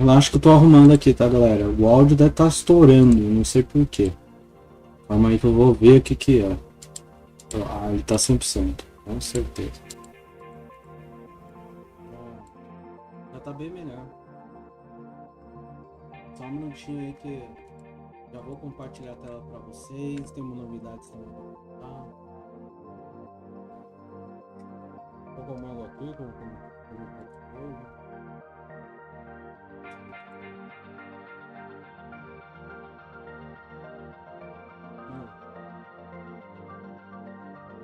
Relaxa que eu tô arrumando aqui, tá, galera? O áudio deve estar estourando, não sei porquê. Calma aí que eu vou ver o que que é. Ah, ele tá 100%, com certeza. Já tá bem melhor. Só um minutinho aí que já vou compartilhar a tela pra vocês. Tem uma novidade também pra contar. Vou arrumar água aqui, como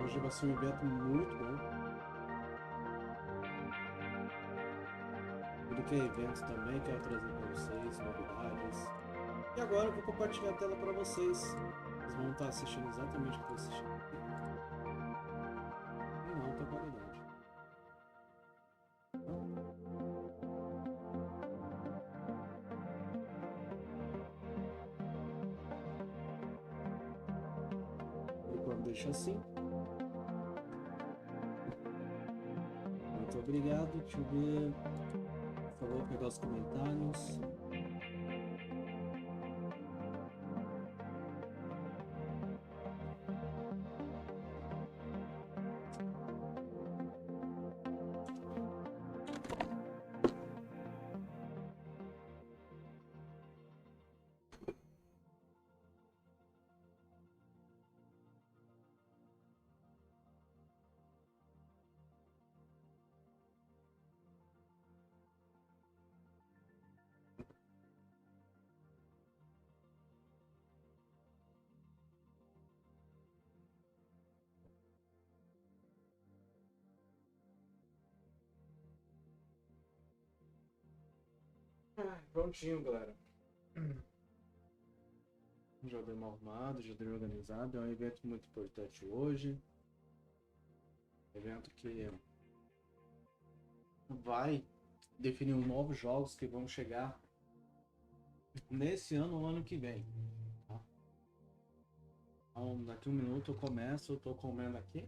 hoje vai ser um evento muito bom. Tudo que é evento também, quero trazer para vocês, novidades. E agora eu vou compartilhar a tela para vocês. Vocês vão estar assistindo exatamente o que eu estou assistindo aqui. Em alta qualidade. Por enquanto deixa assim. Muito obrigado. Deixa eu ver. Por favor, pegar os comentários. Prontinho, galera. Já dei uma arrumada, já dei organizado. É um evento muito importante hoje. Evento que vai definir os novos jogos que vão chegar nesse ano ou ano que vem. Tá? Então, daqui um minuto eu começo, eu tô comendo aqui.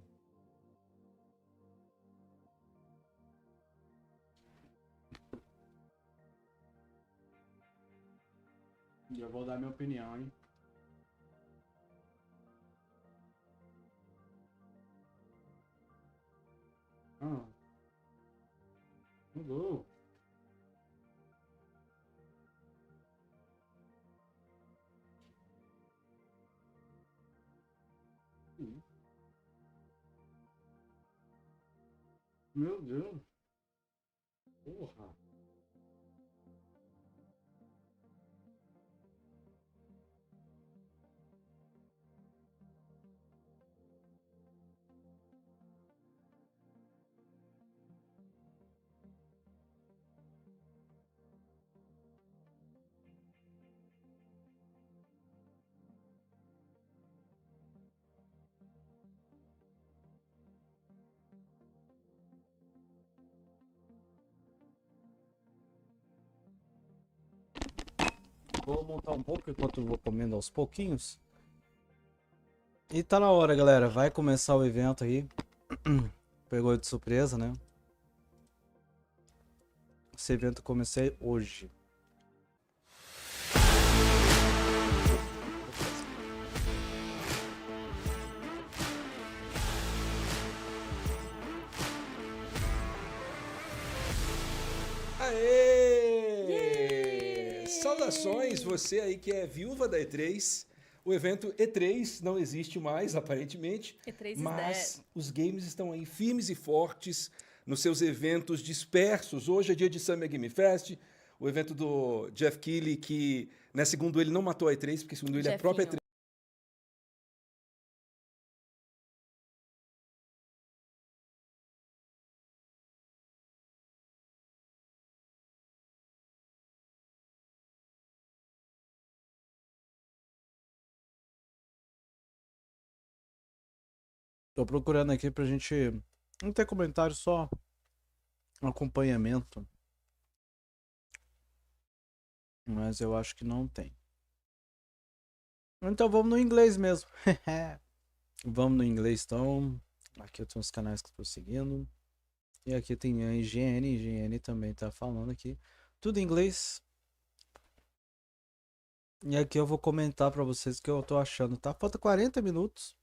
E eu vou dar minha opinião, hein? Ah, mudou. Meu Deus. Porra. Vou montar um pouco enquanto eu vou comendo aos pouquinhos. E tá na hora, galera. Vai começar o evento aí. Pegou de surpresa, né? Esse evento comecei hoje. Aê! Saudações, você aí que é viúva da E3. O evento E3 não existe mais, aparentemente, E3 mas os games estão aí firmes e fortes nos seus eventos dispersos. Hoje é dia de Summer Game Fest, o evento do Jeff Keighley, que, né, segundo ele, não matou a E3, porque segundo ele a própria E3... Tô procurando aqui pra gente não ter comentário, só acompanhamento. Mas eu acho que não tem. Então vamos no inglês mesmo. Vamos no inglês então. Aqui eu tenho os canais que eu tô seguindo. E aqui tem a IGN também tá falando aqui. Tudo em inglês. E aqui eu vou comentar pra vocês o que eu tô achando, tá? Falta 40 minutos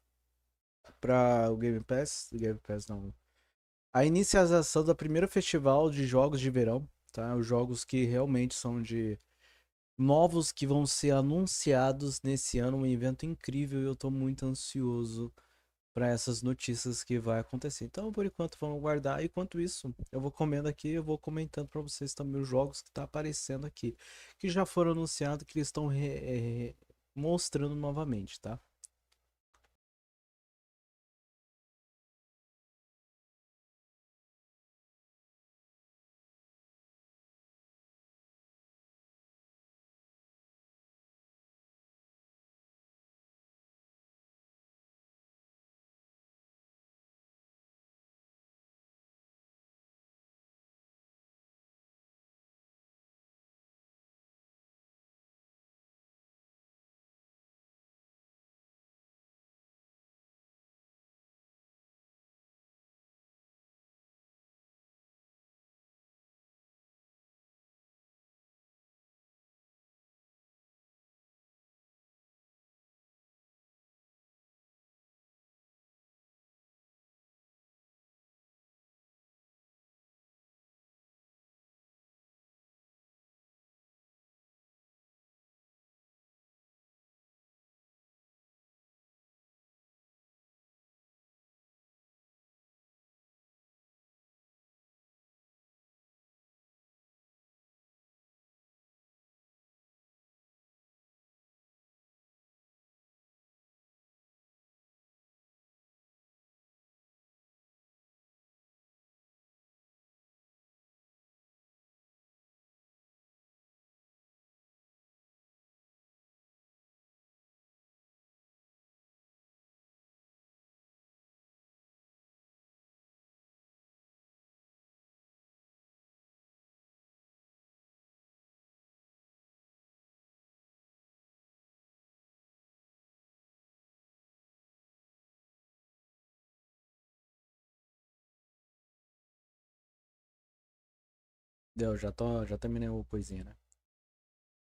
pra o Game Pass. Game Pass não. A inicialização do primeiro festival de jogos de verão, tá? Os jogos que realmente são de novos que vão ser anunciados nesse ano. Um evento incrível e eu tô muito ansioso para essas notícias que vai acontecer. Então, por enquanto, vamos guardar. Enquanto isso, eu vou comendo aqui, eu vou comentando para vocês também os jogos que tá aparecendo aqui, que já foram anunciados, que eles estão mostrando novamente, tá? Deu, já terminei o coisinha, né?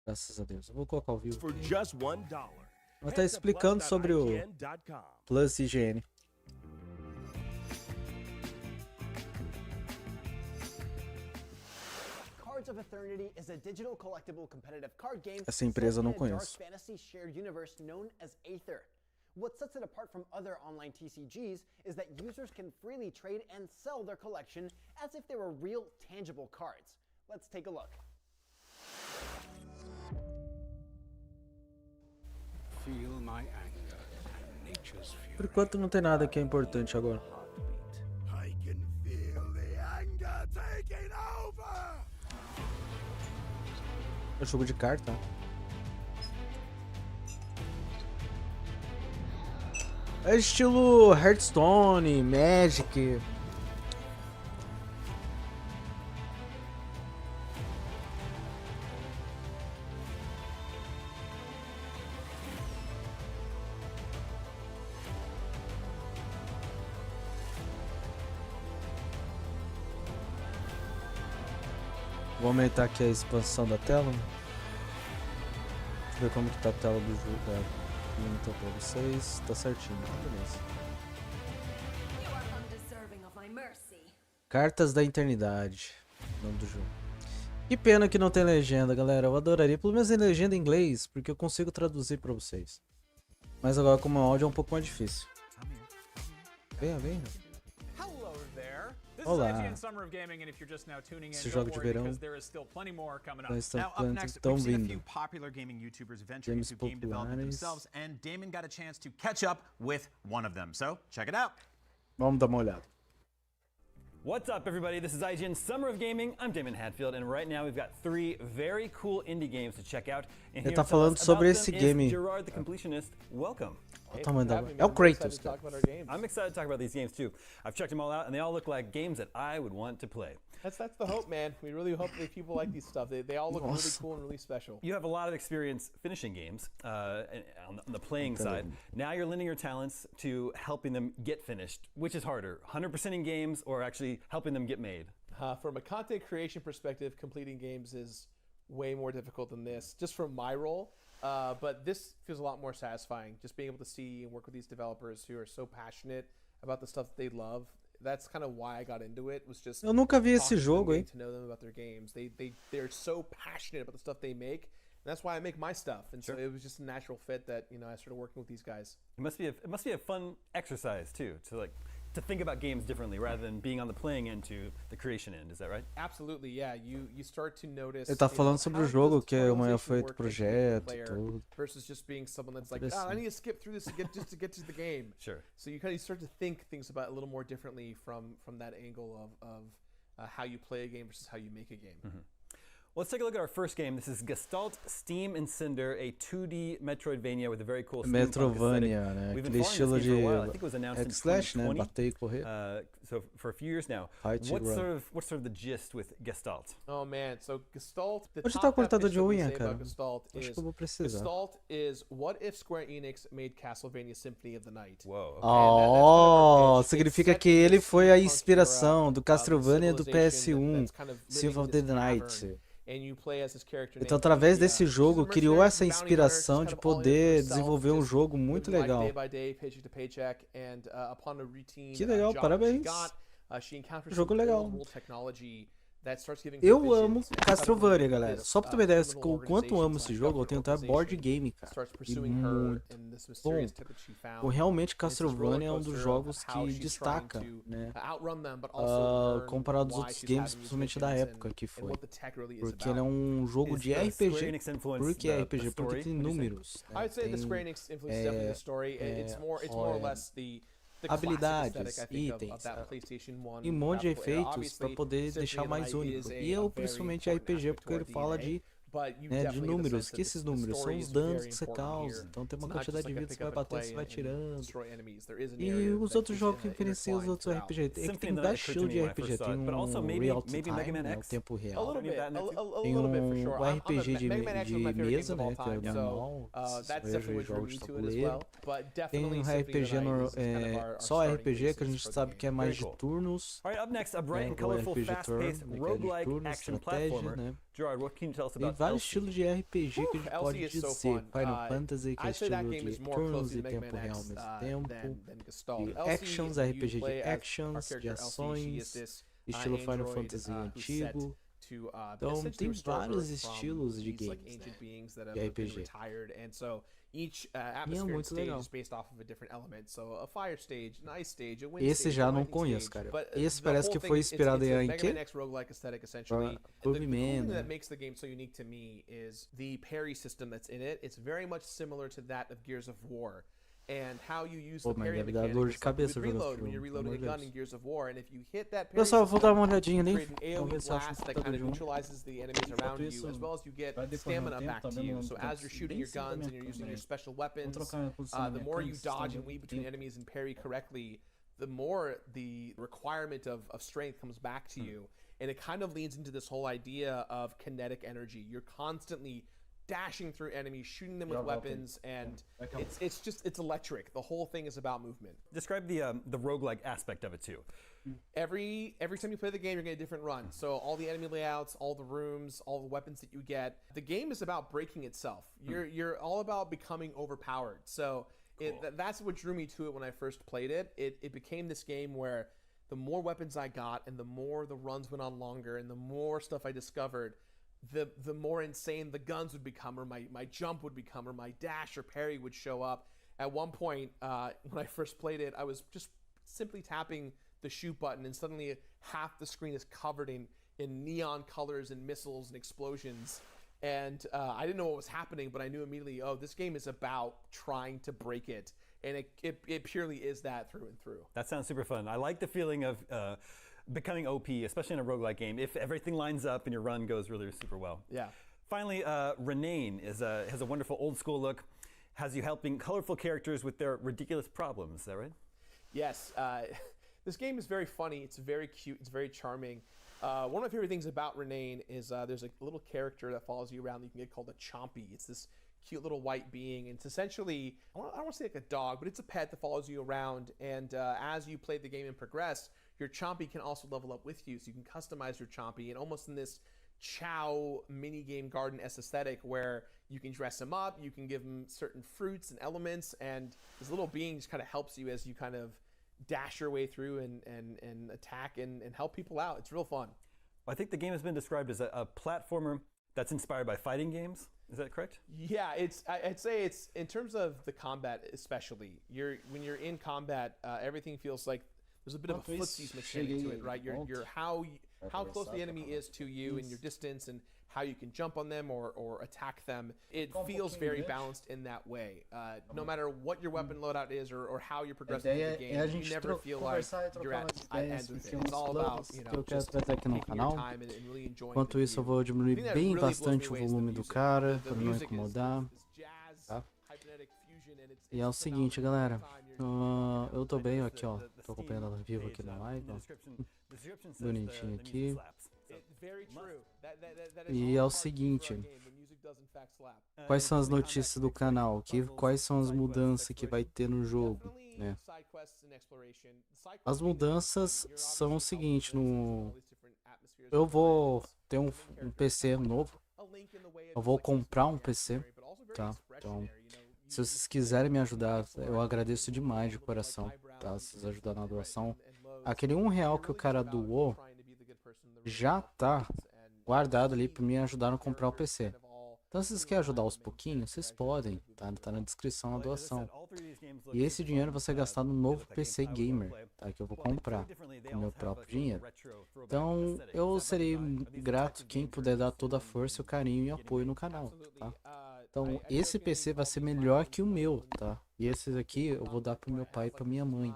Graças a Deus. Eu vou colocar o vivo. Ela tá explicando sobre o Plus IGN. Essa empresa eu não conheço. What sets it apart from other online TCGs is that users can freely trade and sell their collection as if they were real, tangible cards. Let's take a look. Feel my anger and nature's fury. Por enquanto não tem nada que é importante agora. I can feel the anger taking over. É jogo de carta. É estilo Hearthstone, Magic. Vou aumentar aqui a expansão da tela. Deixa eu ver como que tá a tela do jogo. Então pra vocês, tá certinho, beleza. Cartas da Eternidade, nome do jogo. Que pena que não tem legenda, galera. Eu adoraria, pelo menos em legenda em inglês, porque eu consigo traduzir pra vocês. Mas agora como áudio é um pouco mais difícil. Venha, venha. Olá. Esse jogo de verão estão vindo. Games populares. Vamos dar uma olhada. What's up, everybody? This is IGN Summer of Gaming. I'm Damon Hadfield, and right now we've got 3 very cool indie games to check out. And Ele tá falando sobre esse game. Gerard the Completionist. Welcome. Olha o tamanho da... É o Kratos. I'm excited to talk about these games too. I've checked them all out, and they all look like games that I would want to play. That's the hope, man. We really hope that people like these stuff. They all look really cool and really special. You have a lot of experience finishing games on the playing side. Now you're lending your talents to helping them get finished. Which is harder, 100%ing games or actually helping them get made? From a content creation perspective, completing games is way more difficult than this. Just from my role, But this feels a lot more satisfying. Just being able to see and work with these developers who are so passionate about the stuff that they love. That's kind of why I got into it. Was just Eu nunca vi esse talking to them, jogo, hein? getting to know them about their games. They're so passionate about the stuff they make. And that's why I make my stuff. And so it was just a natural fit that I started working with these guys. It must be a fun exercise too, to think about games differently rather than being on the playing end to the creation end. Is that right? Absolutely, yeah. You start to notice. Ele tá falando sobre o jogo, que amanhã foi outro projeto projeto, tudo. versus just being someone that's like, I need to skip through this to get to the game. Sure. So you kind of start to think things about it a little more differently from that angle of how you play a game versus how you make a game. Mm-hmm. Well, let's take a look at our first game. This is Gestalt Steam and Cinder, a 2D Metroidvania with a very cool Metrovania, né? Aquele estilo de hack slash, né? 2020. Bater e correr. So for a few years now. What's Sort of the gist with Gestalt? Oh man, so Gestalt. Onde tá o cortador de unha, cara? Acho que eu vou precisar. Gestalt is what if Square Enix made Castlevania Symphony of the Night? Whoa. Okay. Oh, significa que ele foi a inspiração do Castlevania do PS1, Symphony of the Night. Então, através desse jogo, criou essa inspiração de poder desenvolver um jogo muito legal. Que legal, parabéns. Jogo legal. Eu amo Castlevania, galera. Só pra ter uma ideia o quanto eu amo esse jogo, eu tenho até board game, cara. E muito bom. Realmente, Castlevania é um dos jogos que destaca, né? Comparado aos outros games, principalmente da época que foi. Porque ele é um jogo de RPG. Por que é RPG? Porque tem números. Né? Tem habilidades, itens, e um monte de efeitos para poder deixar mais único. E eu, principalmente, RPG, porque ele fala de números. Que esses números são os danos que você causa. Então tem uma quantidade de vidas que vai batendo, você vai tirando. E os outros jogos que referenciam os outros RPG. É que tem vários estilos de RPG. Tem um real time, né, o tempo real. Tem um RPG de mesa, né, que é o normal. Jogos de tabuleiro. Tem um RPG só RPG, que a gente sabe que é mais de turnos. Alright, up next, a bright and colorful, fast-paced roguelike action platformer. Né? Gerard, what can you tell us Tem about vários estilos de RPG que a gente pode dizer. Final Fantasy, que é estilo de turnos e tempo real ao mesmo tempo. E actions, RPG de actions, de ações, estilo Final Fantasy antigo. Então tem vários estilos de games, né? De RPG. E é muito legal. Esse já não conheço, cara. Esse parece que foi inspirado em quê? Recomendo. That makes the game so unique to me is the parry system that's in it. It's very much similar to that of Gears of War. And how you use the parry mechanic. Dor de cabeça reload when you're reloading a gun in Gears of War, and if you hit that parry, pessoal, vou dar uma olhadinha ali. Vamos ver se acho that kind of neutralizes the enemies around you, as well as you get stamina back to you. So as you're shooting your guns and you're using your special weapons, the more you dodge and weave between enemies and parry correctly, the more the requirement of strength comes back to you. And it kind of leans into this whole idea of kinetic energy. You're constantly dashing through enemies, shooting them with weapons, and it's electric. The whole thing is about movement. Describe the roguelike aspect of it too. Every time you play the game, you're getting a different run. So all the enemy layouts, all the rooms, all the weapons that you get. The game is about breaking itself. You're all about becoming overpowered. So that's what drew me to it when I first played it. It became this game where the more weapons I got and the more the runs went on longer and the more stuff I discovered, the more insane the guns would become, or my jump would become, or my dash or parry would show up. At one point, when I first played it, I was just simply tapping the shoot button, and suddenly half the screen is covered in neon colors and missiles and explosions. And I didn't know what was happening, but I knew immediately, oh, this game is about trying to break it. And it purely is that through and through. That sounds super fun. I like the feeling of becoming OP, especially in a roguelike game, if everything lines up and your run goes really super well. Yeah. Finally, Renane has a wonderful old school look, has you helping colorful characters with their ridiculous problems. Is that right? Yes. This game is very funny. It's very cute. It's very charming. One of my favorite things about Renane is there's a little character that follows you around that you can get called a Chompy. It's this cute little white being. And it's essentially, I don't want to say like a dog, but it's a pet that follows you around. And as you play the game and progress, your Chompy can also level up with you. So you can customize your Chompy. And almost in this chow mini game garden-esque aesthetic where you can dress them up, you can give them certain fruits and elements, and this little being just kind of helps you as you kind of dash your way through and attack and help people out. It's real fun. I think the game has been described as a platformer that's inspired by fighting games. Is that correct? Yeah, I'd say it's, in terms of the combat especially, when you're in combat, everything feels like there's a bit of a footsies mechanic to it, right? You're how close the enemy is to you and your distance and how you can jump on them or attack them. It feels very balanced in that way. No matter what your weapon loadout is or how you're progressing in the game, you never feel like you're at end with it. It's all about, just taking your time and really enjoying Enquanto the isso, eu view. vou diminuir The thing that bem really blows bastante me o away is the volume do music. cara, The pra não music is incomodar. jazz, Tá? hypnotic fusion, and E é o seguinte, galera. Eu tô bem aqui, ó. Tô acompanhando ela vivo aqui na live, ó. Bonitinho aqui. E é o seguinte. Quais são as notícias do canal? Quais são as mudanças que vai ter no jogo, né? As mudanças são o seguinte, eu vou ter um PC novo. Eu vou comprar um PC, tá? Então, se vocês quiserem me ajudar, eu agradeço demais de coração, tá? Se vocês ajudarem na doação. Aquele R$1 que o cara doou já tá guardado ali para me ajudar a comprar o PC. Então, se vocês querem ajudar aos pouquinhos, vocês podem, tá? Tá na descrição a doação. E esse dinheiro vai ser gastado no novo PC gamer, tá? Que eu vou comprar com o meu próprio dinheiro. Então, eu serei grato quem puder dar toda a força, o carinho e apoio no canal, tá? Então, esse PC vai ser melhor que o meu, tá? E esses aqui eu vou dar pro meu pai e pra minha mãe.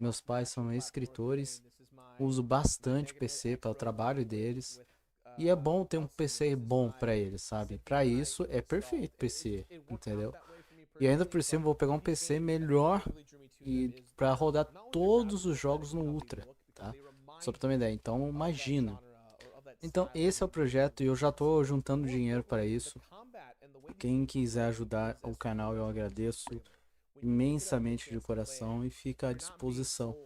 Meus pais são escritores, uso bastante PC para o trabalho deles. E é bom ter um PC bom para eles, sabe? Para isso é perfeito PC, entendeu? E ainda por cima eu vou pegar um PC melhor e para rodar todos os jogos no Ultra, tá? Só para ter uma ideia. Então imagina. Então esse é o projeto e eu já tô juntando dinheiro para isso. Quem quiser ajudar o canal eu agradeço imensamente de coração e fica à disposição.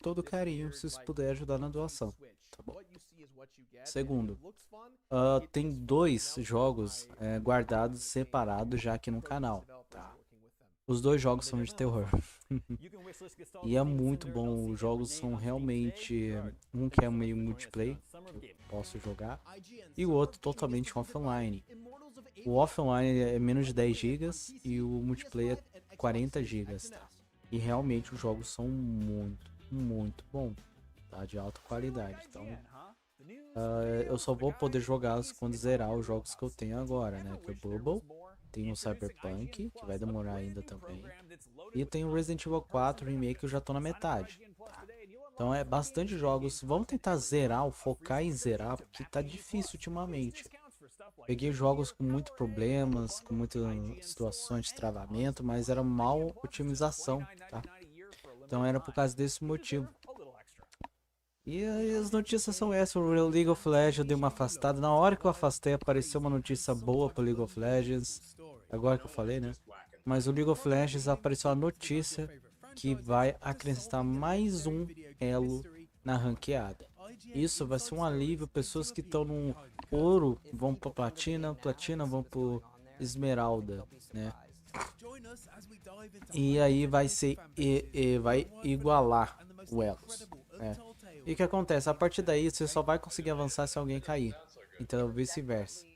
Todo carinho se vocês puderem ajudar na doação, tá bom? Segundo, tem 2 jogos guardados separados já aqui no canal, tá? Os 2 jogos são de terror. E é muito bom, os jogos são realmente, um que é meio multiplayer, que eu posso jogar, e o outro totalmente offline. O offline é menos de 10 GB e o multiplayer é 40 GB, tá? E realmente os jogos são muito bom, tá? De alta qualidade. Então, eu só vou poder jogá-los quando zerar os jogos que eu tenho agora, né? Que é o Bubble, tem o Cyberpunk, que vai demorar ainda também, e tem o Resident Evil 4 Remake, que eu já tô na metade, tá? Então é bastante jogos. Vamos tentar zerar, focar em zerar, porque tá difícil ultimamente. Peguei jogos com muitos problemas, com muitas situações de travamento, mas era mal otimização, tá? Então era por causa desse motivo. E aí as notícias são essas. O League of Legends eu dei uma afastada. Na hora que eu afastei apareceu uma notícia boa pro League of Legends. Agora que eu falei, né? Mas o League of Legends apareceu a notícia que vai acrescentar mais um elo na ranqueada. Isso vai ser um alívio. Pessoas que estão no ouro vão para platina, platina vão para esmeralda, né? E aí vai ser vai igualar o elos, né? E o que acontece? A partir daí você só vai conseguir avançar se alguém cair, então vice-versa.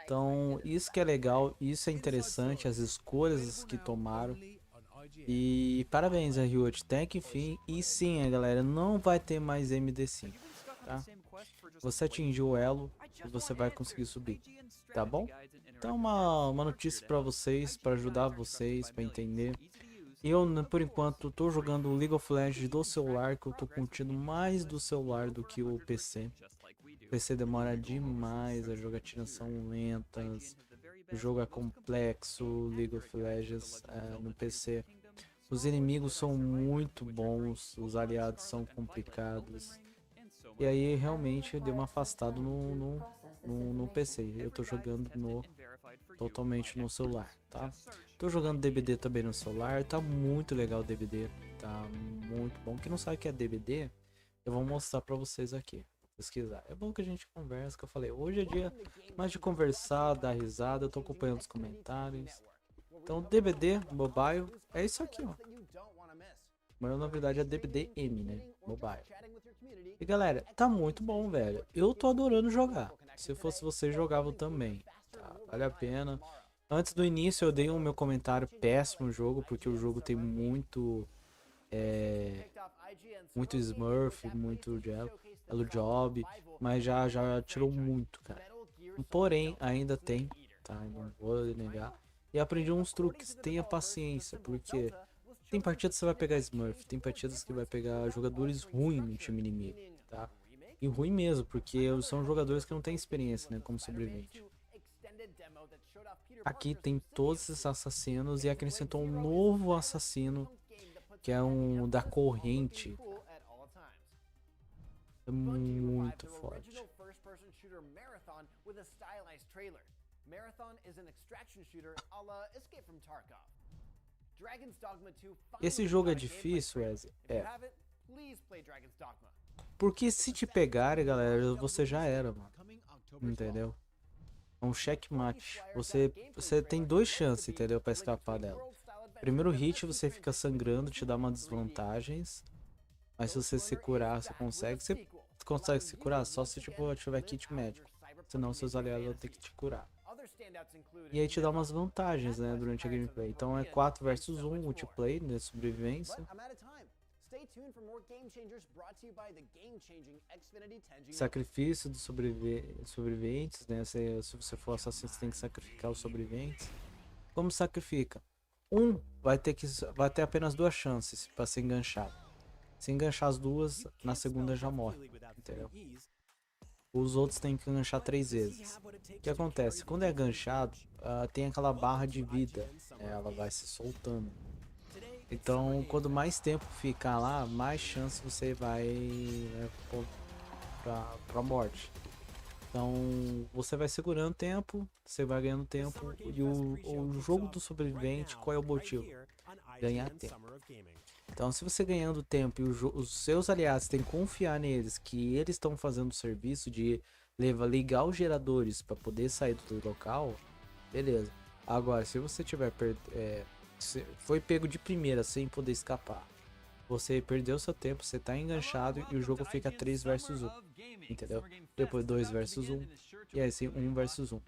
Então isso que é legal, isso é interessante, as escolhas que tomaram. E parabéns a Riot Tech, enfim. E sim, galera, não vai ter mais MD5, tá? Você atingiu o elo e você vai conseguir subir, tá bom? Então uma notícia para vocês, para ajudar vocês, para entender. Eu, por enquanto, tô jogando o League of Legends do celular, que eu tô curtindo mais do celular do que o PC. O PC demora demais, as jogatinas são lentas, o jogo é complexo, League of Legends no PC. Os inimigos são muito bons, os aliados são complicados. E aí realmente deu uma afastada no PC. Eu tô jogando totalmente no celular, tá? Tô jogando DBD também no celular, tá muito legal o DBD, tá muito bom. Quem não sabe o que é DBD, eu vou mostrar pra vocês aqui. Vou pesquisar. É bom que a gente conversa, que eu falei, hoje é dia mais de conversar, dar risada, eu tô acompanhando os comentários. Então, DBD, mobile, é isso aqui, ó. A maior novidade é DBD-M, né? Mobile. E galera, tá muito bom, velho. Eu tô adorando jogar. Se fosse vocês, jogavam também. Tá? Vale a pena. Antes do início, eu dei o meu comentário péssimo no jogo, porque o jogo tem muito Smurf, muito Hello Job, mas já tirou muito, cara. Porém, ainda tem, tá? Não vou negar. E aprendi uns truques. Tenha paciência, porque tem partidas que você vai pegar Smurf, tem partidas que vai pegar jogadores ruins no time inimigo, tá? E ruim mesmo, porque são jogadores que não têm experiência, né, como sobrevivente. Aqui tem todos esses assassinos e acrescentou um novo assassino, que é um da corrente. É muito forte. Esse jogo é difícil, Wesley? É. Porque se te pegarem, galera, você já era, mano. Entendeu? É um checkmate. Você tem 2 chances, entendeu? Pra escapar dela. Primeiro hit você fica sangrando, te dá uma desvantagens. Mas se você se curar, você consegue se curar só se tipo, tiver kit médico. Senão seus aliados vão ter que te curar. E aí te dá umas vantagens, né, durante a gameplay. Então é 4 versus 1 multiplayer, né, sobrevivência. Sacrifício dos sobreviventes, né? Se você for assassino, você tem que sacrificar os sobreviventes. Como sacrifica? Vai ter apenas 2 chances para ser enganchado. Se enganchar as 2, na segunda já morre, entendeu? Os outros tem que enganchar 3 vezes. O que acontece? Quando é enganchado, tem aquela barra de vida, ela vai se soltando. Então, quanto mais tempo ficar lá, mais chance você vai pra morte. Então, você vai segurando tempo, você vai ganhando tempo. E o jogo do sobrevivente, qual é o motivo? Ganhar tempo. Então, se você ganhando tempo e os seus aliados têm que confiar neles, que eles estão fazendo o serviço de ligar os geradores para poder sair do local, beleza. Agora, se você tiver foi pego de primeira sem poder escapar, você perdeu seu tempo, você tá enganchado e o jogo fica 3 versus 1, entendeu? Depois 2 versus 1 e aí sim 1 versus 1.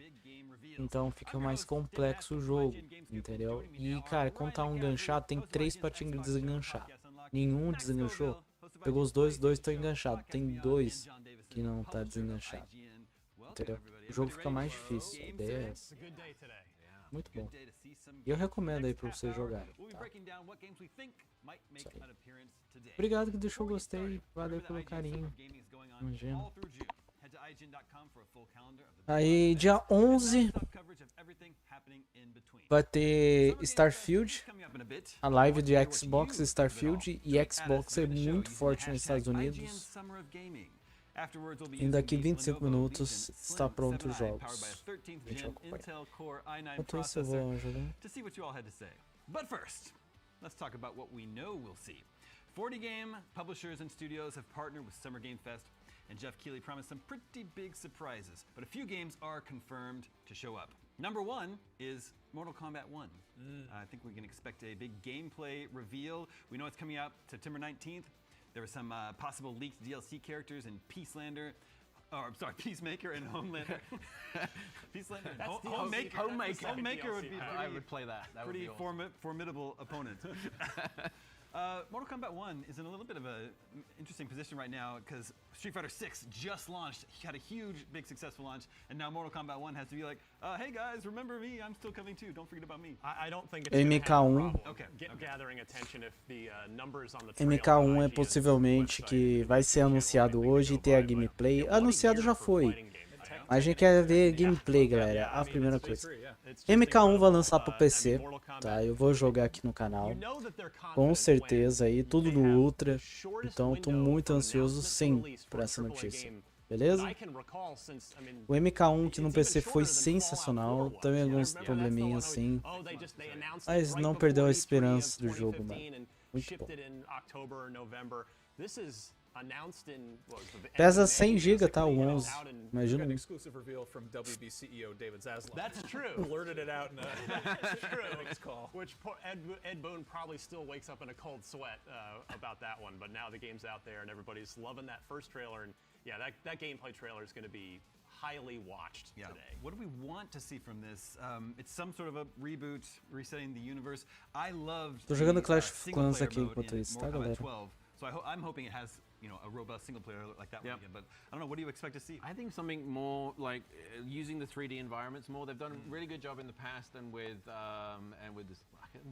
Então fica mais complexo o jogo, entendeu? E cara, quando tá um enganchado, tem 3 pra te desenganchar. Nenhum desenganchou, pegou os 2 estão enganchados. Tem 2 que não tá desenganchado, entendeu? O jogo fica mais difícil, a ideia é essa. Muito bom. E eu recomendo aí pra você jogar. Tá? Obrigado que deixou o gostei. Valeu pelo carinho. Imagina. Aí dia 11 vai ter Starfield, a live de Xbox Starfield, e Xbox é muito forte nos Estados Unidos. E daqui 25 minutos está pronto os jogos. A gente vai acompanhar. Enquanto isso eu vou ajudar. But first, let's talk about what we know we'll see. 40 game publishers and studios have partnered with Summer Game Fest, and Jeff Keighley promised some pretty big surprises, but a few games are confirmed to show up. Number 1 is Mortal Kombat 1. I think we can expect a big gameplay reveal. We know it's coming out September 19th. There were some possible leaked DLC characters in Peacemaker and Homelander. Peacelander and Homemaker would be I would play that. That pretty would be awesome. formidable opponent. Mortal Kombat 1 is in a little bit of an interesting position right now because Street Fighter 6 just launched, had a huge, big, successful launch, and now Mortal Kombat 1 has to be like, hey guys, remember me? I'm still coming too. Don't forget about me. I don't think it's gonna have a problem Okay. gathering attention if the numbers on the MK1 é possivelmente que vai ser anunciado hoje e ter a gameplay. Anunciado já foi. A gente quer ver gameplay, galera. A primeira coisa. MK1 vai lançar pro PC, tá? Eu vou jogar aqui no canal. Com certeza aí, tudo no Ultra. Então tô muito ansioso sim por essa notícia. Beleza? O MK1 que no PC foi sensacional. Também alguns probleminhas assim. Mas não perdeu a esperança do jogo, mano. Muito bom. announced in what was the Pesa end of 100 May, GB, tá? O basically, 11. out in- Imagina Got an um. exclusive reveal from WB CEO David Zaslav. That's true. Blurted it out in a That's true. earnings call. Which Ed Boon probably still wakes up in a cold sweat about that one. But now the game's out there and everybody's loving that first trailer. And yeah, that gameplay trailer is going to be highly watched today. What do we want to see from this? It's some sort of a reboot, resetting the universe. I loved Tô jogando the, Clash of single Clans player aqui mode enquanto in isso, tá, Mortal Kombat galera? 12. So I'm hoping it has, you know, a robust single player like that one again. But I don't know, what do you expect to see? I think something more like using the 3D environments more. They've done a really good job in the past and with this,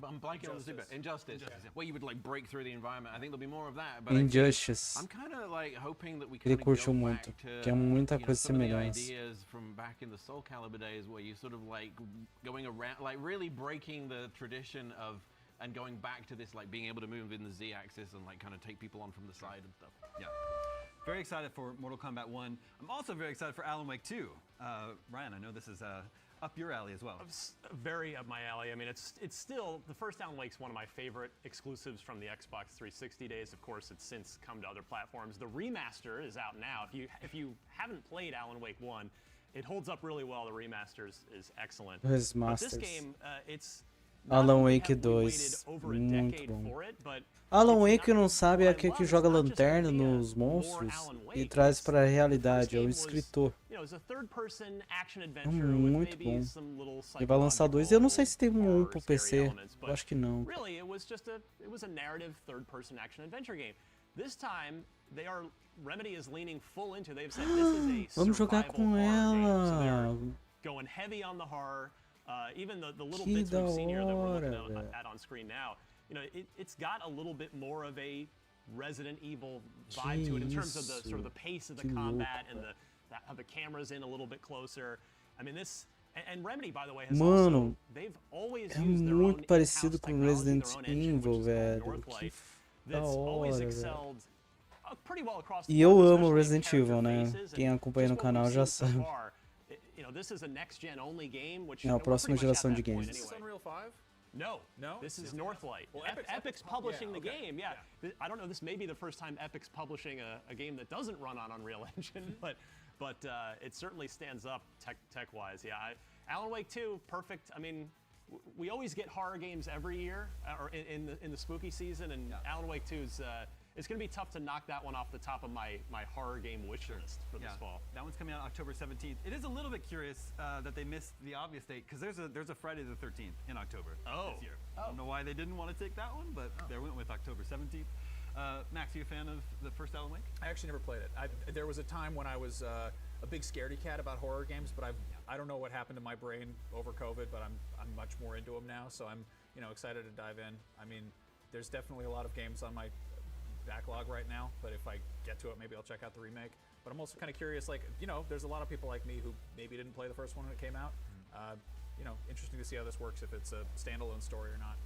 I'm blanking on the super Injustice, where you would like break through the environment. I think there'll be more of that. But Injustice. I'm kind of like hoping that we Ele kind of curtiu go muito, back to que é muita you know, coisa some of the semelhante. ideas from back in the Soul Calibur days, where you sort of like going around, like really breaking the tradition of. And going back to this, like being able to move in the Z-axis and like kind of take people on from the side and stuff. Yeah. Very excited for Mortal Kombat 1. I'm also very excited for Alan Wake 2. Ryan, I know this is up your alley as well. It's very up my alley. I mean, it's still, the first Alan Wake's one of my favorite exclusives from the Xbox 360 days. Of course, it's since come to other platforms. The remaster is out now. If you haven't played Alan Wake 1, it holds up really well. The remaster is excellent. Os But this Masters. game, it's Alan Wake 2, muito bom. Alan Wake, não sabe, é aquele que joga lanterna nos monstros e traz pra realidade, é o escritor. É muito bom. E vai lançar 2, eu não sei se tem um pro PC, eu acho que não. Really, it was a narrative third-person action adventure game. This time, Remedy is leaning full into. They've said this is a Vamos jogar survival com horror game. So ela. they're going heavy on the horror. Even the little Que bits da we've seen here that we're looking hora, at on screen now, you know, it's got a little bit more of a Resident Evil vibe to it in terms of the sort of the pace of the Que combat louco, and how the camera's in a little bit closer. I mean, this and Remedy, by the way, has Mano, also they've always é used their own muito parecido in-house com technology, Resident their own engine, Evil, which is called velho. Northlight, Que da that's always hora, velho. excelled pretty well across the E eu board, amo especially in Resident character Evil, né? faces, Quem and acompanha no just what canal we've já seen so sabe. far, you know, this is a next-gen only game, which É a we're próxima pretty much geração at de that point games. Is this anyway. Unreal 5? No, No? this is Is- Northlight. Well, Epic's publishing yeah, the okay. game. Yeah. I don't know. This may be the first time Epic's publishing a game that doesn't run on Unreal Engine, but it certainly stands up tech-wise. Yeah. Alan Wake 2, perfect. I mean, we always get horror games every year, or in the spooky season, and Alan Wake 2 is. It's going to be tough to knock that one off the top of my horror game wish list for this fall. That one's coming out October 17th. It is a little bit curious that they missed the obvious date, because there's a Friday the 13th in October this year. I don't know why they didn't want to take that one, but they went with October 17th. Max, are you a fan of the first Alan Wake? I actually never played it. There was a time when I was a big scaredy cat about horror games, but I don't know what happened to my brain over COVID, but I'm much more into them now, so I'm excited to dive in. I mean, there's definitely a lot of games on my backlog right now, but if I get to it, maybe I'll check out the remake. But I'm also kind of curious, like, there's a lot of people like me who maybe didn't play the first one when it came out. Interesting to see how this works, if it's a standalone story or not.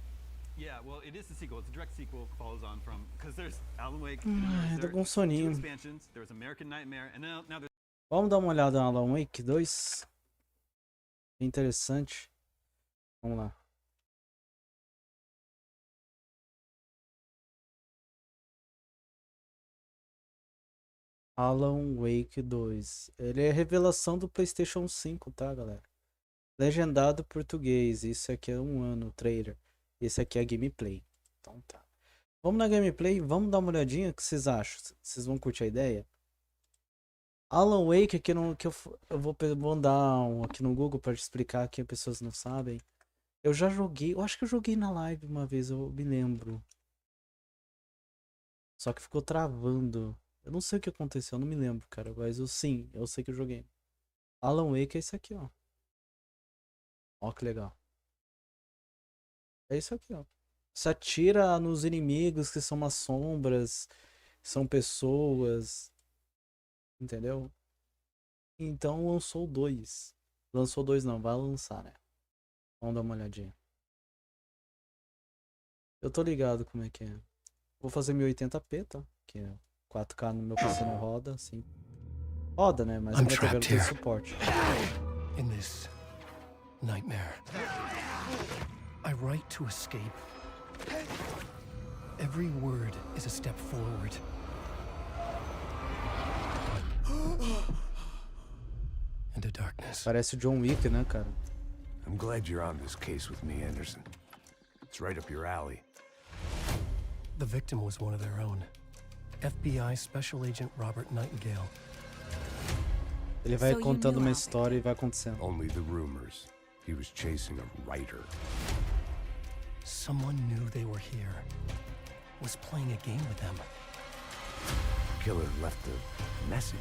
Yeah, well, it is the sequel. It's a direct sequel, follows on from, because there's Alan Wake, Ai, tô com two soninho. expansions, there was American Nightmare, and now there's Vamos dar uma olhada no Alan Wake 2. Interessante. Vamos lá. Alan Wake 2. Ele é revelação do PlayStation 5, tá, galera? Legendado português. Isso aqui é um ano, trailer. Esse aqui é a gameplay. Então tá. Vamos na gameplay, vamos dar uma olhadinha. O que vocês acham? Vocês vão curtir a ideia? Alan Wake, aqui no, que eu vou mandar aqui no Google para explicar que as pessoas não sabem. Eu já joguei, eu acho que eu joguei na live uma vez, eu me lembro. Só que ficou travando. Eu não sei o que aconteceu, eu não me lembro, cara. Mas eu sei que eu joguei. Alan Wake é isso aqui, ó. Ó que legal. É isso aqui, ó. Você atira nos inimigos que são umas sombras, são pessoas. Entendeu? Então lançou 2. Lançou 2 não, vai lançar, né? Vamos dar uma olhadinha. Eu tô ligado como é que é. Vou fazer 1080p, tá? Que 4K no meu PC não roda, assim. Roda, né? Mas a minha TV não tem suporte. In this nightmare, I write to escape. Every word is a step forward. into darkness. Parece o John Wick, né, cara? I'm glad you're on this case with me, Anderson. It's right up your alley. The victim was one of their own. FBI Special Agent Robert Nightingale. Ele vai contando uma história e vai acontecendo. Only the rumors. He was chasing a writer. Someone knew they were here. Was playing a game with them. The killer left a message.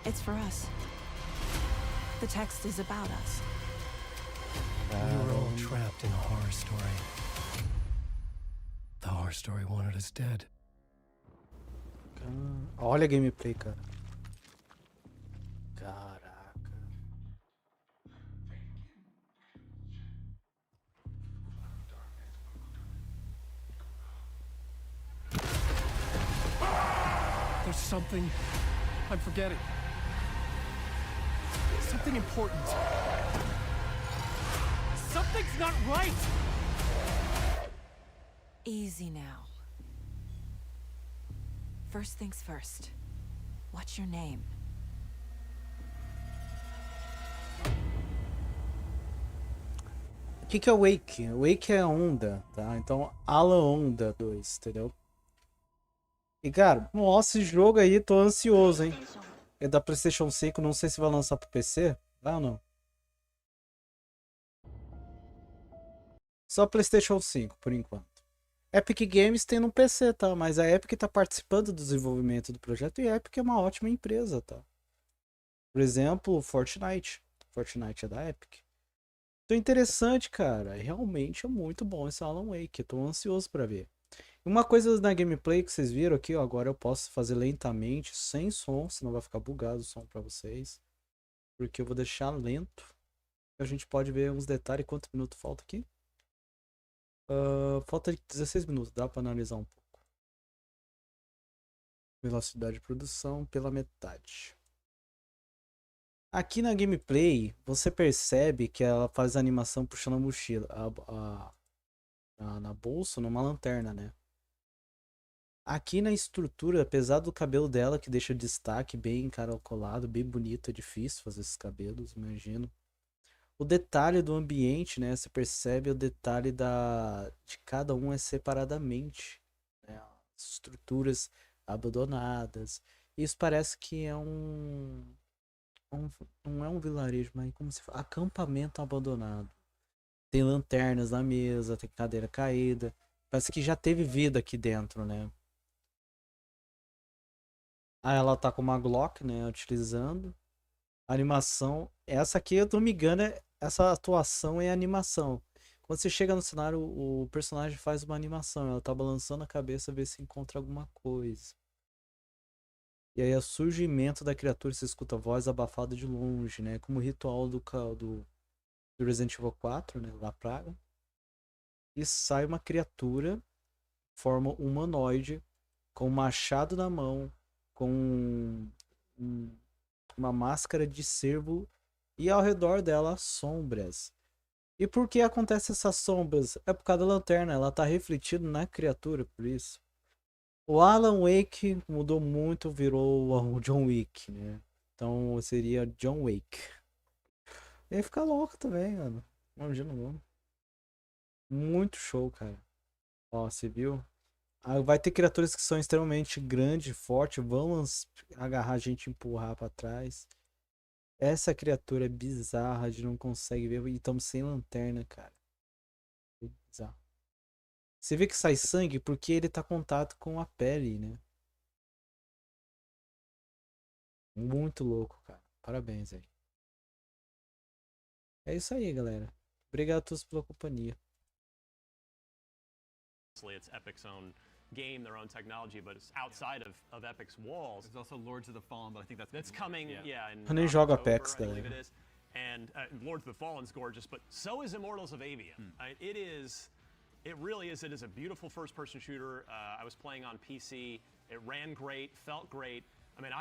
It's for us. The text is about us. We were all trapped in a horror story. The horror story wanted us dead. Olha a gameplay, cara. Caraca. There's something I'm forgetting. Something important. Something's not right! Easy now. First things first. What's your name? O que é o Wake? Wake é onda, tá? Então, Alan Onda 2, entendeu? E, cara, nossa, esse jogo aí, tô ansioso, hein? É da PlayStation 5, não sei se vai lançar pro PC. Vai ou não? Só PlayStation 5, por enquanto. Epic Games tem no PC, tá? Mas a Epic tá participando do desenvolvimento do projeto e a Epic é uma ótima empresa, tá? Por exemplo, Fortnite. Fortnite é da Epic. Então interessante, cara. Realmente é muito bom esse Alan Wake. Eu tô ansioso pra ver. Uma coisa na gameplay que vocês viram aqui, ó, agora eu posso fazer lentamente, sem som, senão vai ficar bugado o som pra vocês. Porque eu vou deixar lento. A gente pode ver uns detalhes. Quanto minuto falta aqui? Falta 16 minutos, dá pra analisar um pouco. Velocidade de produção pela metade. Aqui na gameplay, você percebe que ela faz a animação puxando a mochila, na bolsa, numa lanterna, né? Aqui na estrutura, apesar do cabelo dela, que deixa destaque bem encaracolado, bem bonito, é difícil fazer esses cabelos, imagino. O detalhe do ambiente, né? Você percebe o detalhe de cada um é separadamente, né? As estruturas abandonadas. Isso parece que é não é um vilarejo, mas como se fala, acampamento abandonado. Tem lanternas na mesa, tem cadeira caída. Parece que já teve vida aqui dentro, né? Aí ela tá com uma Glock, né? Utilizando. A animação. Essa aqui, eu não me engano, essa atuação é animação. Quando você chega no cenário, o personagem faz uma animação. Ela tá balançando a cabeça, ver se encontra alguma coisa. E aí, o surgimento da criatura, você escuta a voz abafada de longe, né? Como o ritual do Resident Evil 4, né? La Praga. E sai uma criatura, forma humanoide, com um machado na mão, com uma máscara de cervo e ao redor dela sombras. E por que acontece essas sombras? É por causa da lanterna, ela tá refletindo na criatura, por isso. O Alan Wake mudou muito, virou o John Wick, né? Então seria John Wake. E aí fica louco também, mano. Imagina o nome. Muito show, cara. Ó, você viu? Vai ter criaturas que são extremamente grandes, fortes, vão agarrar a gente e empurrar pra trás. Essa criatura é bizarra, a gente não consegue ver. E estamos sem lanterna, cara. Bizarro. Você vê que sai sangue porque ele tá em contato com a pele, né? Muito louco, cara. Parabéns aí. É isso aí, galera. Obrigado a todos pela companhia. It's Epic's own game, their own technology, but it's outside of Epic's walls. There's also Lords of the Fallen, but I think that's coming. Yeah, in Eu nem jogo October, Apex, I believe galera. it is. And Lords of the Fallen's gorgeous, but so is Immortals of Avium. It really is. It is a beautiful first-person shooter. I was playing on PC. It ran great, felt great. I mean,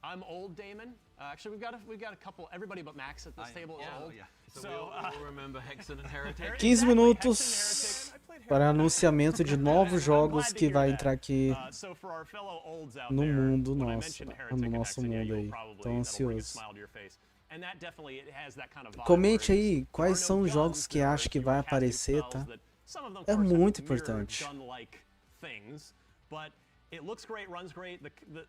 I'm old, Damon. Actually, we've got a couple. Everybody but Max at this table is old. So we'll remember Hexen and Heretic. 15 minutos. Hexen, Heretic, para anunciamento de novos jogos que vai entrar aqui no mundo nosso, no nosso mundo aí. Tô ansioso. Comente aí quais são os jogos que acha que vai aparecer, tá? É muito importante. It looks great, runs great.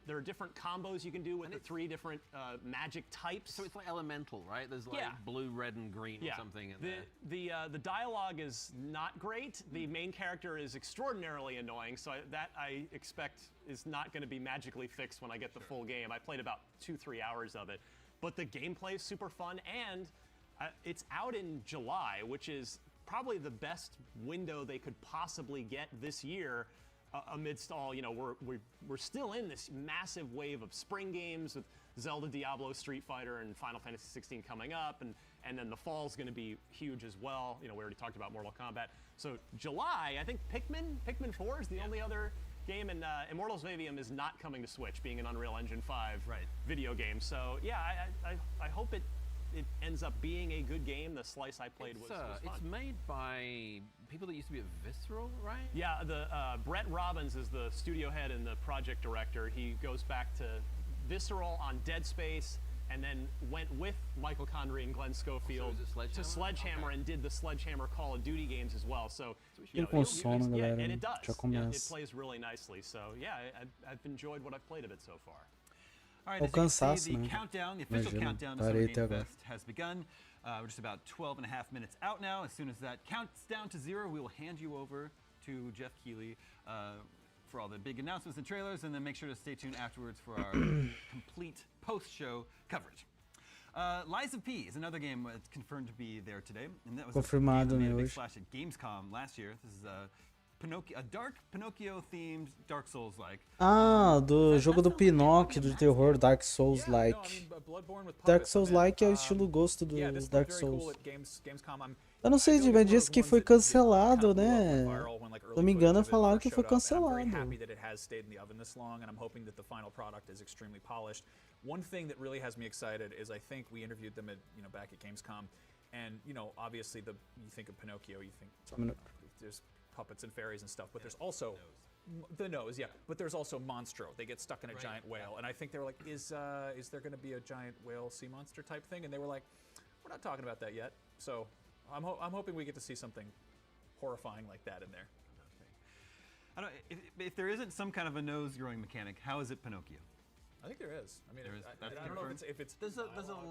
There are different combos you can do with the 3 different magic types. So it's like elemental, right? There's like blue, red, and green or something in there. The dialogue is not great. The main character is extraordinarily annoying, so I expect is not going to be magically fixed when I get the full game. I played about 2-3 hours of it. But the gameplay is super fun, and it's out in July, which is probably the best window they could possibly get this year. Amidst all, you know, we're still in this massive wave of spring games with Zelda, Diablo, Street Fighter, and Final Fantasy 16 coming up, and then the fall's going to be huge as well. You know, we already talked about Mortal Kombat. So July, I think Pikmin 4 is the only other game, and Immortals of Aveum is not coming to Switch, being an Unreal Engine 5 video game. So yeah, I hope it ends up being a good game. The slice I played was fun. It's made by people that used to be at Visceral, right? Yeah, Brett Robbins is the studio head and the project director. He goes back to Visceral on Dead Space, and then went with Michael Condrey and Glenn Schofield to Sledgehammer and did the Sledgehammer Call of Duty games as well. So, you know, and it does. It plays really nicely. So yeah, I've enjoyed what I've played of it so far. All right, as you can see, the countdown, the official countdown to Summer Game Fest has begun. We're just about 12 and a half minutes out now. As soon as that counts down to 0, we will hand you over to Jeff Keighley for all the big announcements and trailers, and then make sure to stay tuned afterwards for our complete post-show coverage. Lies of P is another game that's confirmed to be there today, and that was confirmado, a game that made a big splash at Gamescom last year. This is a dark Pinocchio-themed Dark Souls-like. Ah, do jogo do Pinóquio, do terror, Dark Souls-like. Dark Souls-like é o estilo gosto do Dark Souls. Eu não sei, mas disse que foi cancelado, né? Se não me engano, falaram que foi cancelado. One thing that really has me excited is I think we interviewed them at, back at Gamescom, and obviously you think of Pinocchio, you think there's puppets and fairies and stuff, but there's also the nose, but there's also Monstro. They get stuck in a giant whale, and I think they were like, is there going to be a giant whale sea monster type thing? And they were like, we're not talking about that yet. So I'm hoping we get to see something horrifying like that in there. I don't. If there isn't some kind of a nose growing mechanic, how is it Pinocchio? I think there is. I mean, I don't know if it's there's a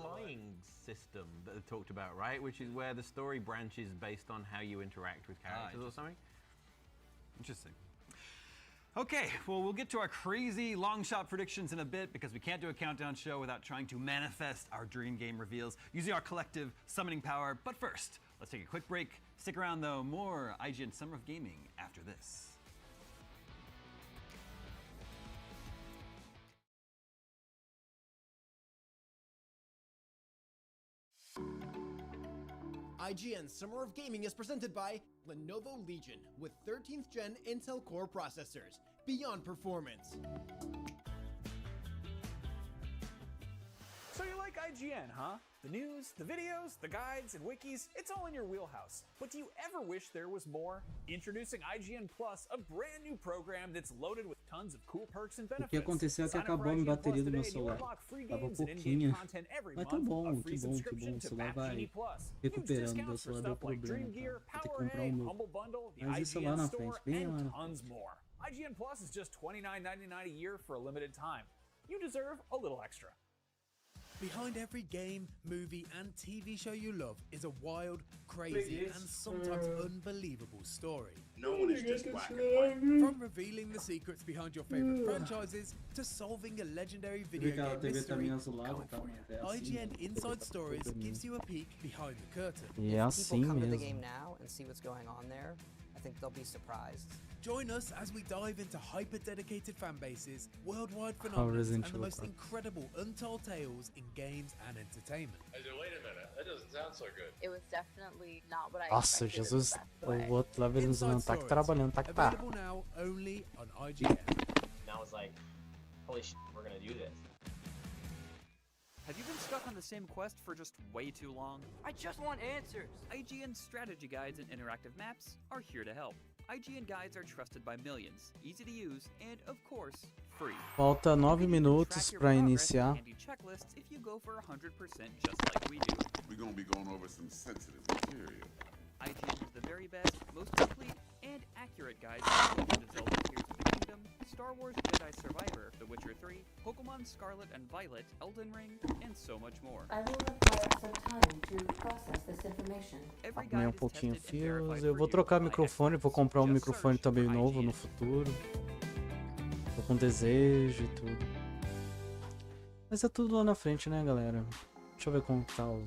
lying system that they talked about, right? Which is where the story branches based on how you interact with characters or something. Interesting. Okay, well, we'll get to our crazy long shot predictions in a bit because we can't do a countdown show without trying to manifest our dream game reveals using our collective summoning power. But first, let's take a quick break. Stick around though, more IGN Summer of Gaming after this. IGN Summer of Gaming is presented by Lenovo Legion with 13th gen Intel Core processors, beyond performance. So you like IGN, huh? The news, the videos, the guides, and wikis, it's all in your wheelhouse. But do you ever wish there was more? Introducing IGN Plus, a brand new program that's loaded with tons of cool perks and benefits. O que aconteceu é que acabou a minha bateria do meu celular. Tava pouquinha. Mas tá bom, que bom. O celular vai recuperando. Meu celular deu problema. Vou ter que comprar um novo. Mas esse lá na frente, bem lá na frente. IGN Plus is just $29.99 a year for a limited time. You deserve a little extra. Behind every game, movie, and TV show you love is a wild, crazy, and sometimes unbelievable story. No one is just black and white. From revealing the secrets behind your favorite franchises to solving a legendary video game mystery, IGN Inside Stories gives you a peek behind the curtain. E é assim People come to the mesmo. game now and see what's going on there. I think they'll be surprised. Join us as we dive into hyper-dedicated fan bases, worldwide phenomena, and the most incredible untold tales in games and entertainment. I said, wait a minute, that doesn't sound so good. It was definitely not what I Nossa, expected. Jesus, o outro lá não tá aqui trabalhando, tá que tá. Available now only on IGN. And I was like, holy shit, we're gonna do this. Have you been stuck on on the same quest for just way too long? I just want answers. IGN strategy guides and interactive maps are here to help. IGN guides are trusted by millions, easy to use, and of course, free. Falta 9 minutos para iniciar. Handy checklists if you go for 100% just like we do. We're gonna be going over some sensitive material. IGN is the very best, most complete, and accurate guides to Legend of Zelda Tears of the Kingdom, Star Wars Jedi Survivor, The Witcher 3, Pokemon Scarlet and Violet, Elden Ring, and so much more. I will require some time to process this information. Every Arrumei guide is pouquinho tested and verified fios. for Eu vou you trocar by microfone, vou comprar um microfone também novo no futuro. Tô com desejo e tudo. Mas é tudo lá na frente, né, galera? Deixa eu ver como tá o...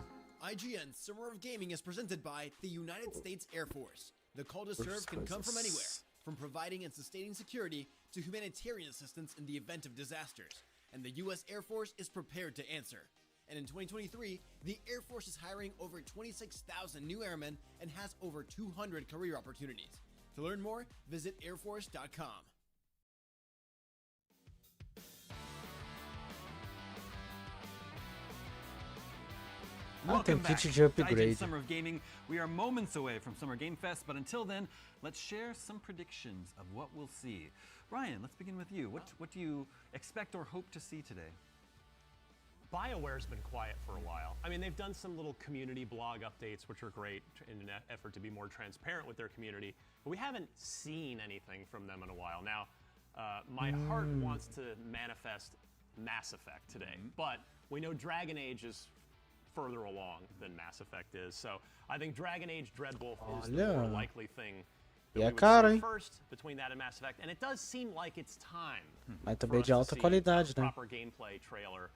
IGN Summer of Gaming is presented by the United States Air Force. The call to serve can come from anywhere, from providing and sustaining security to humanitarian assistance in the event of disasters. And the U.S. Air Force is prepared to answer. And in 2023, the Air Force is hiring over 26,000 new airmen and has over 200 career opportunities. To learn more, visit airforce.com. tem Welcome back. kit de upgrade. IGN Summer of Gaming. We are moments away from Summer Game Fest, but until then, let's share some predictions of what we'll see. Ryan, let's begin with you. What do you expect or hope to see today? BioWare's been quiet for a while. I mean, they've done some little community blog updates, which are great in an effort to be more transparent with their community, but we haven't seen anything from them in a while. Now, my heart wants to manifest Mass Effect today, but we know Dragon Age is further along than Mass Effect is, so I think Dragon Age Dreadwolf is the more likely thing that we would see first between that and Mass Effect, and it does seem like it's time Mas for também us de to alta see qualidade, a né? proper gameplay trailer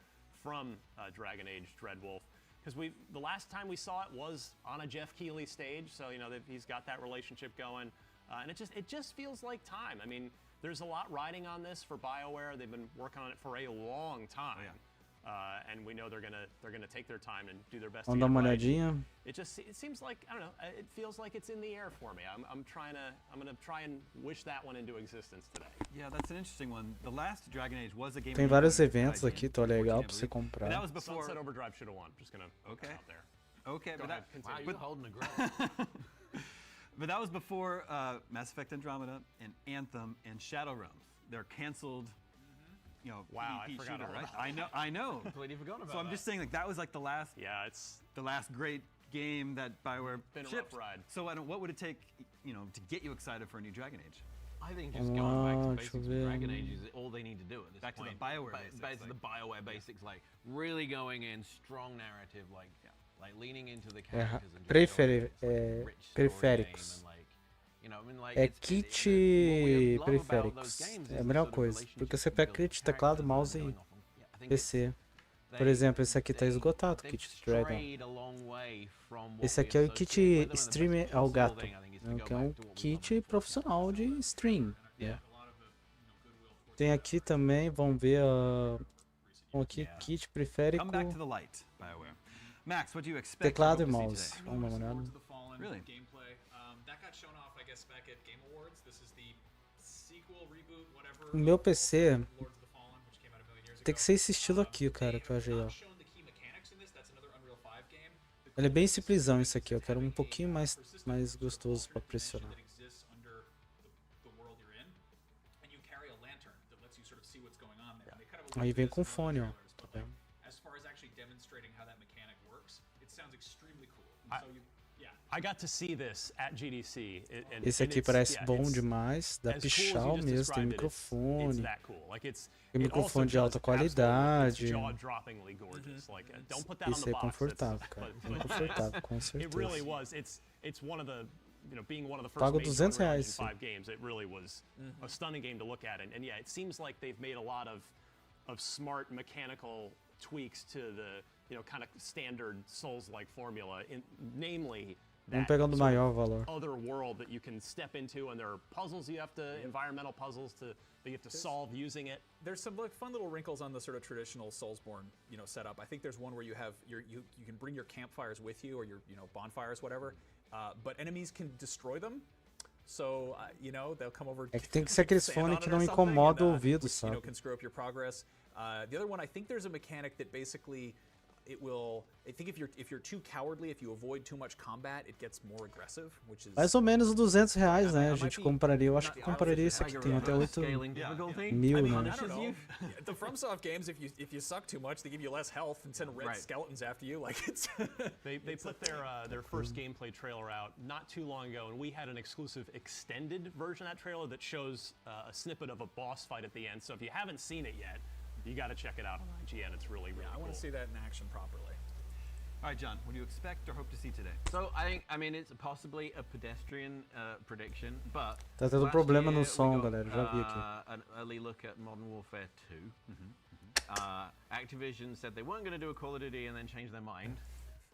from Dragon Age Dreadwolf, because the last time we saw it was on a Jeff Keighley stage, so you know he's got that relationship going, and it just feels like time. I mean, there's a lot riding on this for BioWare. They've been working on it for a long time. And we know they're gonna take their time and do their best to Vamos get dar uma it right. olhadinha. It seems like, I don't know, it feels like it's in the air for me. I'm gonna try and wish that one into existence today. Yeah, that's an interesting one. The last Dragon Age was a game. Tem vários eventos aqui, tô legal pra você comprar. That was before Sunset Overdrive should have won. Just gonna put it out there. Okay, Go but ahead, that, continue. Wow, you're holding the ground. but that was before Mass Effect Andromeda and Anthem and Shadowrun. They're canceled. You know, wow, PvP I forgot shooter, all right? about that. I know. Completely forgotten about So I'm just saying, like, that was like the last. Yeah, it's the last great game that BioWare been a shipped. rough ride. So what would it take, you know, to get you excited for a new Dragon Age? I think just going back to basics with Dragon Age ver. is all they need to do at this Back point. to the BioWare basics. Back to the BioWare basics, like really going in, strong narrative, like leaning into the characters and just showing this, like, rich story periféricos. game and, like, you know, I mean, like, É it's kit periféricos. É a melhor coisa. Porque você pega kit, teclado, mouse e PC. Por exemplo, esse aqui tá esgotado, kit Dragon. Esse aqui é o kit Stream ao gato, né, que é um kit profissional de stream. Né? Tem aqui também, vamos ver aqui, kit periférico, Come back to the light, BioWare. Max, what do you expect? teclado e or hope to mouse. see today? Vamos dar uma olhada. The Fallen Really? gameplay. That got shown off, I guess, back at Game Awards. This is the sequel, reboot, whatever. O meu PC Lords of the Fallen, which came out a million years tem ago. que ser esse estilo aqui, cara, que eu achei, ó. Shown the key mechanics in this. That's another Unreal 5 game. Ele é bem simplesão esse aqui, eu quero um pouquinho mais gostoso pra pressionar. That exists under the world you're in, and you carry a lantern that lets you sort of see what's going on there. And they kind of Aí vem com fone, ó. Tá vendo? as far as actually demonstrating how that mechanic works, it sounds extremely cool. So you, yeah. I got to see this at GDC. And, Esse aqui parece bom demais, dá as pichal cool as you just mesmo, tem described it, it's microfone, that cool. Like tem it also microfone de alta does absolutely- it's qualidade. jaw-droppingly gorgeous. Like don't put that on Esse the é box. confortável, cara, but- é confortável, com It really certeza. was. It's one of the, you know, being one of the first Pago major R$200 Unreal Engine sim. 5 games, it really was a stunning game to look at. And yeah, it seems like they've made a lot of smart mechanical tweaks to the, you know, kind of standard Souls-like formula, namely Vamos that pegar do sort maior of valor. other world that you can step into, and there are puzzles you have to, environmental puzzles that you have to solve using it. There's some like fun little wrinkles on the sort of traditional Soulsborne, you know, setup. I think there's one where you have you can bring your campfires with you, or your bonfires, whatever. But enemies can destroy them. So you know, they'll come over. É que tem que ser aqueles stand on fones it que or não something, incomodam o and, ouvido, which, you know, sabe? can screw up your progress. The other one, I think there's a mechanic that basically it will. I think if you're too cowardly, if you avoid too much combat, it gets more aggressive, which is Mais ou menos R$200, né? A gente compraria, eu acho que compraria esse aqui, tem até 8.000, né? The FromSoft games, if you suck too much, they give you less health and send red skeletons after you. Like it's they put their first gameplay trailer out not too long ago, and we had an exclusive extended version of that trailer that shows a snippet of a boss fight at the end. So if you haven't seen it yet, you got to check it out on IGN. It's really cool. I want to see that in action properly. All right, John, what do you expect or hope to see today? So I mean, it's possibly a pedestrian prediction, but Tá tendo problema no som, galera, já vi aqui. An early look at Modern Warfare 2. Activision said they weren't going to do a Call of Duty and then changed their mind.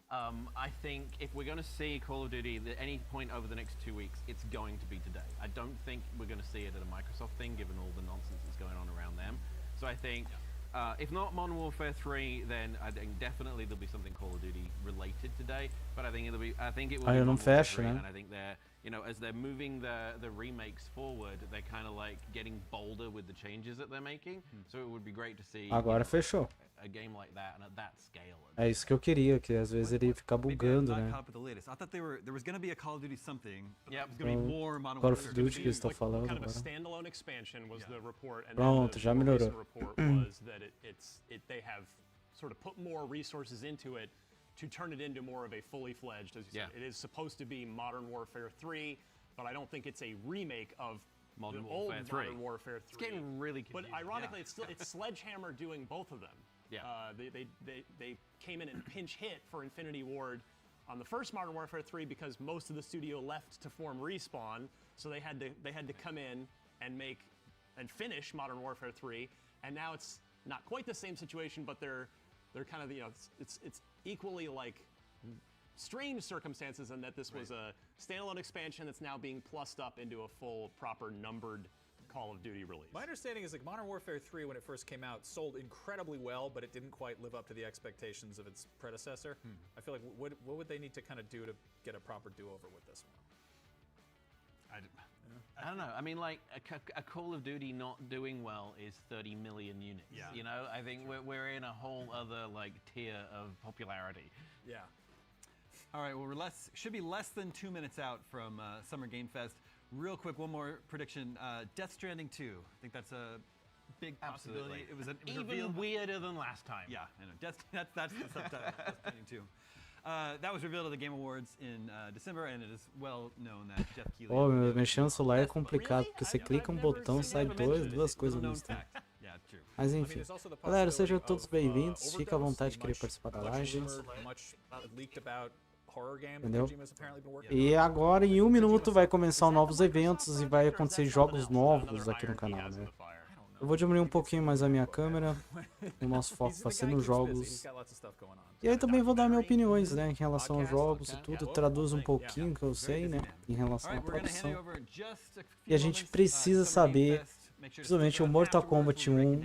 I think if we're going to see Call of Duty at any point over the next 2 weeks, it's going to be today. I don't think we're going to see it at a Microsoft thing, given all the nonsense that's going on around them. So I think, if not Modern Warfare 3, then I think definitely there'll be something Call of Duty related today. But I think it will be Modern Warfare 3, and I think they're, you know, as they're moving the remakes forward, they're kind of like getting bolder with the changes that they're making. So it would be great to see. Agora fechou. A game like that and at that scale. É isso que eu queria, que às vezes ele fica bugando, né? I thought there was going to be a Call of Duty something, but it was going to be more Modern Call Warfare. of Duty que eles estão falando Kind of a agora. standalone expansion was the report, and Pronto, the já more melhorou. recent report was that they have sort of put more resources into it to turn it into more of a fully fledged, as you said. It is supposed to be Modern Warfare 3, but I don't think it's a remake of Modern the Warfare old 3. Modern Warfare 3. It's getting really confusing. But ironically, it's Sledgehammer doing both of them. Yeah. They came in and pinch hit for Infinity Ward on the first Modern Warfare 3 because most of the studio left to form Respawn, so they had to come in and finish Modern Warfare 3, and now it's not quite the same situation, but they're kind of, you know, it's equally like strange circumstances in that this was a standalone expansion that's now being plussed up into a full proper numbered Call of Duty release. My understanding is like Modern Warfare 3, when it first came out, sold incredibly well, but it didn't quite live up to the expectations of its predecessor. I feel like what would they need to kind of do to get a proper do-over with this one? I don't know. I mean, like a Call of Duty not doing well is 30 million units. Yeah. You know, I think we're in a whole other like tier of popularity. Yeah. All right, well, should be less than 2 minutes out from Summer Game Fest. Real quick, one more prediction. Death Stranding 2. I think that's a big possibility. Absolutely. It was even revealed weirder than last time. Yeah, I know. That's the subtitle. Death Stranding 2. That was revealed at the Game Awards in December, and it is well known that Jeff Keighley. Oh, mexer no celular é complicado, porque você clica botão, sai duas coisas ao mesmo tempo. Mas enfim, galera, sejam todos bem-vindos. Fica à vontade de querer participar da live. Entendeu? E agora, em 1 minuto, vai começar novos eventos e vai acontecer jogos novos aqui no canal, né? Eu vou diminuir um pouquinho mais a minha câmera. O nosso foco vai ser nos jogos. E aí também vou dar minhas opiniões, né, em relação aos jogos e tudo. Traduzo um pouquinho que eu sei, né, em relação à produção. E a gente precisa saber, principalmente o Mortal Kombat 1,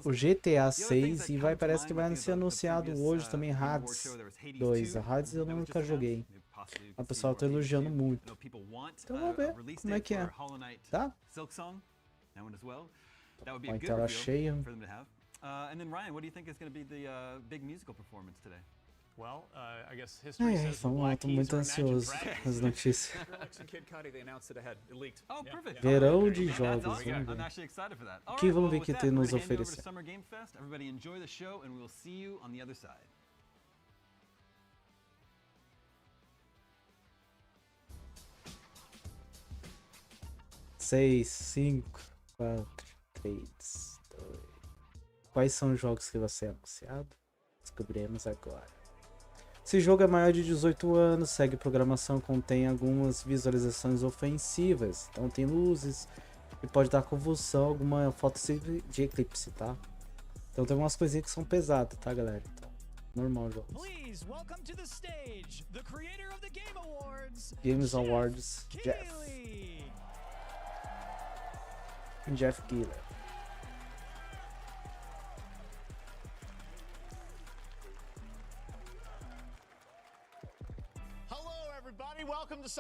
o GTA 6 e parece que vai ser anunciado hoje também Hades 2. A Hades eu nunca joguei. O pessoal tá elogiando muito. Então vamos ver como é que é. Tá? That one as well. That would be Uma a good tela reveal cheia. for them to have. And then Ryan, what do you think is going to be the big musical performance today? Well, I guess history says the Vamos lá, tô muito ansioso com as notícias. Oh, perfect. Verão de jogos, That's awesome. vamos I'm ver. actually excited for that. O que vamos ver que tem nos oferecer. oferecer. Summer Game Fest. Everybody enjoy the show, and we'll see you on the other side. Seis, 5, 4, 3, 2. Quais são os jogos que vai ser anunciado? Descobriremos agora. Esse jogo é maior de 18 anos, segue programação, contém algumas visualizações ofensivas. Então tem luzes e pode dar convulsão, alguma foto de eclipse, tá? Então tem algumas coisinhas que são pesadas, tá, galera? Então, normal o jogo. Please welcome to the stage the creator of the Game Awards, Games Awards, Jeff Keighley.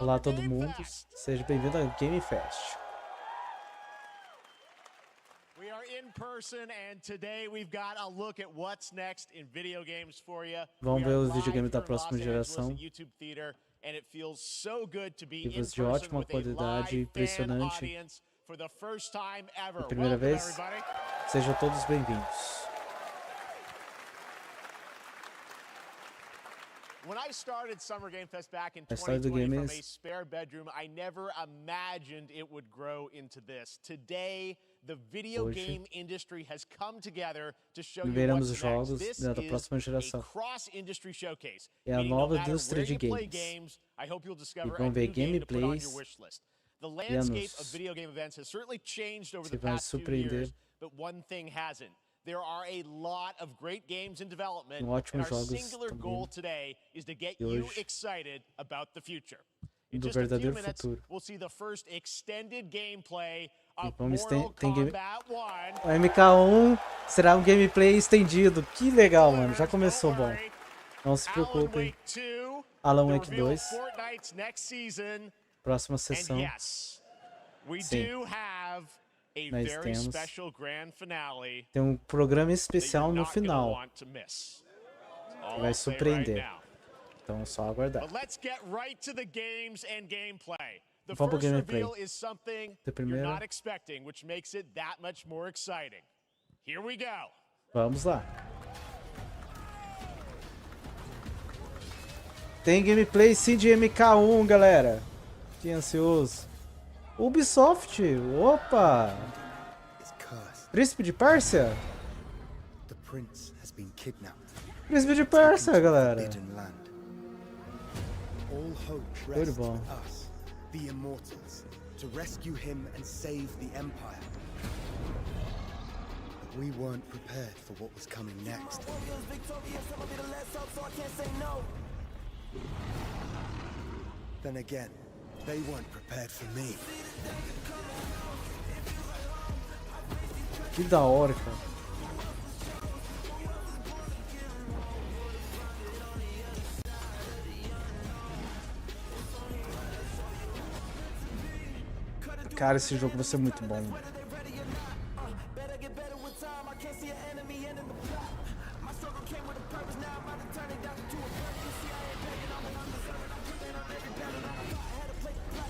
Olá todo mundo, seja bem-vindo ao Game Fest. Vamos ver os videogames da próxima geração. Vídeos de ótima qualidade, impressionante. Pela primeira vez, sejam todos bem-vindos. When I started Summer Game Fest back in A história do 2020 game from a spare bedroom, I never imagined it would grow into this. Today, the video game industry has come together to show you veremos what's os jogos next. This da próxima is geração. a cross-industry showcase. É a Meaning no nova matter indústria where de you play games. games, I hope you'll E discover a vão new ver game to put on your gameplays wish list. The e landscape of anúncios. video game events has certainly changed over Você the vai past 2 surpreender. years, but one thing hasn't. There are a lot of great games in development, Ótimos and our jogos singular também goal today is to get de you hoje. excited about the future. In Do just a few verdadeiro minutes, futuro. we'll see the first extended gameplay E of vamos Mortal tem game... Kombat 1. O MK1 será um gameplay estendido. Que legal, mano. Já começou bom. Não se preocupem. Alan Wake 2. Fortnite's next season. Próxima sessão. And yes, we Sim. do have a Nós very temos. special grand finale Tem um programa that especial you're no not gonna final. want to miss. All Que vai I'll say right surpreender. now. Então é só aguardar. But let's get right to the games and gameplay. The Vamos pro first gameplay. reveal is something De you're primeira. not expecting, which makes it that much more exciting. Here we go. Vamos lá. Tem gameplay sim de MK1, galera. Que ansioso. Ubisoft. Opa. Príncipe de Pérsia. The prince has been kidnapped. Príncipe de Pérsia, galera. Forbidden land. All hope Show de rests bola. with us, the immortals, to rescue him and save the empire. But we weren't prepared for what was coming next. Then again, they weren't prepared for me. Que da hora, cara. Cara, esse jogo vai ser muito bom.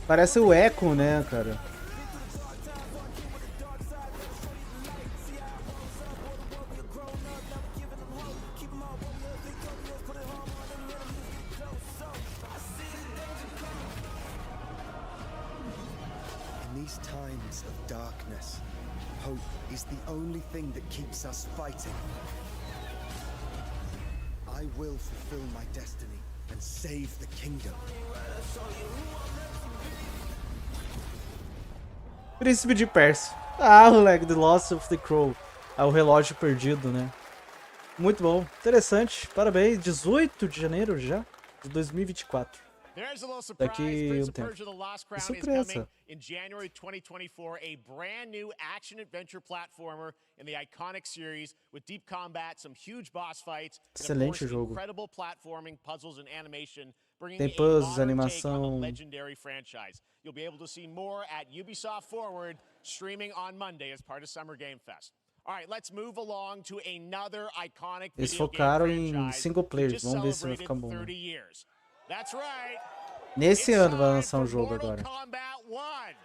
Parece o Echo, né, cara? In these times of darkness, hope is the only thing that keeps us fighting. I will fulfill my destiny and save the kingdom. Príncipe de Pérsia. Ah, moleque, The Lost of the Crow. Ah, o relógio perdido, né? Muito bom, interessante. Parabéns, 18 de janeiro já, de 2024. There's a little surprise. Daqui Prince um of tempo. Persia: The Lost Que Crown is surpresa. coming in January 2024. A brand new action-adventure platformer in the iconic series with deep combat, some huge boss fights, and of Excelente course, jogo. incredible platforming, puzzles, and animation, bringing Tem a puzzles, modern take on the animação. legendary franchise. You'll be able to see more at Ubisoft Forward, streaming on Monday as part of Summer Game Fest. All right, let's move along to another iconic Eles video game focaram em franchise single player. just Vamos ver se vai celebrated ficar bom. 30 Né? years. That's right. Nesse ano vai lançar um jogo agora.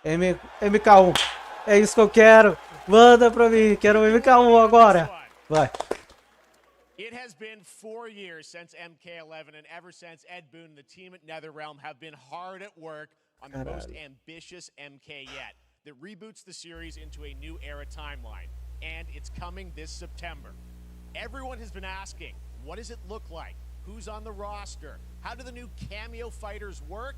MK1. É isso que eu quero. Manda pra mim. Quero o MK1 agora. Vai. It has been 4 years since MK11, and ever since, Ed Boon and the team at NetherRealm have been hard at work on the most ambitious MK yet that reboots the series into a new era timeline, and it's coming this September. Everyone has been asking, what does it look like? Who's on the roster? How do the new cameo fighters work?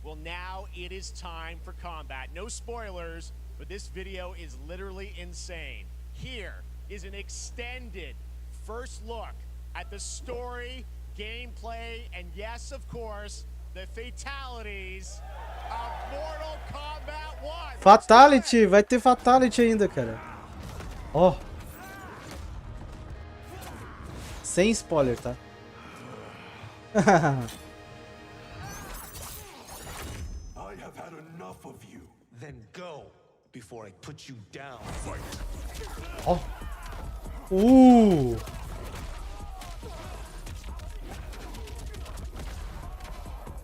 Well, now it is time for combat. No spoilers, but this video is literally insane. Here is an extended first look at the story, gameplay, and yes, of course, the fatalities of Mortal Kombat 1. Fatality. Vai ter Fatality ainda, cara. Ó. Sem spoiler, tá? I have had enough of you. Then go. before I put you down. Ó.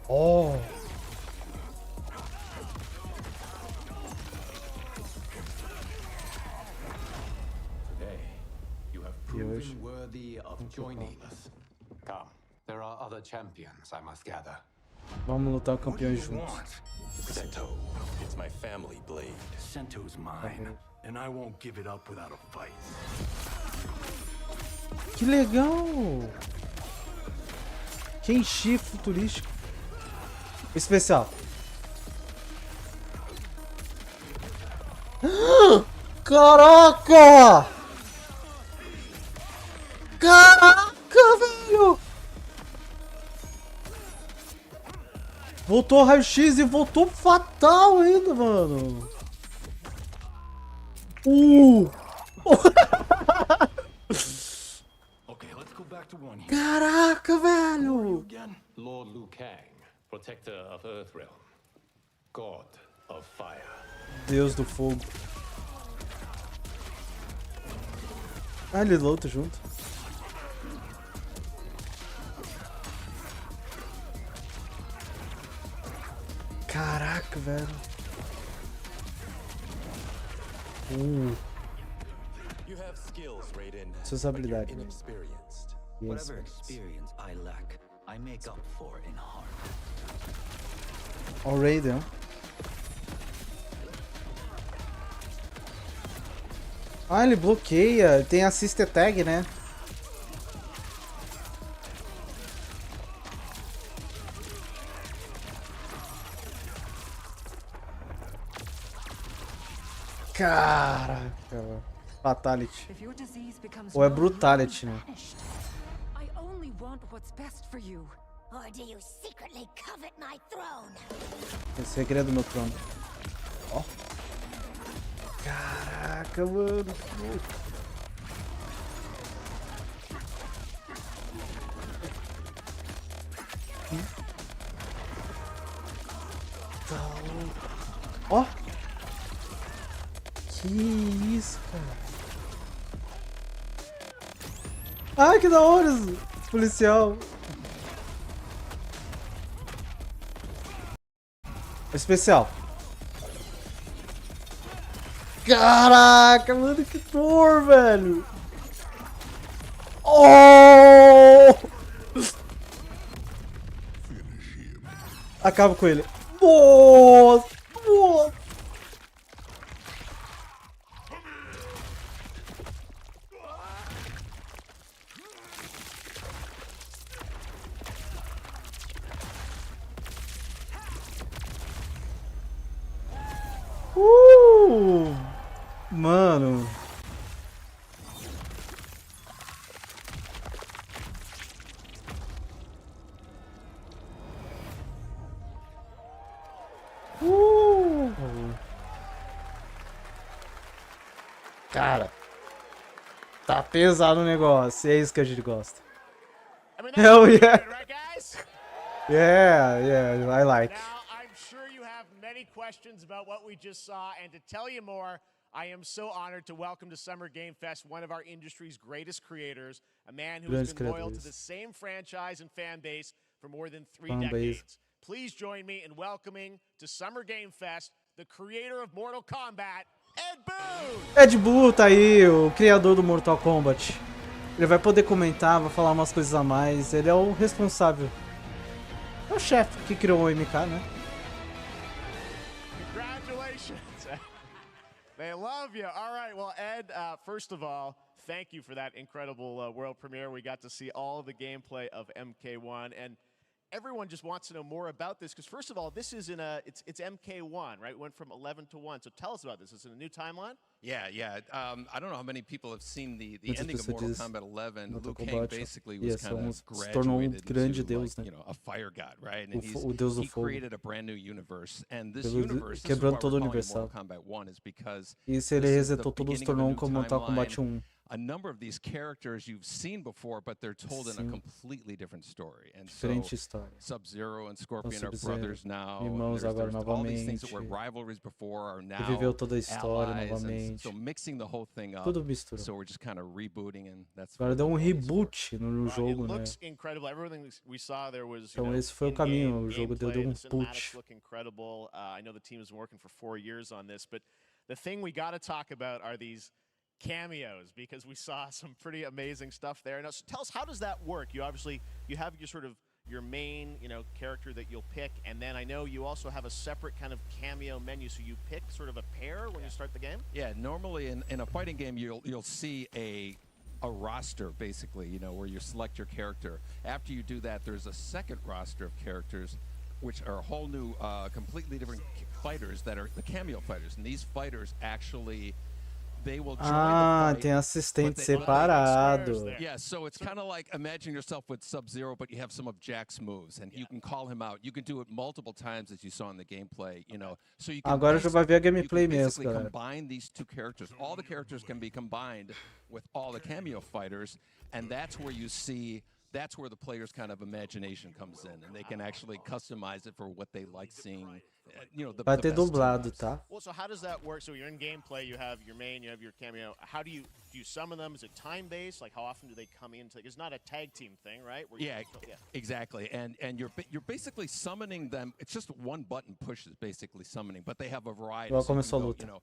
Ó. Today, you have proven worthy of joining us. Come, there are other champions I must gather. Vamos lutar campeões juntos. Sento, it's my family blade. Sento's mine, and I won't give it up without a fight. Que legal! Kenshi futurístico. Especial. Caraca! Caraca, velho! Voltou raio-x e voltou fatal ainda, mano. Okay, let's go back to one here. Caraca, velho! Lord Liu Kang, protector of Earthrealm, god of fire. Deus do fogo. Ah, ele luta junto. Caraca, velho. You have skills, Raiden. Suas habilidades. Inexperienced. Whatever experience I lack, I make up for in heart. Ó, o Raiden. Ah, ele bloqueia. Tem assist tag, né? Caraca. Fatality. Ou é Brutality, né? I only want what's best for you. Or do you secretly covet my throne? O segredo do meu trono. Ó. Caraca, mano. Ó. Que isso, cara. Ai, que da hora, policial. Especial. Caraca, mano, que dor, velho. Oh! Acaba com ele. Nossa! Nossa! Mano. Cara. Tá pesado o negócio. E é isso que a gente gosta. Hell yeah. Yeah, I like. I'm sure you have many questions about what we just saw, and to tell you more, I am so honored to welcome to Summer Game Fest one of our industry's greatest creators, a man who has been loyal to the same franchise and fan base for more than 3 decades. Please join me in welcoming to Summer Game Fest the creator of Mortal Kombat, Ed Boon! Ed Boon tá aí, o criador do Mortal Kombat. Ele vai poder comentar, vai falar umas coisas a mais. Ele é o responsável. É o chefe que criou o MK, né? Congratulations. They love you. All right, well, Ed, first of all, thank you for that incredible world premiere. We got to see all the gameplay of MK1, and everyone just wants to know more about this, because first of all, this is it's MK1, right? It went from 11 to 1. So tell us about this. Is it a new timeline? Yeah. I don't know how many people have seen the ending of Mortal Kombat 11. Liu Kang basically was kind of graduated into, like, you know, a fire god, right? And he created a brand new universe. And this universe, this is why we're calling it Mortal Kombat 1, is because isso ele resetou tudo, se tornou como Mortal Kombat 1. a number of these characters you've seen before, but they're told in a completely different story. And so Sub-Zero and Scorpion are brothers now. Irmãos agora all these things novamente. that were rivalries before are now Viveu toda a história allies, novamente. so mixing the whole thing up. Tudo misturou. So we're just kind of rebooting, and that's. Agora deu reboot no jogo, né? Looks incredible. Everything we saw there was. Então esse foi o caminho. O jogo deu boot. Look incredible. I know the team has been working for 4 years on this, but the thing we got to talk about are these cameos, because we saw some pretty amazing stuff there. Now, so tell us, how does that work? You obviously have your sort of your main, character that you'll pick, and then I know you also have a separate kind of cameo menu, so you pick sort of a pair when you start the game. Yeah, normally in a fighting game, you'll see a roster, basically, where you select your character. After you do that, there's a second roster of characters, which are a whole new, completely different fighters that are the cameo fighters, and these fighters actually. They will join the fight, tem assistente separado. Yeah, so it's kind of like imagine yourself with Sub-Zero, but you have some of Jack's moves, and you can call him out. You can do it multiple times, as you saw in the gameplay. So you can Agora já vai ver a gameplay mesmo, galera. Combine these two characters. All the characters can be combined with all the cameo fighters, and that's where you see. That's where the player's kind of imagination comes in, and they can actually customize it for what they like seeing. Vai ter dublado, tá? Well, so how does that work? So you're in gameplay, you have your main, you have your cameo. How do you summon them? Is it time-based? Like, how often do they come into? It's not a tag team thing, right? Exactly. And you're basically summoning them. It's just one button push is basically summoning, but they have a variety. Igual começou a luta.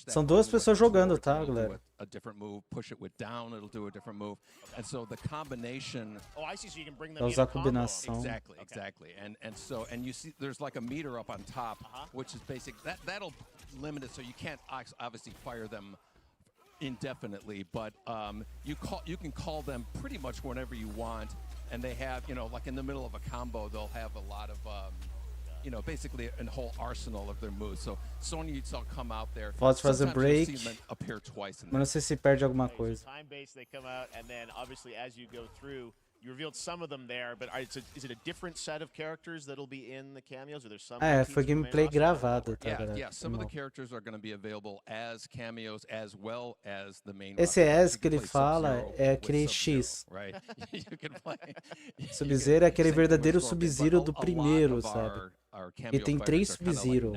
São duas pessoas jogando, tá, galera? A different move. Push it with down, it'll do a different move. And so the combination. Oh, I see. So you can bring them. Usar a combinação. Exactly. And you see there's like a meter up on top, which is basic. That'll limit it, so you can't obviously fire them indefinitely, but you can call them pretty much whenever you want, and they have like in the middle of a combo they'll have a lot of basically a whole arsenal of their moves. So Sonya you saw come out there. Pode fazer break. Appear twice. Mas não sei se perde alguma coisa. Time based, they come out, and then obviously as you go through. You revealed some of them there, but is it a different set of characters that'll be in the cameos? Or there's some? Foi gameplay gravado, tá, galera? Yeah. Some of the characters are going to be available as cameos as well as the main. Esse S que ele fala é aquele X. Right? You can play. Sub-Zero é aquele verdadeiro Sub-Zero do primeiro, sabe? E tem 3 Sub-Zero.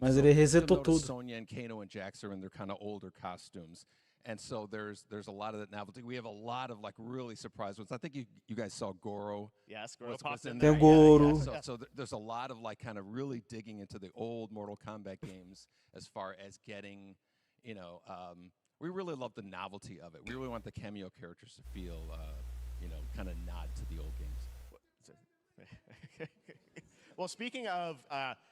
Mas ele resetou tudo. Sonya and Kano and Jax are in their kind of older costumes. And so there's a lot of that novelty. We have a lot of like really surprise ones. I think you guys saw Goro. Yes, Goro popped in there. Goro. So there's a lot of like kind of really digging into the old Mortal Kombat games as far as getting, we really love the novelty of it. We really want the cameo characters to feel, kind of nod to the old games. Well, speaking of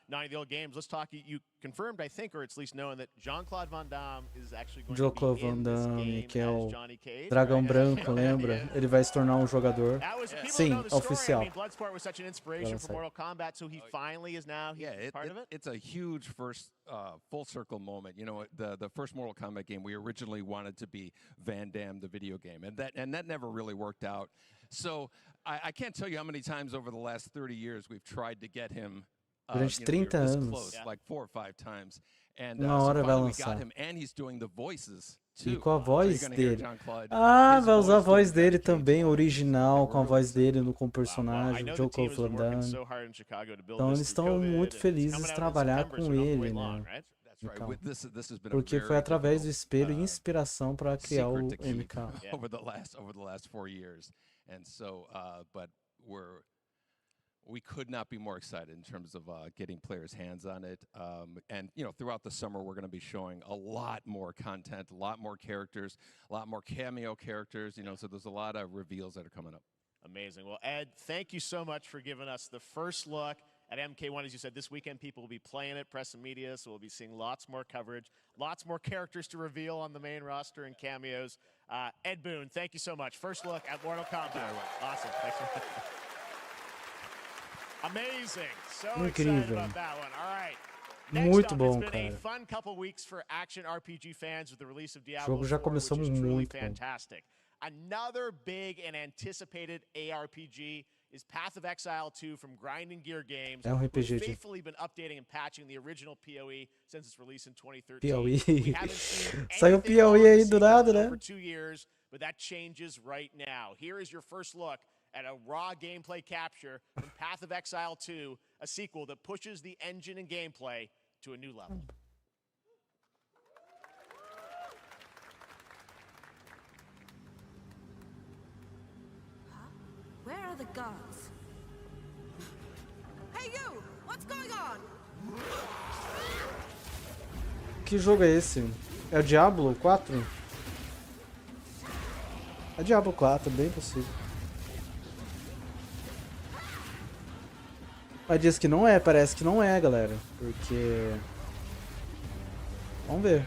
not the old games, let's talk. You confirmed, I think, or at least known that Jean-Claude Van Damme is actually going to be in this game que é as o Johnny Cage. Dragão Branco, lembra? Ele vai se tornar jogador. Sim, oficial. I mean, Bloodsport was such an inspiration for Mortal Kombat, so he finally is now part of it. It's a huge first full circle moment. The first Mortal Kombat game we originally wanted to be Van Damme, the video game, and that never really worked out. So I can't tell you how many times over the last 30 years we've tried to get him. Durante 30 anos. Close, like 4 or 5 times. And Uma hora vai we got lançar. him, and he's doing the voices E too. com a voz So dele. Vai usar a voz dele também, original, com a voz dele com o personagem, o Jean-Claude Van Damme. Então eles estão muito felizes de trabalhar com ele, né? Então, porque foi através do espelho e inspiração para criar o MK. Over the last 4 years. And so, but we could not be more excited in terms of getting players' hands on it. And throughout the summer, we're going to be showing a lot more content, a lot more characters, a lot more cameo characters. So there's a lot of reveals that are coming up. Amazing. Well, Ed, thank you so much for giving us the first look at MK1. As you said, this weekend people will be playing it, press and media, so we'll be seeing lots more coverage, lots more characters to reveal on the main roster and cameos. Ed Boon, thank you so much. First look at Mortal Kombat. Awesome. Thanks so much. Amazing. So excited about that one. All right. Muito bom, it's been cara. a fun couple weeks for action RPG fans with the release of O Diablo jogo já 4, começou which is truly muito bom. fantastic. Another big and anticipated ARPG is Path of Exile 2 from Grinding Gear Games. É um RPG We've de faithfully been updating and patching the original PoE since its release in 2013. Piauí. We haven't seen Saiu anything Piauí on aí the do sequel nada, in né? over 2 years, but that changes right now. Here is your first look at a raw gameplay capture from Path of Exile 2, a sequel that pushes the engine and gameplay to a new level. Where are the guards? Hey you! What's going on? Que jogo é esse? É o Diablo 4? É Diablo 4, bem possível. Mas diz que não é, parece que não é, galera. Porque... Vamos ver.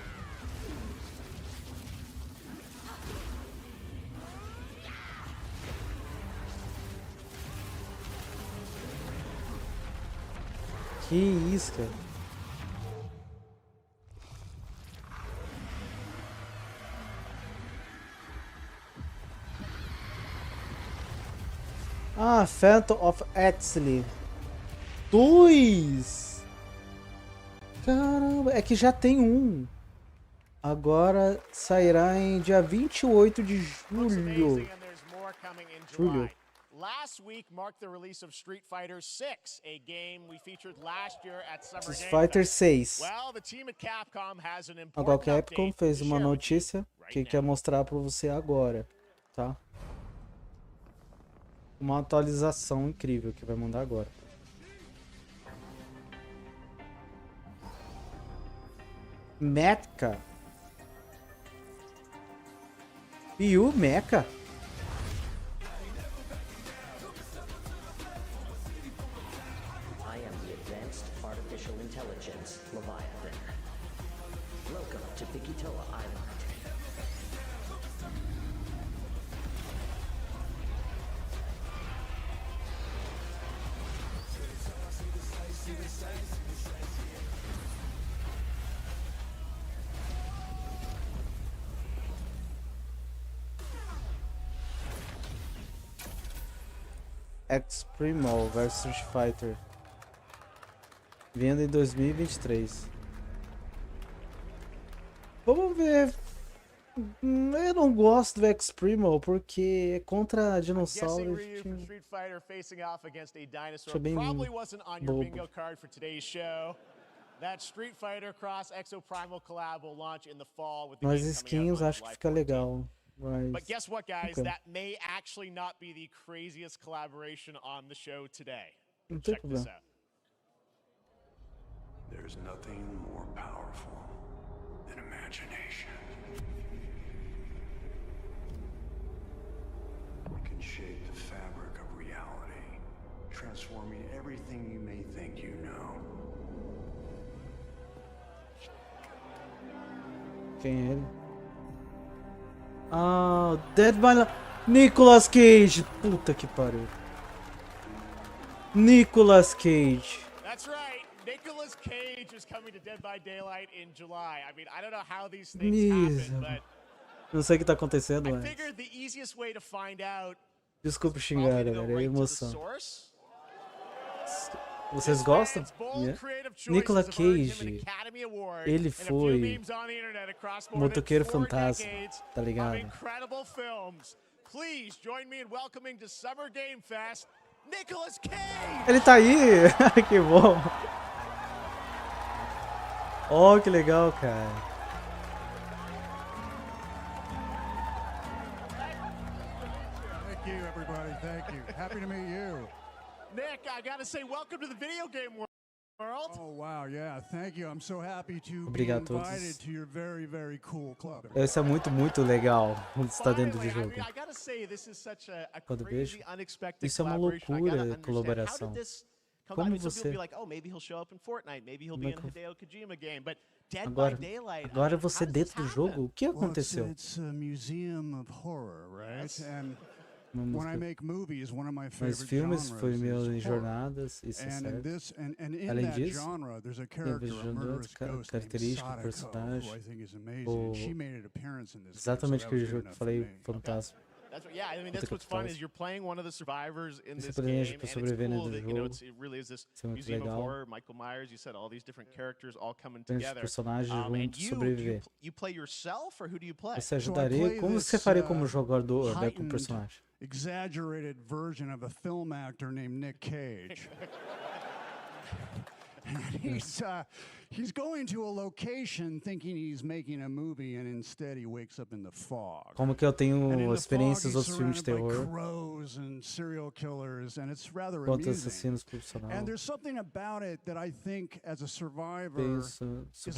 Que isso, cara. Ah, Phantom of Etsy 2! Caramba, é que já tem um. Agora sairá em dia 28 de julho. Last week marked the release of Street Fighter 6, a game we featured last year at Summer Game Street Fighter 6. Well, the team at Capcom has an important Agora que a Capcom update fez to uma share with you notícia que quer mostrar pra você agora, tá? Uma atualização incrível que vai mandar agora. Mecha. Piu Mecha. I am the advanced artificial intelligence Leviathan. Welcome to Pinguinzilla Island. X-Primo vs Street Fighter. Venda em 2023. Vamos ver. Eu não gosto do X-Primo porque é contra dinossauros. Street Fighter facing off against a dinosaur bem probably wasn't on your bobo. bingo card for today's show. That Street Fighter Cross Exoprimal collab will launch in the fall with the Mas game skins coming out on acho que July fica 14th. legal. Mas... But guess what, guys? Okay. That may actually not be the craziest collaboration on the show today. Não tem Check this problema. out. There's nothing more powerful than imagination. It can shape the fabric of reality, transforming everything you may think you know. Quem é ele? Ah, Dead by Nicolas Cage. Puta que pariu. Nicolas Cage. That's right. Nicolas Cage is coming to Dead by Daylight in July. I mean, I don't know how these things happen, but Não sei o que tá acontecendo, I mas... figured the easiest way to find out Desculpa is xingar, probably to go galera. É right to the emoção. source. Vocês gostam? Yeah. Nicolas Cage, ele foi motoqueiro fantasma, tá ligado? Incredible films. Please join me in welcoming to Summer Game Fest, Nicolas Cage. Ele tá aí! Que bom! Oh, que legal, cara. Thank you, everybody. Thank you. Happy to meet you. Nick, I gotta say, welcome to the video game world. Oh, wow, yeah. Thank you. I'm so happy to be Obrigado a todos. invited to your very, very cool club. Esse é muito, muito legal. Está dentro do jogo. I gotta say, this is such a Quando crazy, vejo, unexpected isso é uma collaboration. I gotta loucura, understand, colaboração. how did this come Como about? I mean, some você... people be like, oh, maybe he'll show up in Fortnite, maybe he'll be in a Hideo Kojima game, but Dead Agora, by Daylight. agora você dentro do jogo, o que aconteceu? Well, it's a museum of horror, right? Yes. And Uma when I música. make movies, one of my Mas favorite filmes genres foi is meu em horror. jornadas, isso é And in certo. this, and in Além that disso, genre, there's a tem character, a murderous outra ghost named característica, Sadako, personagem, who I think is amazing. o... She made an appearance in this game, so exatamente that aquele was jogo good que eu enough for falei, me. fantasma. Yeah, I mean that's what's fun is you're playing one of the survivors in this game, and it's cool that, you know, it really is this museum of horror. Michael Myers, you said all these different characters all coming together. And you play yourself or who do you play? Você ajudaria? Como você faria como jogador, né, com o personagem? Exaggerated version of a film actor named Nick Cage. He's going to a location thinking he's making a movie and instead he wakes up in the fog. Como que eu tenho experiências dos outros filmes de terror? Crows and serial killers and it's rather amusing. And there's something about it that I think as a survivor is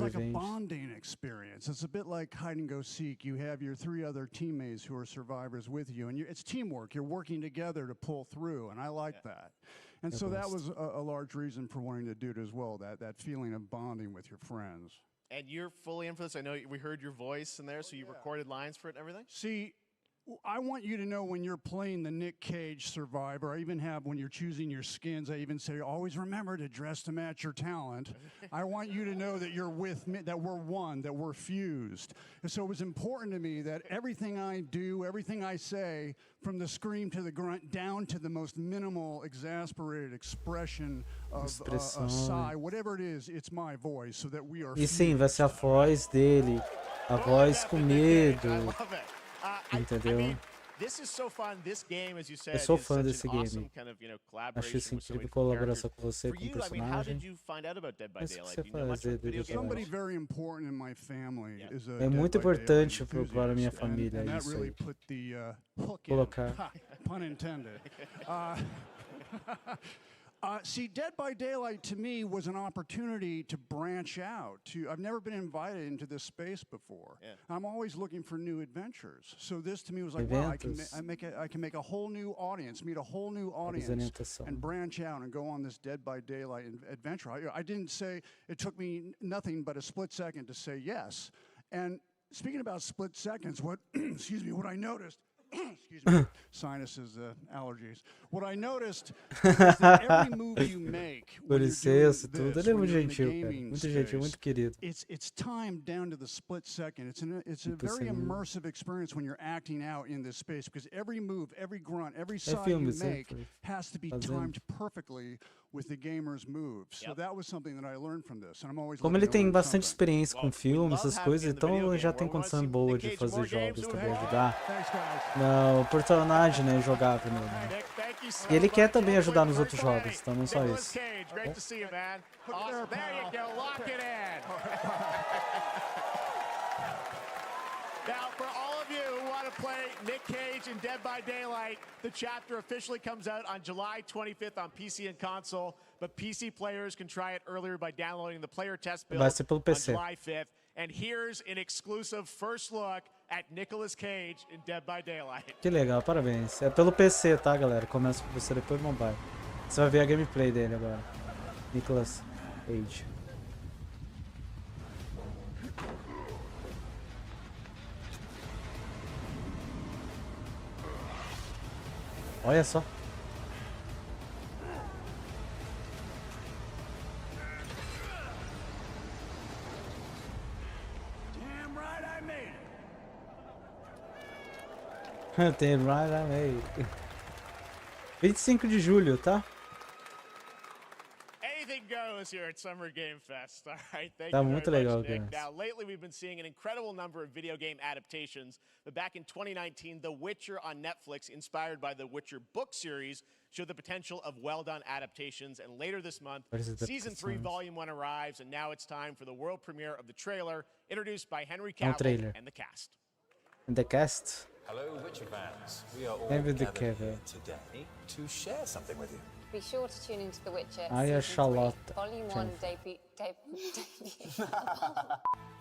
like a bonding experience. It's a bit like hide and go seek. You have your 3 other teammates who are survivors with you and it's teamwork. You're working together to pull through and I like that. And so that was a large reason for wanting to do it as well, that feeling of bonding with your friends. And you're fully in for this. I know we heard your voice in there, so you recorded lines for it and everything? See, I want you to know when you're playing the Nick Cage survivor, I even have when you're choosing your skins, I even say, always remember to dress to match your talent. I want you to know that you're with me, that we're one, that we're fused. And so it was important to me that everything I do, everything I say, from the scream to the grunt, down to the most minimal, exasperated expression of a sigh, whatever it is, it's my voice, so that we are E sim, vai ser a voz dele, a voz com medo. Entendeu? Eu sou fã desse game. Acho isso incrível, colaboração com você, com o personagem. Mas o que você fazer dele? É muito importante para a minha família isso aí. Colocar. Pun intended. See, Dead by Daylight to me was an opportunity to branch out. I've never been invited into this space before. Yeah. I'm always looking for new adventures. So this to me was like, wow, I can make a whole new audience, meet a whole new audience, and branch out and go on this Dead by Daylight adventure. I didn't say, it took me nothing but a split second to say yes. And speaking about split seconds, excuse me, what I noticed, excuse me, sinuses, allergies. What I noticed is that every move you make when you're doing this, ele é muito gentil, cara. Muito gentil, muito querido. It's timed down to the split second. It's a very immersive experience when you're acting out in this space because every move, every grunt, every sigh you make has to be timed perfectly with the gamer's moves. So that was something that I learned from this. And I'm always Como ele tem bastante experiência com filmes, essas coisas, então ele já tem condição boa de fazer jogos também, ajudar. Não, o personagem, né, jogar primeiro. Né? E ele quer também ajudar nos outros jogos, então não só isso. Now, for all of you who want to play Nick Cage in Dead by Daylight, the chapter officially comes out on July 25th on PC and console, but PC players can try it earlier by downloading the player test build on July 5th. And here's an exclusive first look at Nicolas Cage in Dead by Daylight. Que legal, parabéns. É pelo PC, tá, galera? Começa com você depois mobile. Você vai ver a gameplay dele agora. Nicolas Cage. Olha só. Damn right I made it. Damn right I made it. 25 de julho, tá? Anything goes here at Summer Game Fest. All right, thank Tá you muito very legal, much, Nick. guys. Now, lately we've been seeing an incredible number of video game adaptations. But back in 2019, The Witcher on Netflix, inspired by the Witcher book series, showed the potential of well-done adaptations. And later this month, Season 3, Volume 1 arrives, and now it's time for the world premiere of the trailer, introduced by Henry Cavill and the cast. And the cast? Hello, Witcher fans. We are all Henry gathered Cavill here today to share something with you. Be sure to tune into The Witcher Aya Season 3, Charlotte. Volume 1 debut.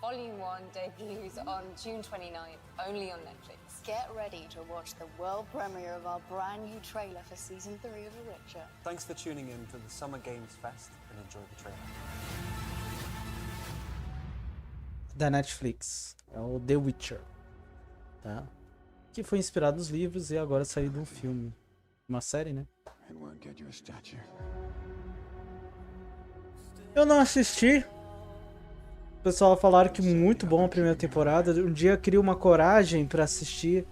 Volume 1 debuts on June 29th, only on Netflix. Get ready to watch the world premiere of our brand new trailer for Season 3 of The Witcher. Thanks for tuning in to the Summer Games Fest and enjoy the trailer. Da Netflix. É o The Witcher. Tá? Que foi inspirado nos livros e agora saiu de um filme. Uma série, né? Eu não assisti. O pessoal falaram que muito bom a primeira temporada. Um dia crio uma coragem pra assistir.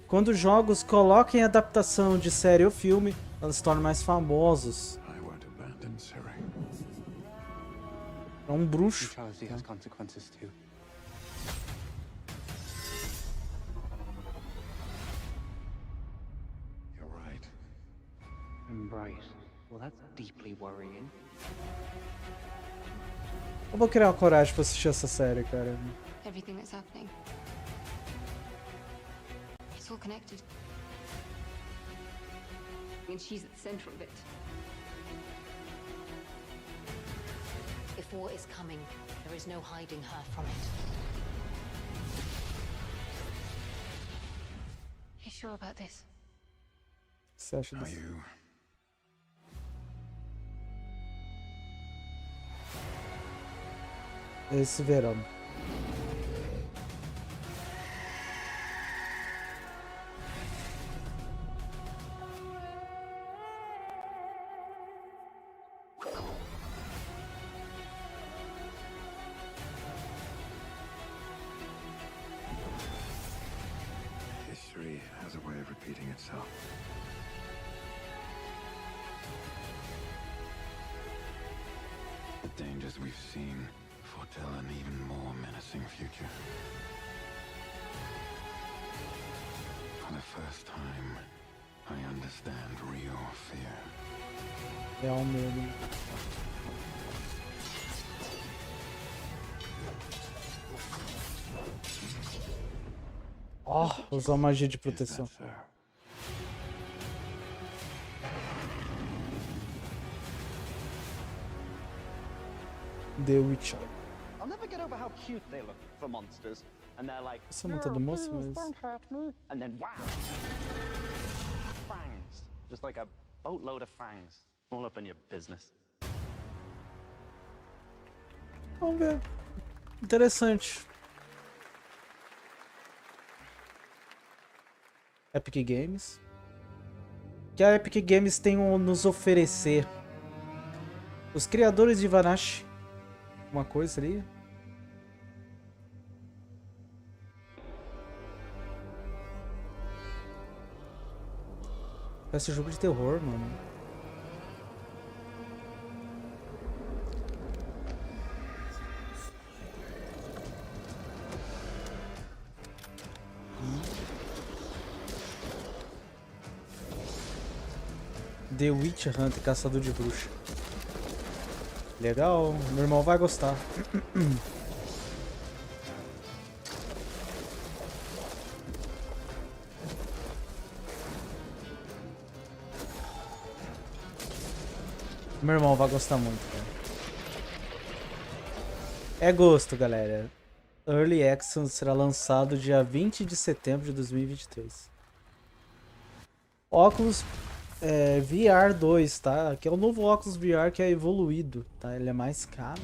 Quando jogos colocam adaptação de série ou filme, elas se tornam mais famosos. É um bruxo. Well, that's deeply worrying. Eu vou criar uma coragem pra assistir essa série, cara. Everything that's happening. It's all connected. And she's at the center of it. If war is coming, there is no hiding her from it. You sure about this? O que você acha disso? Esse verão. History has a way of repeating itself. The dangers we've seen foretell an even more menacing future. For the first time, I understand real fear. Real medo. Oh, usar magia de proteção. The Witcher. I'll never get over how cute they look for monsters. And they're like, Essa não tá do moço, mas... don't hurt me. And then wow. Fangs. Just like a boatload of fangs. All up in your business. Vamos ver. Interessante. Epic Games. Que a Epic Games tem a nos oferecer. Os criadores de Vanash. Uma coisa seria? Parece jogo de terror, mano. The Witch Hunter, caçador de bruxa. Legal, meu irmão vai gostar. Meu irmão vai gostar muito, cara. É gosto, galera. Early Access será lançado dia 20 de setembro de 2023. Óculos VR 2, tá? Aqui é o novo óculos VR que é evoluído, tá? Ele é mais caro,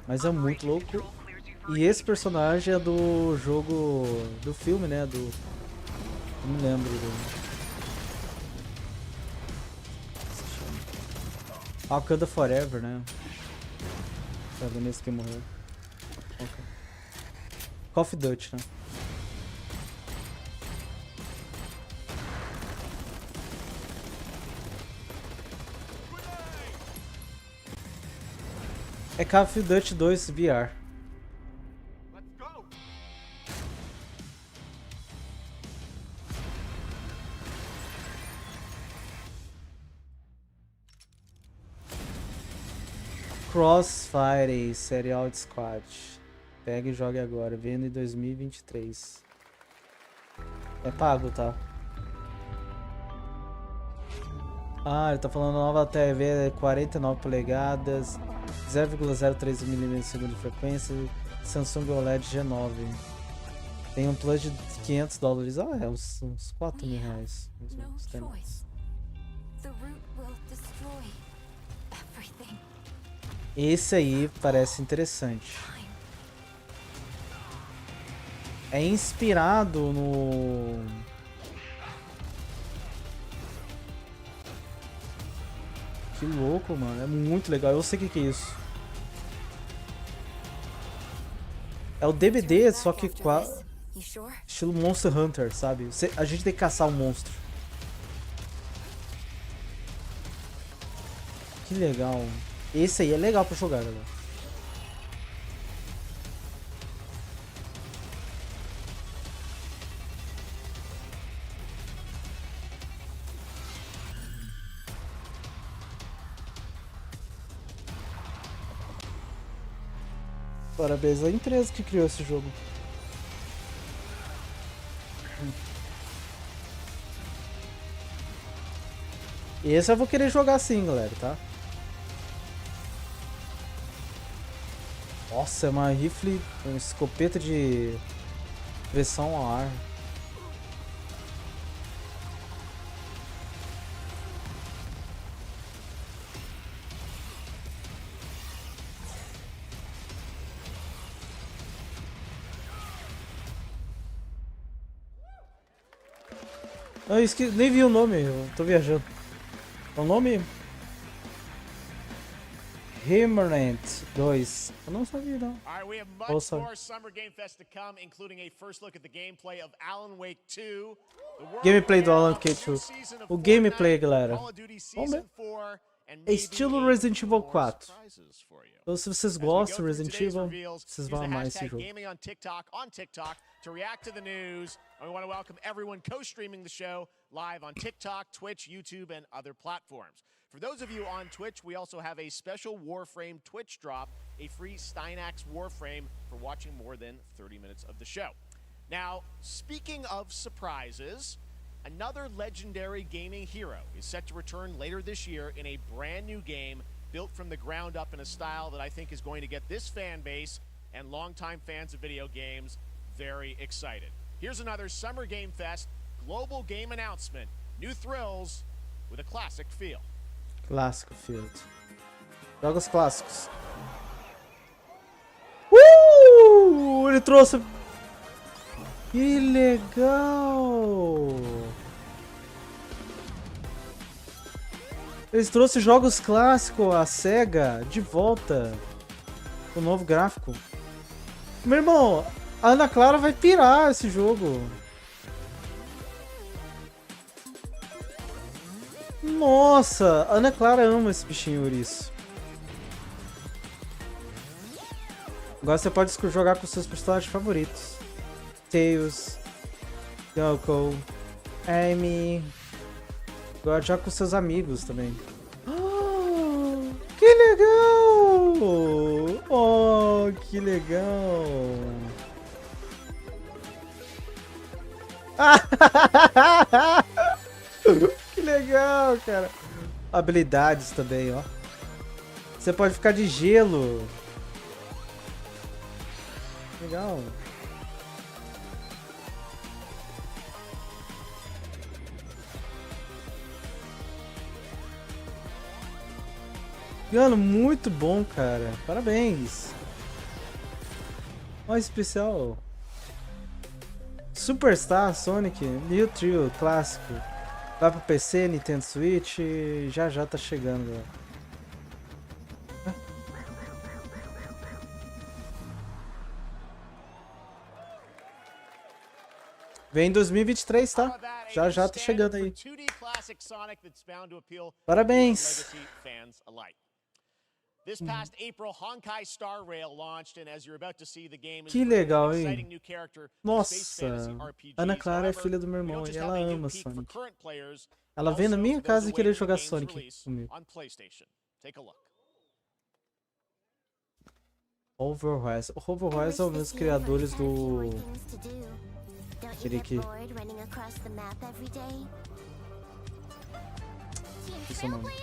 mas é muito louco. E esse personagem é do jogo, do filme, né? Não me lembro Wakanda Forever, né? Sabe nesse que morreu. Okay. Call of Duty, né? É Call of Duty 2 VR. Crossfire Serial Squad. Pega e jogue agora, vendo em 2023. É pago, tá? Ah, ele tá falando nova TV 49 polegadas, 0,03 mm de frequência, Samsung OLED G9. Tem um plus de $500. Ah, é uns R$4.000. Esse aí parece interessante. É inspirado no... Que louco, mano. É muito legal. Eu sei o que é isso. É o DVD, só que Estilo Monster Hunter, sabe? A gente tem que caçar um monstro. Que legal. Esse aí é legal pra jogar, galera. Parabéns à empresa que criou esse jogo. Esse eu vou querer jogar sim, galera, tá? Nossa, é uma rifle, uma escopeta de pressão ao ar. Eu nem vi o nome, eu tô viajando. O nome? Remnant 2. Eu não sabia, não. Alright, we have much more Summer Game Fest to come, including a first look at the gameplay of Alan Wake 2. Gameplay do Alan Wake 2. O gameplay, galera. Vamos ver. É estilo Resident Evil 4. Então, se vocês gostam de Resident Evil, vocês vão amar esse jogo. To react to the news, and we want to welcome everyone co-streaming the show live on TikTok, Twitch, YouTube, and other platforms. For those of you on Twitch, we also have a special Warframe Twitch drop, a free Steinax Warframe for watching more than 30 minutes of the show. Now, speaking of surprises, another legendary gaming hero is set to return later this year in a brand new game built from the ground up in a style that I think is going to get this fan base and longtime fans of video games very excited. Here's another Summer Game Fest global game announcement. New thrills with a classic feel. Clássico field. Jogos clássicos. Ele trouxe... Que legal! Eles trouxeram jogos clássicos, a SEGA, de volta. O novo gráfico. Meu irmão, a Ana Clara vai pirar esse jogo. Nossa, a Ana Clara ama esse bichinho ouriço. Agora você pode jogar com seus personagens favoritos. Tails, Yoko, Amy. Agora já com seus amigos também. Oh, que legal! Oh, que legal! Que legal, cara! Habilidades também, ó. Você pode ficar de gelo. Legal. Mano, muito bom, cara. Parabéns. Ó, especial. Superstar Sonic, New Trio, clássico. Vai pro PC, Nintendo Switch. Já tá chegando, galera. Vem em 2023, tá? Já tá chegando aí. Parabéns. Que legal, hein? Nossa, Ana Clara é filha do meu irmão e ela ama Sonic. Ela vem na minha casa e querer jogar Sonic comigo. Overwise. O Overwise é um dos criadores do... Aquele aqui. Esse é o nome.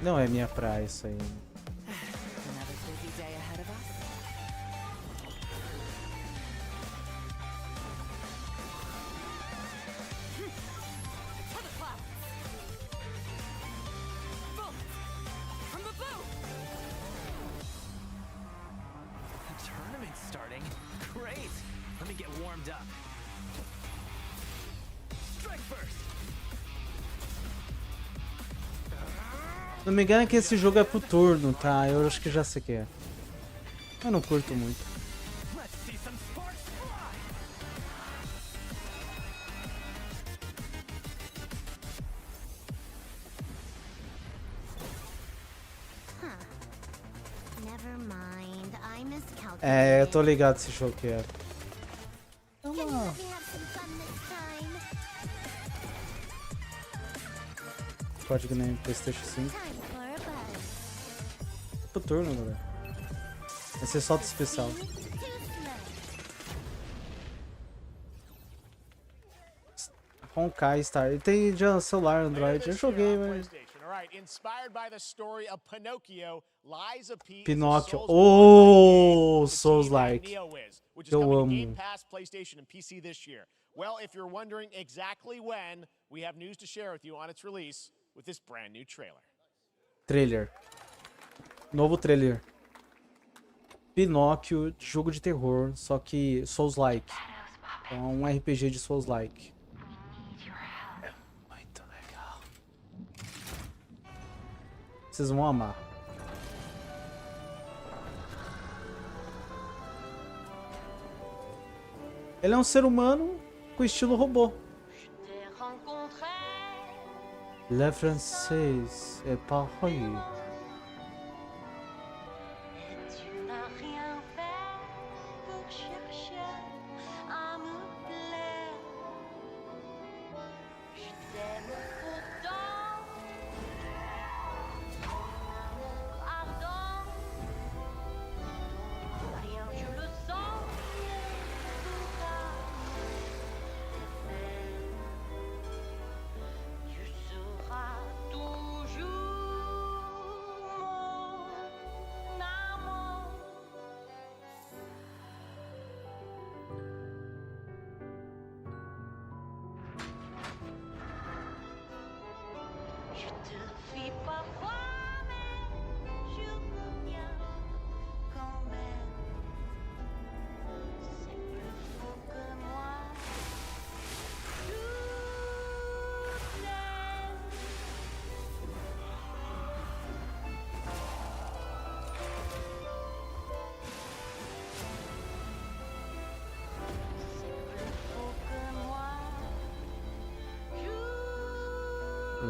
Não é minha praia isso aí. Não me engano é que esse jogo é por turno, tá? Eu acho que já sei que é. Eu não curto muito. É, eu tô ligado esse jogo que é. Pode que nem PlayStation 5. Pro turno, galera. Vai ser salto especial. Honkai Star. Ele tem já celular, Android. Eu joguei, mas. Pinóquio. Oh, Souls Like. Eu amo. Well, if you're wondering exactly when, we have news to share with you on its release with this brand new trailer. Trailer. Novo trailer. Pinóquio, jogo de terror, só que Souls-like. É um RPG de Souls-like. É muito legal. Vocês vão amar. Ele é um ser humano com estilo robô. Le français est pareil.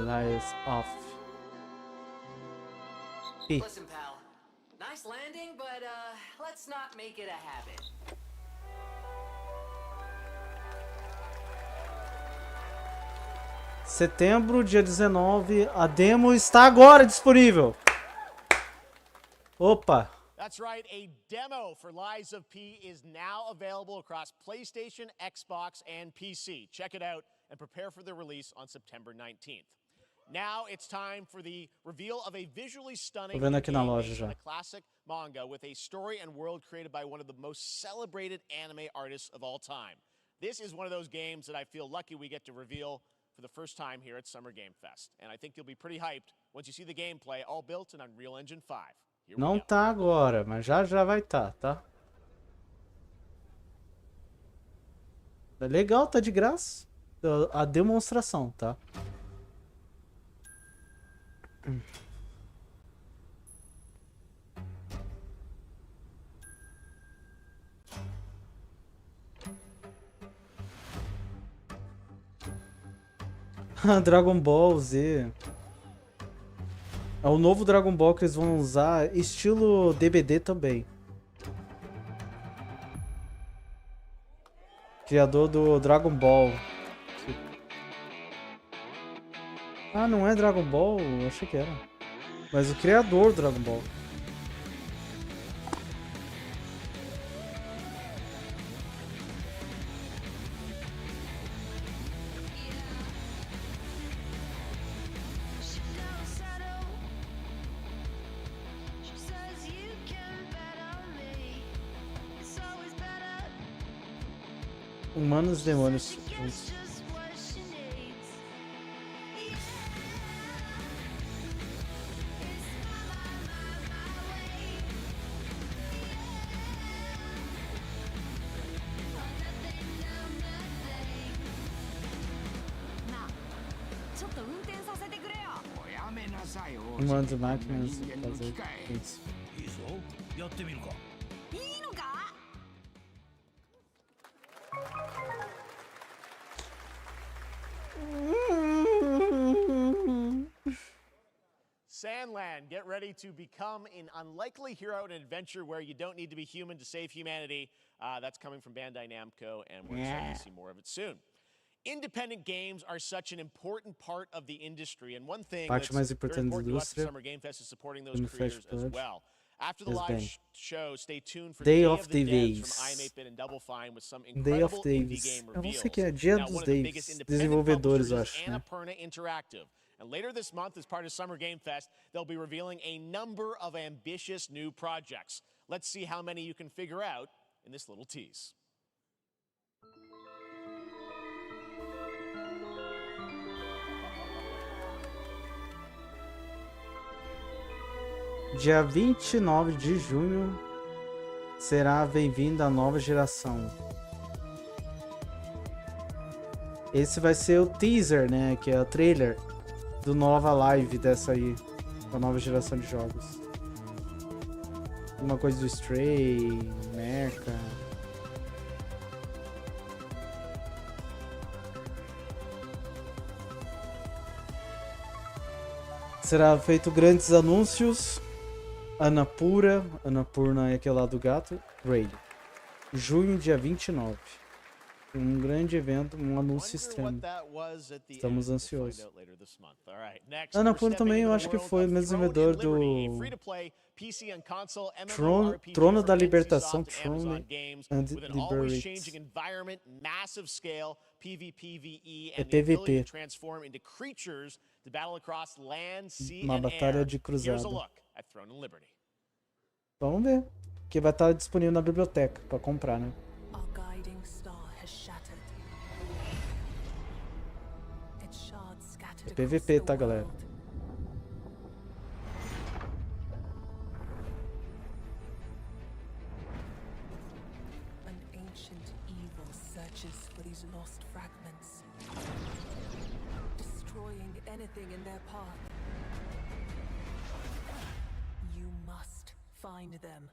Lies off. Listen, pal. Nice landing, but let's not make it a habit. Setembro, dia 19, a demo está agora disponível. Opa. That's right, a demo for Lies of P is now available across PlayStation, Xbox, and PC. Check it out and prepare for the release on September 19th. Now it's time for the reveal of a visually stunning classic manga with a story and world created by one of the most celebrated anime artists of all time. This is one of those games that I feel lucky we get to reveal for the first time here at Summer Game Fest. And I think you'll be pretty hyped once you see the gameplay, all built in Unreal Engine 5. Não tá agora, mas já vai tá? É legal, tá de graça. A demonstração, tá? Dragon Ball Z. É o novo Dragon Ball que eles vão usar, estilo DBD também. Criador do Dragon Ball. Ah, não é Dragon Ball? Eu achei que era. Mas o criador do Dragon Ball. Humanos e demônios juntos. Humanos e máquinas fazer isso. Sandland, get ready to become an unlikely hero in an adventure where you don't need to be human to save humanity. That's coming from Bandai Namco, and we're excited to see more of it soon. Independent games are such an important part of the industry, and one thing that's very important to us at Summer Game Fest is supporting those creators as well. After the live show, stay tuned for Day of the Devs from iam8bit and Double Fine with some incredible indie game reveals. Eu não sei que é Dia dos Devs, desenvolvedores, eu acho, né? Interactive. And later this month, as part of Summer Game Fest, they'll be revealing a number of ambitious new projects. Let's see how many you can figure out in this little tease. Dia 29 de junho será bem-vinda a nova geração. Esse vai ser o teaser, né? Que é o trailer do nova live dessa aí, da nova geração de jogos. Uma coisa do Stray, Mecha. Será feito grandes anúncios. Annapurna é aquele lá do gato. Raid. Junho, dia 29. Um grande evento, um anúncio extremo. Estamos ansiosos. Annapurna também eu acho que foi o mesmo desenvolvedor do Trono da Libertação. Trono and Liberate. É PVP. Uma batalha de cruzada. Vamos ver. Que vai estar disponível na biblioteca para comprar, né? É PVP, tá, galera? An ancient evil searches for these lost fragments, destroying anything in their path. You must find them.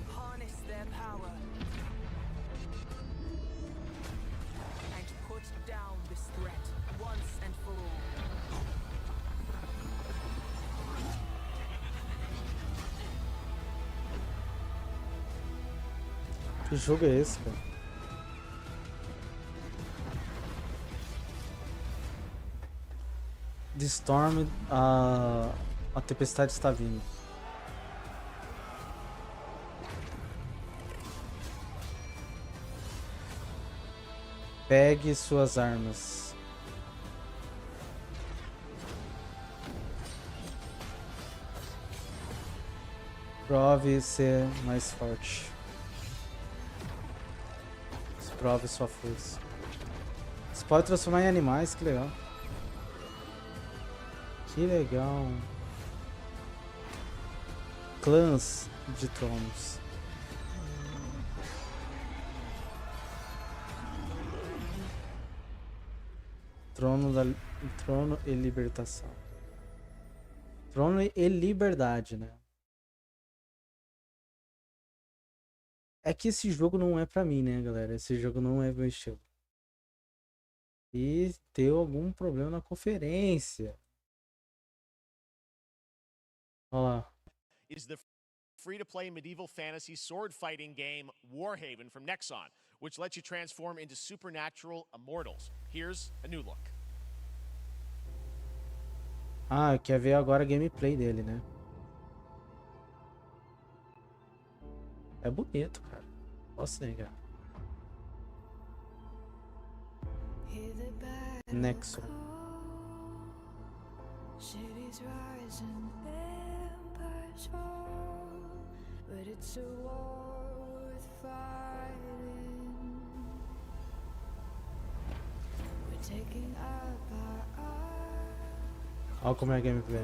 Harness their power. And put down this threat once and for all. Que jogo é esse, cara? The Storm, a tempestade está vindo. Pegue suas armas. Prove ser mais forte. Prove sua força. Você pode transformar em animais, que legal. Que legal. Clãs de tronos. Trono e libertação. Trono e liberdade, né? É que esse jogo não é pra mim, né, galera? Esse jogo não é meu estilo. E deu algum problema na conferência. Olha lá. Is the free-to-play medieval fantasy sword fighting game Warhaven from Nexon, which lets you transform into supernatural immortals. Here's a new look. Ah, quer ver agora a gameplay dele, né? É bonito, cara. Posso negar. Nexon. Olha como é a gameplay.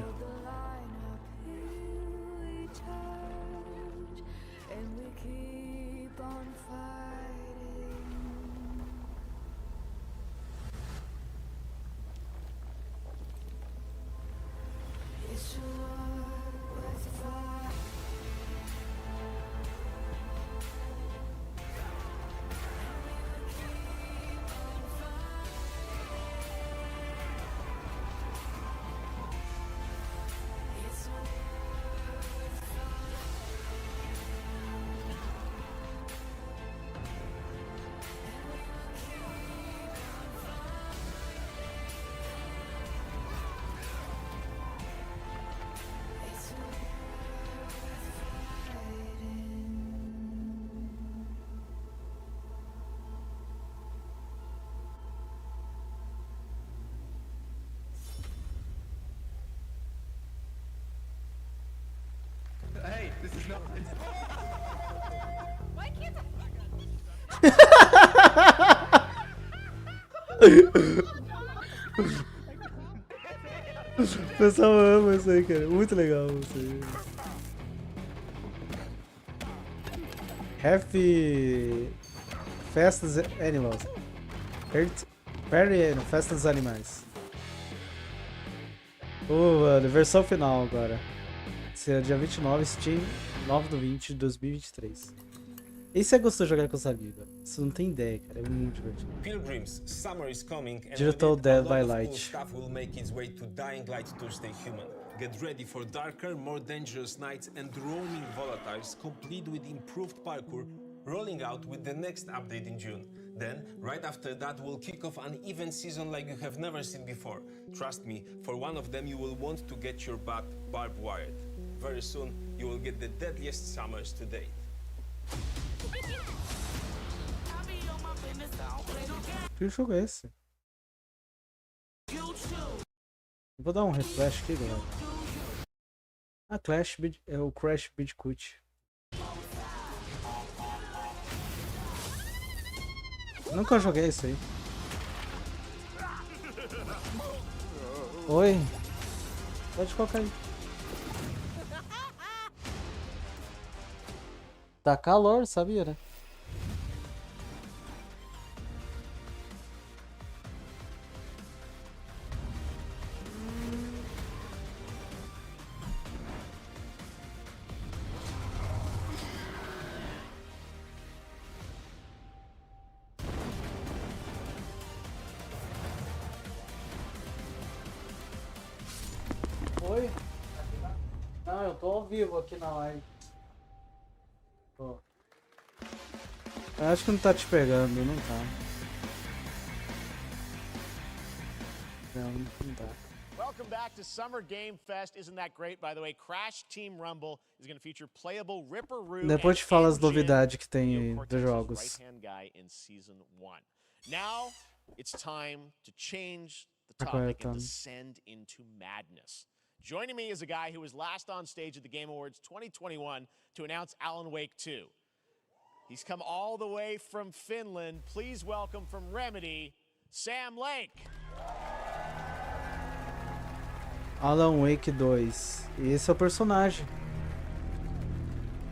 Why can't O pessoal ama isso aí, cara. Muito legal isso aí. Happy Festas Animals. Party Festas Animais. Mano, versão final agora. Esse é dia 29, Steam, 9/20 de 2023. Esse é gostoso de jogar com os amigos. Você não tem ideia, cara. É muito divertido. Pilgrims, summer is coming, and Digital with it, a Dead lot by of Light. cool stuff will make its way to Dying Light to stay human. Get ready for darker, more dangerous nights and roaming volatiles, complete with improved parkour, rolling out with the next update in June. Then, right after that, we'll kick off an event season like you have never seen before. Trust me, for one of them you will want to get your butt barbed wired. Very soon, you will get the deadliest summers to date. Que jogo é esse? Vou dar um refresh aqui, galera. Ah, é o Crash Bandicoot. Nunca joguei isso aí. Oi. Pode colocar aí. Tá calor, sabia, né? Oi? Não, eu tô ao vivo aqui na live. Tô. Eu acho que não tá te pegando, não tá. Não tá. Welcome back to Summer Game Fest. Isn't that great? By the way, Crash Team Rumble is going to feature playable Ripperoo. Depois te falo as novidades que tem dos jogos. Right-hand guy in season 1. Now it's time to change the topic and descend into madness. Joining me is a guy who was last on stage at the Game Awards 2021 to announce Alan Wake 2. He's come all the way from Finland. Please welcome from Remedy, Sam Lake. Alan Wake 2. Esse é o personagem.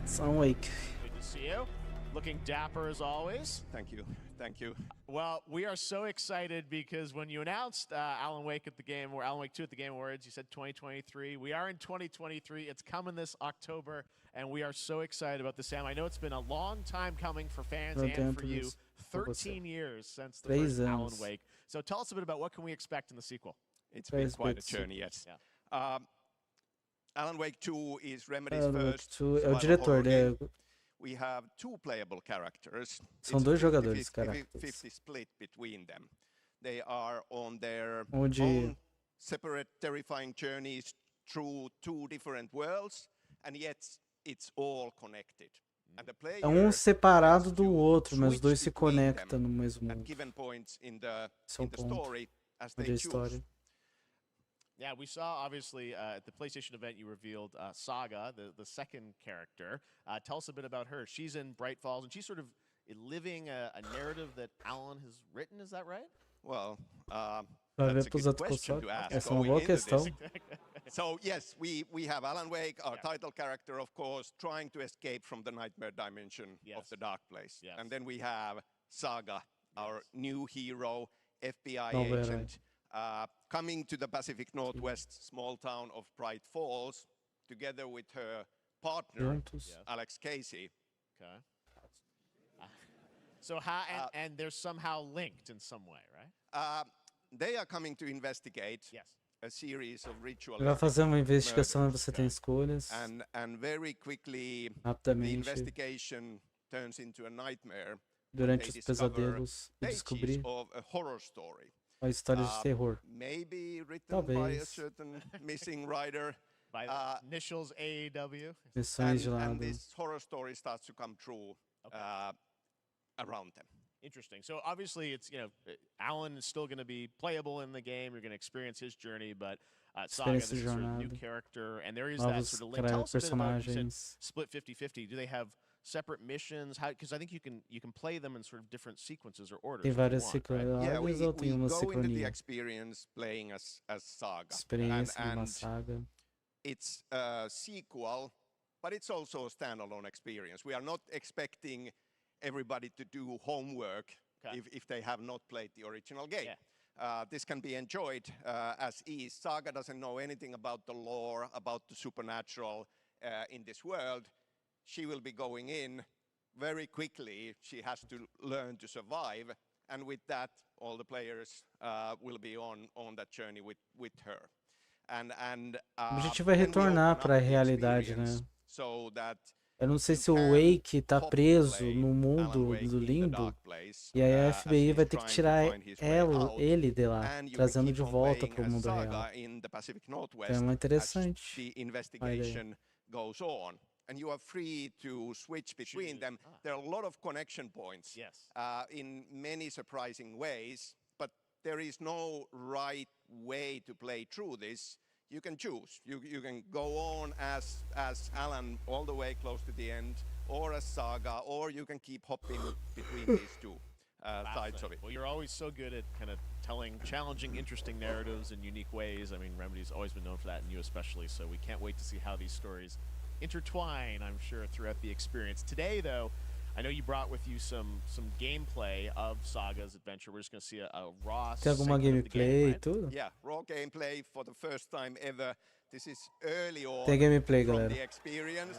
Sam Wake. Good to see you. Looking dapper as always. Thank you. Thank you. Well, we are so excited because when you announced Alan Wake 2 at the Game Awards, you said 2023. We are in 2023. It's coming this October, and we are so excited about this, Sam. I know it's been a long time coming for fans and for you. 13 years since the first Alan Wake. So tell us a bit about what can we expect in the sequel. It's been quite a journey, yes. Yeah. Alan Wake 2 is Remedy's first é o diretor, né? We have two playable characters. São dois jogadores, 50 split between them. They are on their own separate terrifying journeys through two different worlds, and yet it's all connected. And the player é separado do outro, mas os dois se conectam no mesmo mundo. Given points in the story as they choose. Yeah, we saw, obviously, at the PlayStation event, you revealed Saga, the second character. Tell us a bit about her. She's in Bright Falls, and she's sort of living a narrative that Alan has written. Is that right? Well, that's a good question to ask. So, yes, we have Alan Wake, our title character, of course, trying to escape from the nightmare dimension of the dark place. And then we have Saga, our new hero, FBI agent. Coming to the Pacific Northwest small town of Bright Falls, together with her partner, Alex Casey. Okay. So how, and they're somehow linked in some way, right? They are coming to investigate a series of ritual. Vai fazer uma investigação e você tem escolhas. And very quickly, rapidamente, the investigation turns into a nightmare. Durante os pesadelos, e descobrir a história de terror. Maybe written by a certain missing writer. By the initials AEW. And this horror story starts to come true around them. Interesting. So obviously, it's Alan is still going to be playable in the game. You're going to experience his journey, but Saga, this is sort of new character, and there is that sort of link. Tell us a bit about, you said, split 50-50. Do they have separate missions? Because I think you can play them in sort of different sequences or orders. Tem várias sequências. Yeah, we go into the sincronia. experience playing as Saga. Experiência de uma saga. It's a sequel, but it's also a standalone experience. We are not expecting everybody to do homework if they have not played the original game. This can be enjoyed as is. Saga doesn't know anything about the lore, about the supernatural in this world. She will be going in very quickly. She has to learn to survive, and with that, all the players will be on that journey with her. O objetivo é retornar para a realidade, né? Eu não sei se o Wake tá preso no mundo do limbo, e aí a FBI vai ter que tirar ele de lá, trazendo de volta para o mundo real. É uma interessante a ideia. And you are free to switch between them. There are a lot of connection points in many surprising ways, but there is no right way to play through this. You can choose. You can go on as Alan all the way close to the end, or as Saga, or you can keep hopping between these two sides of it. Well, you're always so good at kind of telling challenging, interesting narratives in unique ways. I mean, Remedy's always been known for that, and you especially, so we can't wait to see how these stories intertwine, I'm sure, throughout the experience. Today, though, I know you brought with you some gameplay of Saga's adventure. We're just going to see a raw Tem alguma gameplay e tudo? Yeah, raw gameplay for the first time ever. This is early on Tem gameplay, from galera. the experience.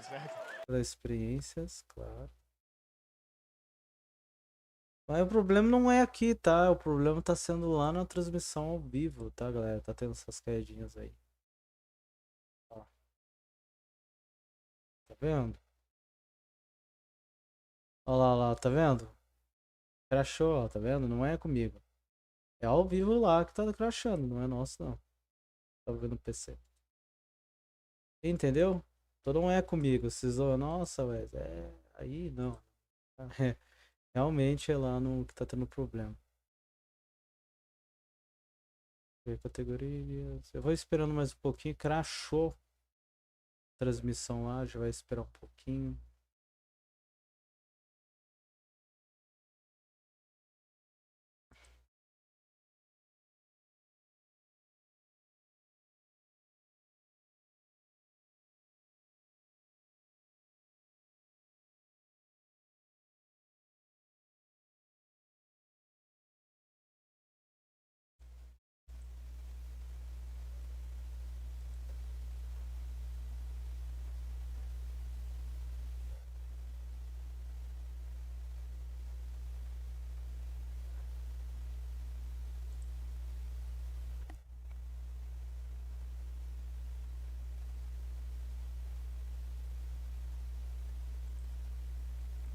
Das experiências, claro. Mas o problema não é aqui, tá? O problema tá sendo lá na transmissão ao vivo, tá, galera? Tá tendo essas caidinhas aí. Ó. Tá vendo? Olha lá, tá vendo? Crashou, ó, tá vendo? Não é comigo. É ao vivo lá que tá crashando, não é nosso, não. Tá vendo no PC. Entendeu? Então não é comigo. Vocês vão, nossa, velho, aí não. Realmente é lá no que tá tendo problema. Ver categorias. Eu vou esperando mais um pouquinho. Crashou. Transmissão lá, já vai esperar um pouquinho.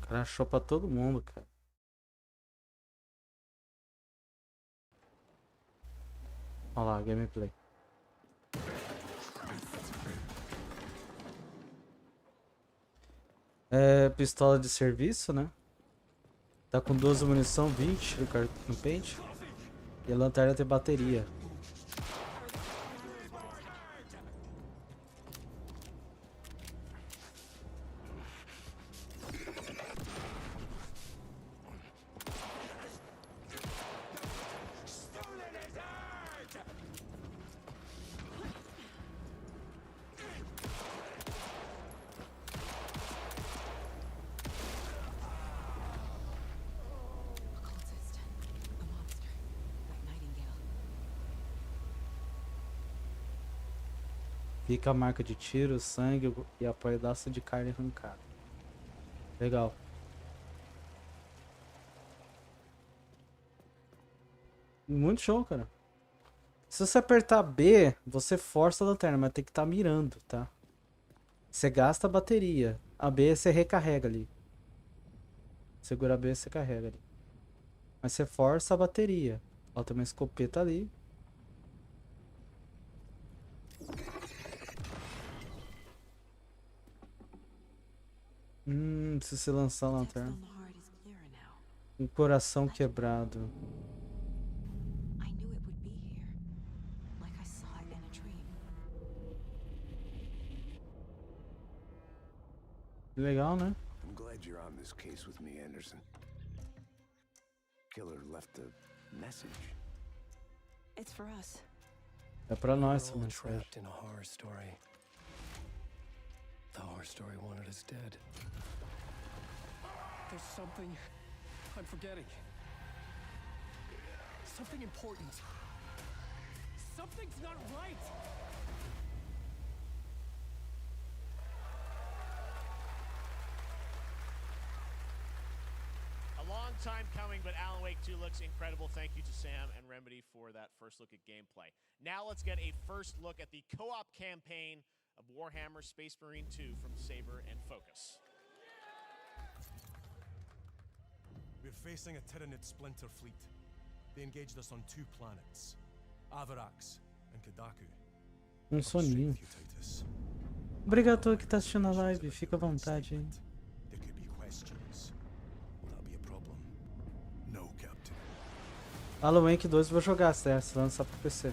Crashou pra todo mundo, cara. Olha lá, gameplay. É pistola de serviço, né? Tá com 12 munição, 20 no pente. E a lanterna tem bateria. Fica a marca de tiro, sangue e a pedaço de carne arrancada. Legal. Muito show, cara. Se você apertar B, você força a lanterna, mas tem que estar mirando, tá? Você gasta a bateria. A B você recarrega ali. Segura a B, você carrega ali. Mas você força a bateria. Ó, tem uma escopeta ali. Se você lançar a lanterna. Um coração quebrado. Legal, né? I'm glad you're on this case with me, Anderson. Killer left a message. It's for us. É pra nós essa We're all mensagem. trapped in a horror story. The horror story wanted us dead. There's something I'm forgetting. Something important. Something's not right. A long time coming, but Alan Wake 2 looks incredible. Thank you to Sam and Remedy for that first look at gameplay. Now let's get a first look at the co-op campaign of Warhammer Space Marine 2 from Saber and Focus. We're facing a Tyranid splinter fleet. They engaged us on 2 planets, Avarax and Kadaku. Soninho. Obrigado a todo que tá assistindo a live. Fica à vontade, hein? Alan Wake 2 eu vou jogar, certo? Se lançar pro PC.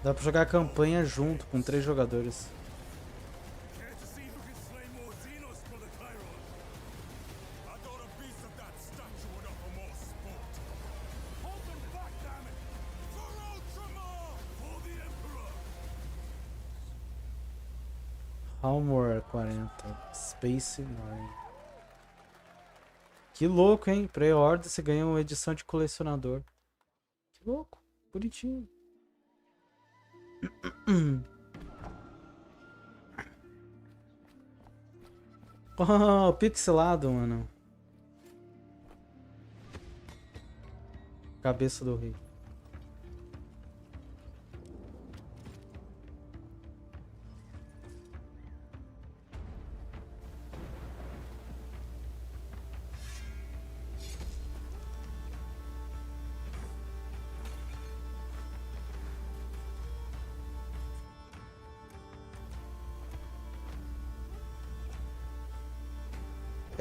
Dá pra jogar a campanha junto com 3 jogadores. Homeworld 40 Space Marine. Que louco, hein? Pré-order você ganha uma edição de colecionador. Que louco, bonitinho. Oh, pixelado, mano. Cabeça do rei.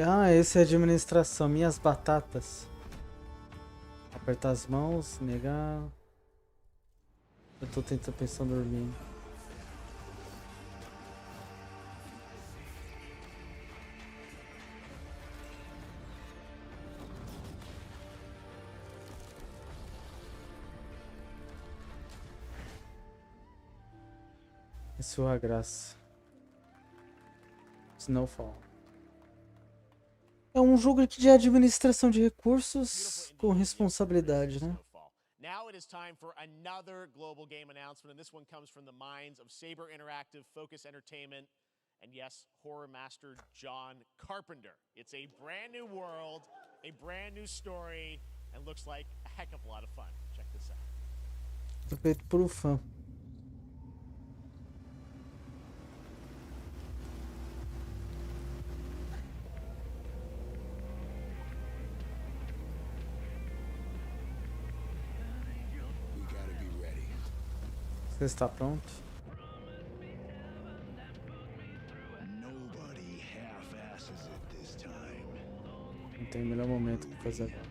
Ah, esse é administração. Minhas batatas. Apertar as mãos, negar. Eu tô tentando pensar em dormir. Isso é a graça. Snowfall. É um jogo de administração de recursos com responsabilidade, né? Now it is time for another global game announcement, and this one comes from the minds of Saber Interactive, Focus Entertainment, and yes, horror master John Carpenter. It's a brand new world, a brand new story, and looks like a heck of a lot of fun. Check this out. Tô feito por fã. Você está pronto? Não tem melhor momento para fazer agora.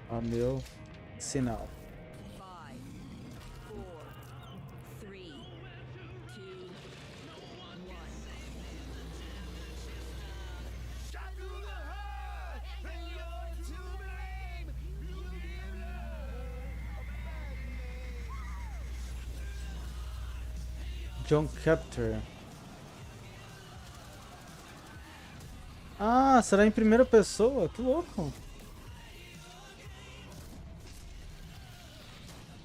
Ah, meu sinal. John Capture. Ah, será em primeira pessoa? Que louco.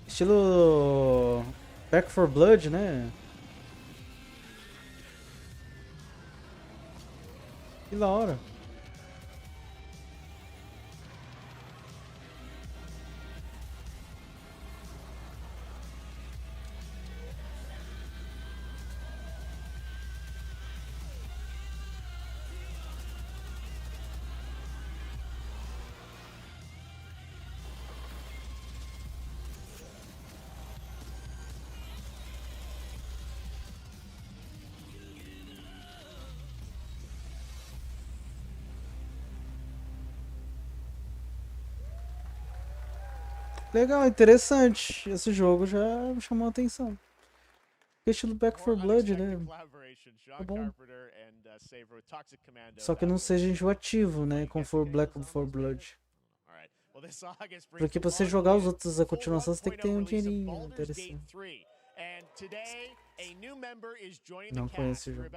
Estilo Back 4 Blood, né? Que da hora. Legal, interessante. Esse jogo já me chamou a atenção. Estilo Back 4 Blood, né? É bom. Só que não seja enjoativo, né? Como for Black 4 Blood. Porque pra você jogar os outros a continuação, você tem que ter um dinheirinho interessante. Não conheço o jogo.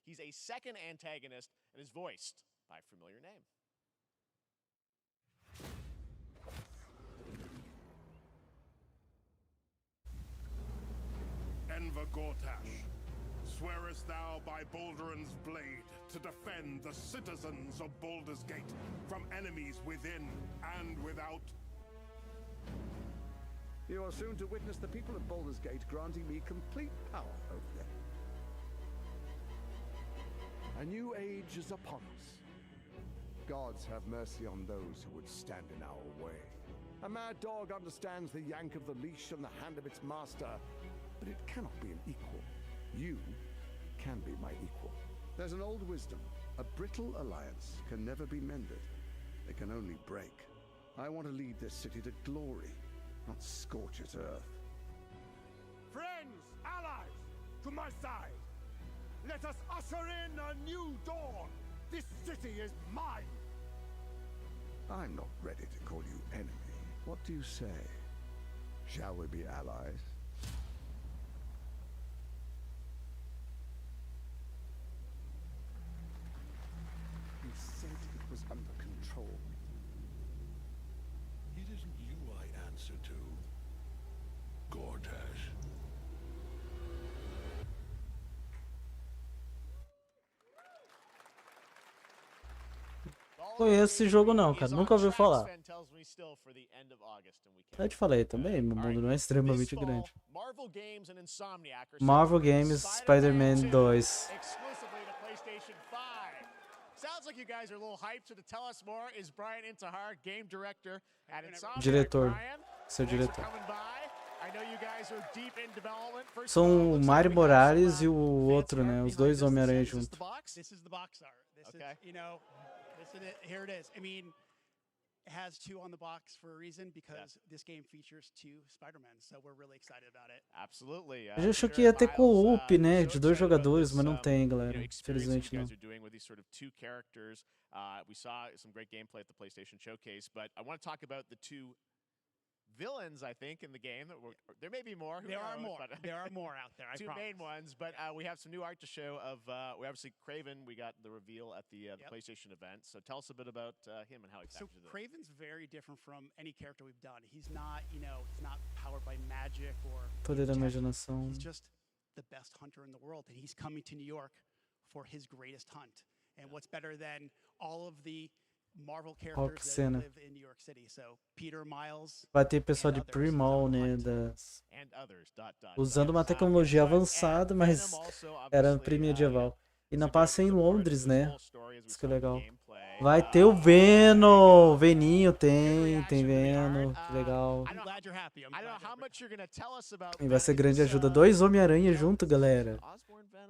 He's a second antagonist and is voiced by a familiar name. Enver Gortash, swearest thou by Balduran's blade to defend the citizens of Baldur's Gate from enemies within and without? You are soon to witness the people of Baldur's Gate granting me complete power over them. A new age is upon us. Gods have mercy on those who would stand in our way. A mad dog understands the yank of the leash on the hand of its master, but it cannot be an equal. You can be my equal. There's an old wisdom. A brittle alliance can never be mended. It can only break. I want to lead this city to glory, not scorch its earth. Friends, allies, to my side. Let us usher in a new dawn. This city is mine. I'm not ready to call you enemy. What do you say? Shall we be allies? You said it was under control. It isn't you I answer to, Gortash. Conheço esse jogo não, cara. Nunca ouvi falar. Eu te falei também, meu mundo não é extremamente grande. Marvel Games, Spider-Man 2. Diretor. Seu diretor. São o Mario Morales e o outro, né? Os dois Homem-Aranha juntos. Here it is. I mean, it has 2 on the box for a reason, because this game features 2 Spider-Man, so we're really excited about it. Absolutely. Eu achei que ia ter co-op, né, de 2 jogadores, mas não tem, galera. Infelizmente não. We saw some great gameplay at the PlayStation Showcase, but I want to talk about the 2 villains, I think, in the game. There may be more. There are more. There are more out there, I promise. 2 main ones, but we have some new art to show of, we obviously, Kraven, we got the reveal at the PlayStation event. So tell us a bit about him and how he packages it. So Kraven's very different from any character we've done. He's not, he's not powered by magic or... Poder da imaginação. He's just the best hunter in the world, and he's coming to New York for his greatest hunt. And what's better than all of the Marvel characters that live in New York City. So Peter, Miles, vai ter pessoal de pre-mall, né, usando uma tecnologia avançada, mas era pré-medieval. E não passa em Londres, né? Isso que é legal. Vai ter o Venom, Veninho tem Venom, que legal. E vai ser grande ajuda. 2 Homem-Aranha junto, galera.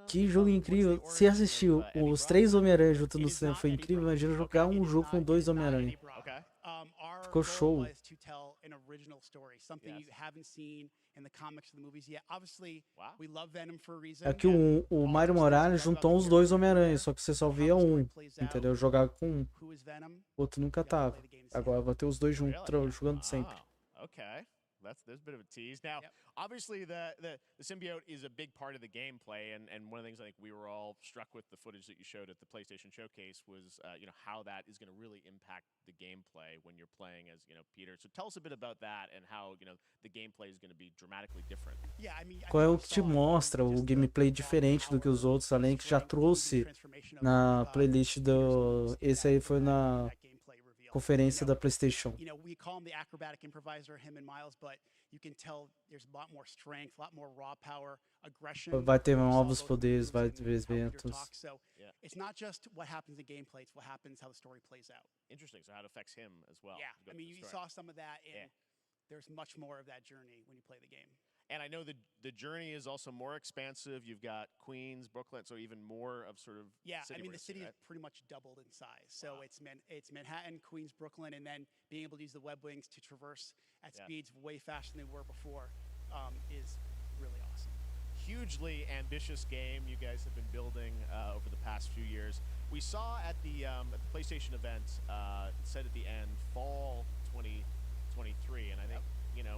Que jogo incrível. Se assistiu os 3 Homem-Aranha junto no cinema foi incrível, imagina jogar um jogo com 2 Homem-Aranha. Ficou show. É que o Mario Morales juntou os 2 Homem-Aranha, só que você só via um, entendeu? Jogar com um. O outro nunca tava. Agora vai ter os 2 juntos, jogando sempre. there's a bit of a tease. Now, obviously, the symbiote is a big part of the gameplay, and one of the things I think we were all struck with the footage that you showed at the PlayStation Showcase was, how that is going to really impact the gameplay when you're playing as, Peter. So tell us a bit about that and how, the gameplay is going to be dramatically different. Qual é o que te mostra o gameplay diferente do que os outros, além que já trouxe na playlist do... Esse aí foi na conferência da PlayStation. We call him the acrobatic improviser, him and Miles, but you can tell there's a lot more strength, a lot more raw power, aggression. Vai ter novos poderes, vai ter eventos. So it's not just what happens in gameplay, it's what happens, how the story plays out. Interesting. So how it affects him as well. Yeah, I mean, you saw some of that, and there's much more of that journey when you play the game. And I know the journey is also more expansive. You've got Queens, Brooklyn, so even more of sort of the city is pretty much doubled in size. So it's Manhattan, Queens, Brooklyn, and then being able to use the web wings to traverse at speeds way faster than they were before is really awesome. Hugely ambitious game you guys have been building over the past few years. We saw at the PlayStation event, it said at the end, fall 2023, and I think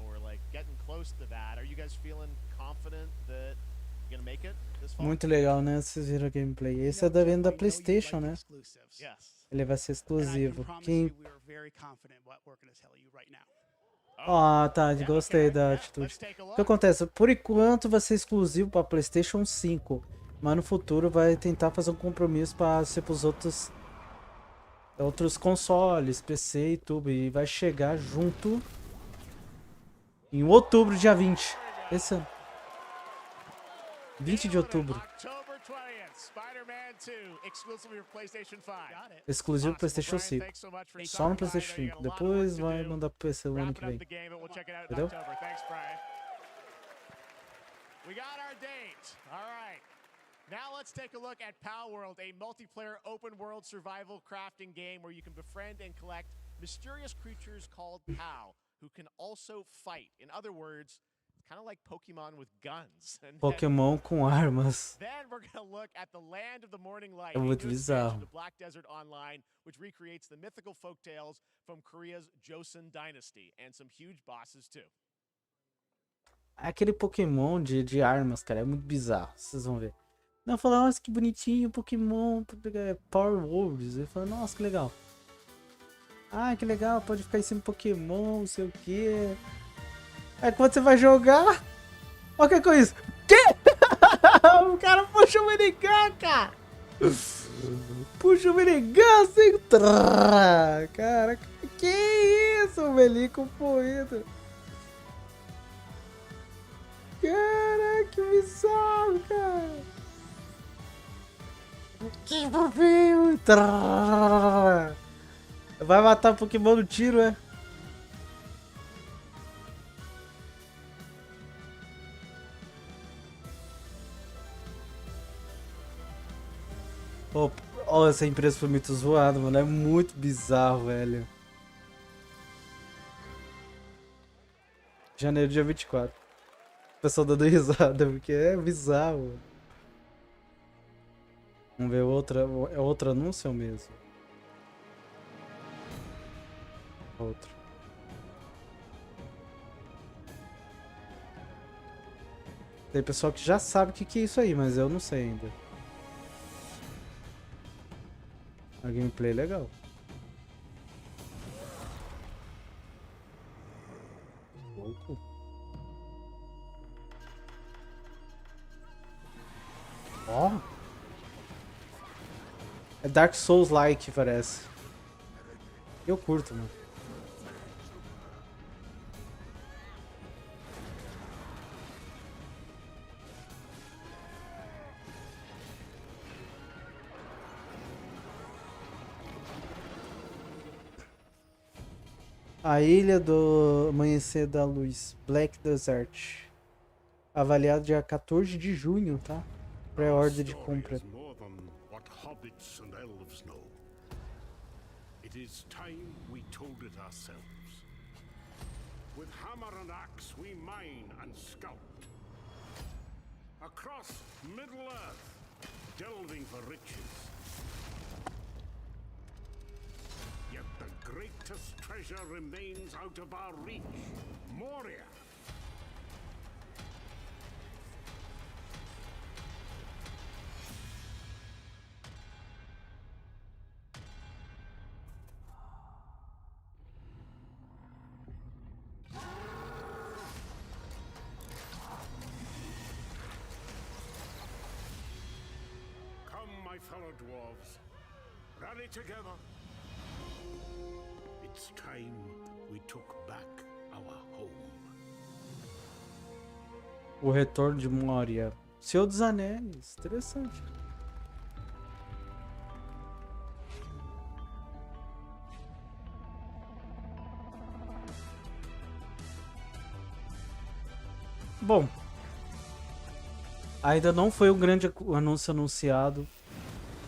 we're like getting close to that. Are you guys feeling confident that you're gonna make it this fall? Muito legal, né? Vocês viram a gameplay. Esse é da venda da PlayStation, né? Ele vai ser exclusivo. Tá, gostei da atitude. O que acontece? Por enquanto vai ser exclusivo para PlayStation 5, mas no futuro vai tentar fazer um compromisso para ser para os outros consoles, PC e tudo, e vai chegar junto em outubro, dia 20. Esse ano. 20 de outubro. Exclusivo PlayStation 5. Só no PlayStation 5. Depois vai mandar pro PC o ano que vem. Entendeu? We got our date. All right. Now let's take a look at Pal World, a multiplayer open world survival crafting game where you can befriend and collect mysterious creatures called Pal, who can also fight. In other words, it's kind of like Pokemon with guns. Pokémon com armas. Then we're going to look at the Land of the Morning Light, É muito bizarro. the Black Desert Online, which recreates the mythical folktales from Korea's Joseon Dynasty, and some huge bosses too. Aquele Pokémon de armas, cara, é muito bizarro. Vocês vão ver. Não, falar, nossa, que bonitinho, Pokémon, Power Worlds. Eu falo, nossa, que legal. Ah, que legal, pode ficar em cima de Pokémon, não sei o que. Aí quando você vai jogar... Olha que coisa. Que? O cara puxa o minigun, cara. Puxa o minigun assim. Cara, que isso, Melico poeta. Caraca, que bizarro, cara. Que fofinho. Vai matar Pokémon no tiro, é? Oh, essa empresa foi muito zoada, mano. É muito bizarro, velho. Janeiro, dia 24. O pessoal dando risada, porque é bizarro. Vamos ver outra. É outro anúncio ou mesmo? Outro. Tem pessoal que já sabe o que é isso aí, mas eu não sei ainda. A gameplay é legal. Louco. Ó. É Dark Souls-like, parece. Eu curto, mano. A Ilha do Amanhecer da Luz, Black Desert. Avaliado dia 14 de junho, tá? Pré-ordem de compra. It is time we told it ourselves. With hammer and axe we mine and scout. Across Middle-earth, delving for riches. Yet the greatest treasure remains out of our reach. Moria. My fellow dwarves, rally together. It's time we took back our home. O retorno de Moria. Senhor dos Anéis, interessante. Bom, ainda não foi um grande anúncio anunciado.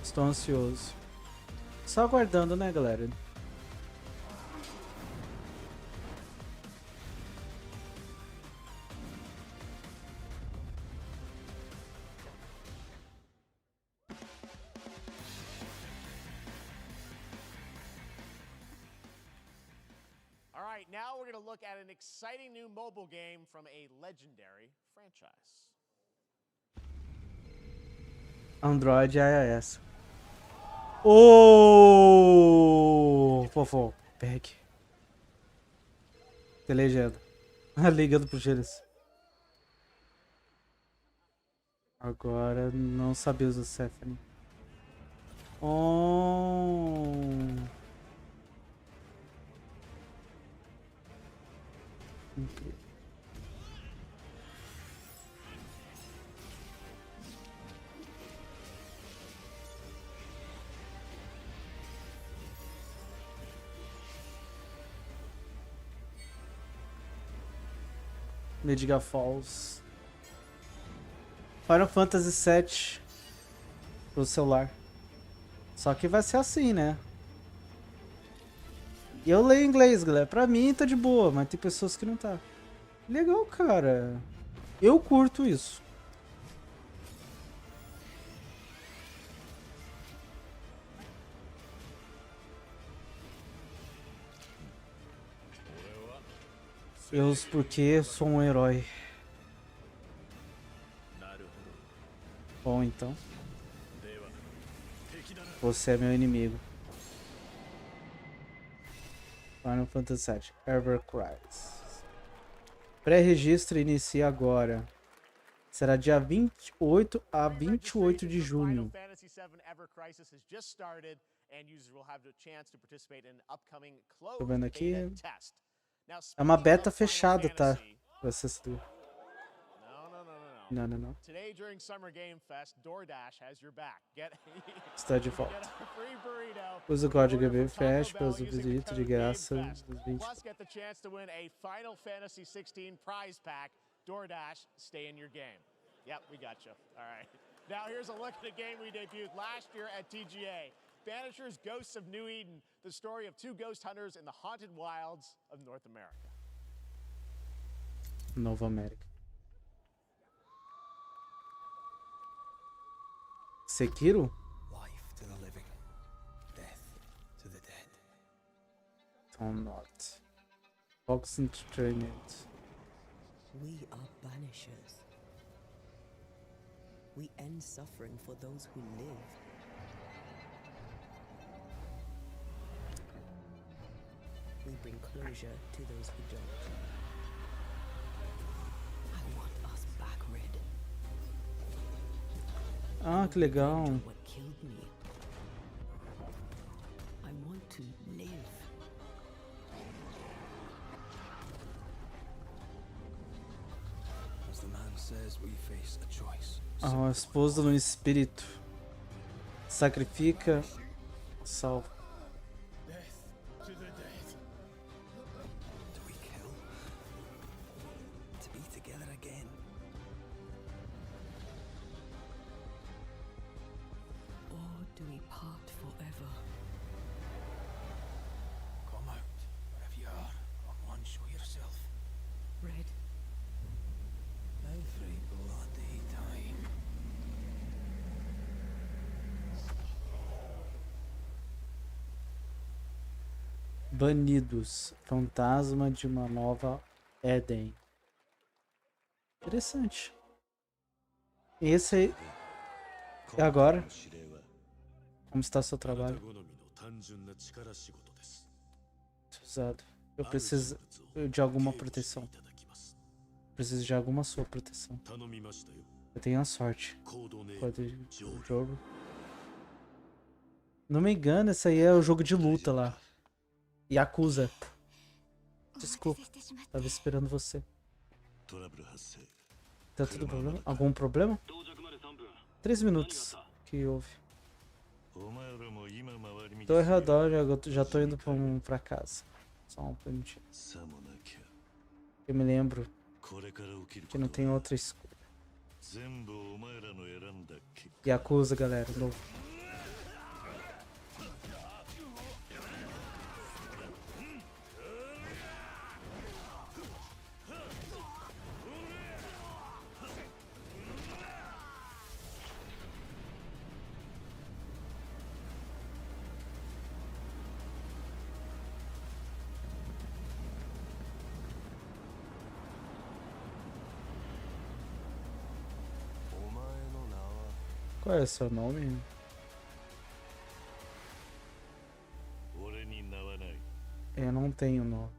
Estou ansioso. Só aguardando, né, galera? All right, now we're going to look at an exciting new mobile game from a legendary franchise. Android e iOS. Oh! Fofo, pegue. Tem legenda. Ligando pro Gênesis. Agora não sabia usar Stephanie. Oh! Incrível. Mediga Falls. Final Fantasy VII pro celular. Só que vai ser assim, né? E eu leio inglês, galera. Pra mim tá de boa, mas tem pessoas que não tá. Legal, cara. Eu curto isso. Eu, porque sou um herói. Bom, então. Você é meu inimigo. Final Fantasy VII. Ever Cries. Pré-registro inicia agora. Será dia 28 a 28 de junho. Tô vendo aqui. É uma beta fechada, tá? Pra assistir. Não. Está de volta. Usa o código GBFest para os visitos de graça dos 20. Plus get the chance to win a Final Fantasy 16 prize pack. DoorDash, stay in your game. Yep, we got you. All right. Now here's a look at a game we debuted last year at TGA. Banishers Ghosts of New Eden, the story of two ghost hunters in the haunted wilds of North America. Nova América. Sekiro? Life to the living, death to the dead. Don't not. Concentrate. We are banishers. We end suffering for those who live. We bring closure to those who don't. I want us back, Red. Ah, que legal. What killed me. I want to live. As the man says, we face a choice. A esposa no espírito. Sacrifica, salva. Banidos. Fantasma de uma nova Éden. Interessante. Esse aí. E agora? Como está o seu trabalho? Usado. Eu preciso de alguma proteção. Preciso de alguma sua proteção. Eu tenho a sorte. Pode o jogo. Não me engano, esse aí é o jogo de luta lá. Yakuza. Desculpa. Tava esperando você. Tá tudo problema? Algum problema? 3 minutos que houve. Tô ao redor, já tô indo pra casa. Só um minutinho. Eu me lembro que não tem outra escolha. Yakuza, galera, novo. Qual é o seu nome? Eu não tenho nome.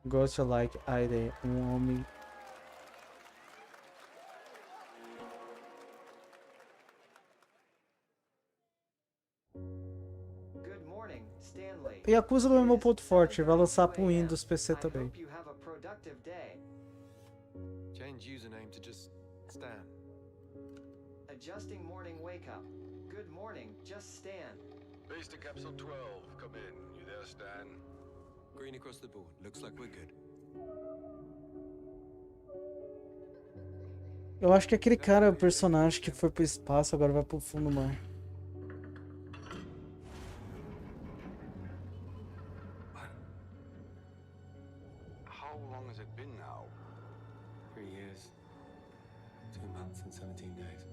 Deixa Like, Aiden, um homem. E Yakuza não é meu ponto forte, vai lançar pro Windows PC também. Change username to just Stan. Adjusting morning wake up. Good morning, just Stan. Base to capsule 12, come in. You there, Stan? Green across the board. Looks like we're good. Eu acho que aquele cara, o personagem que foi pro espaço, agora vai pro fundo do mar. How long has it been now? 3 years, 2 months and 17 days.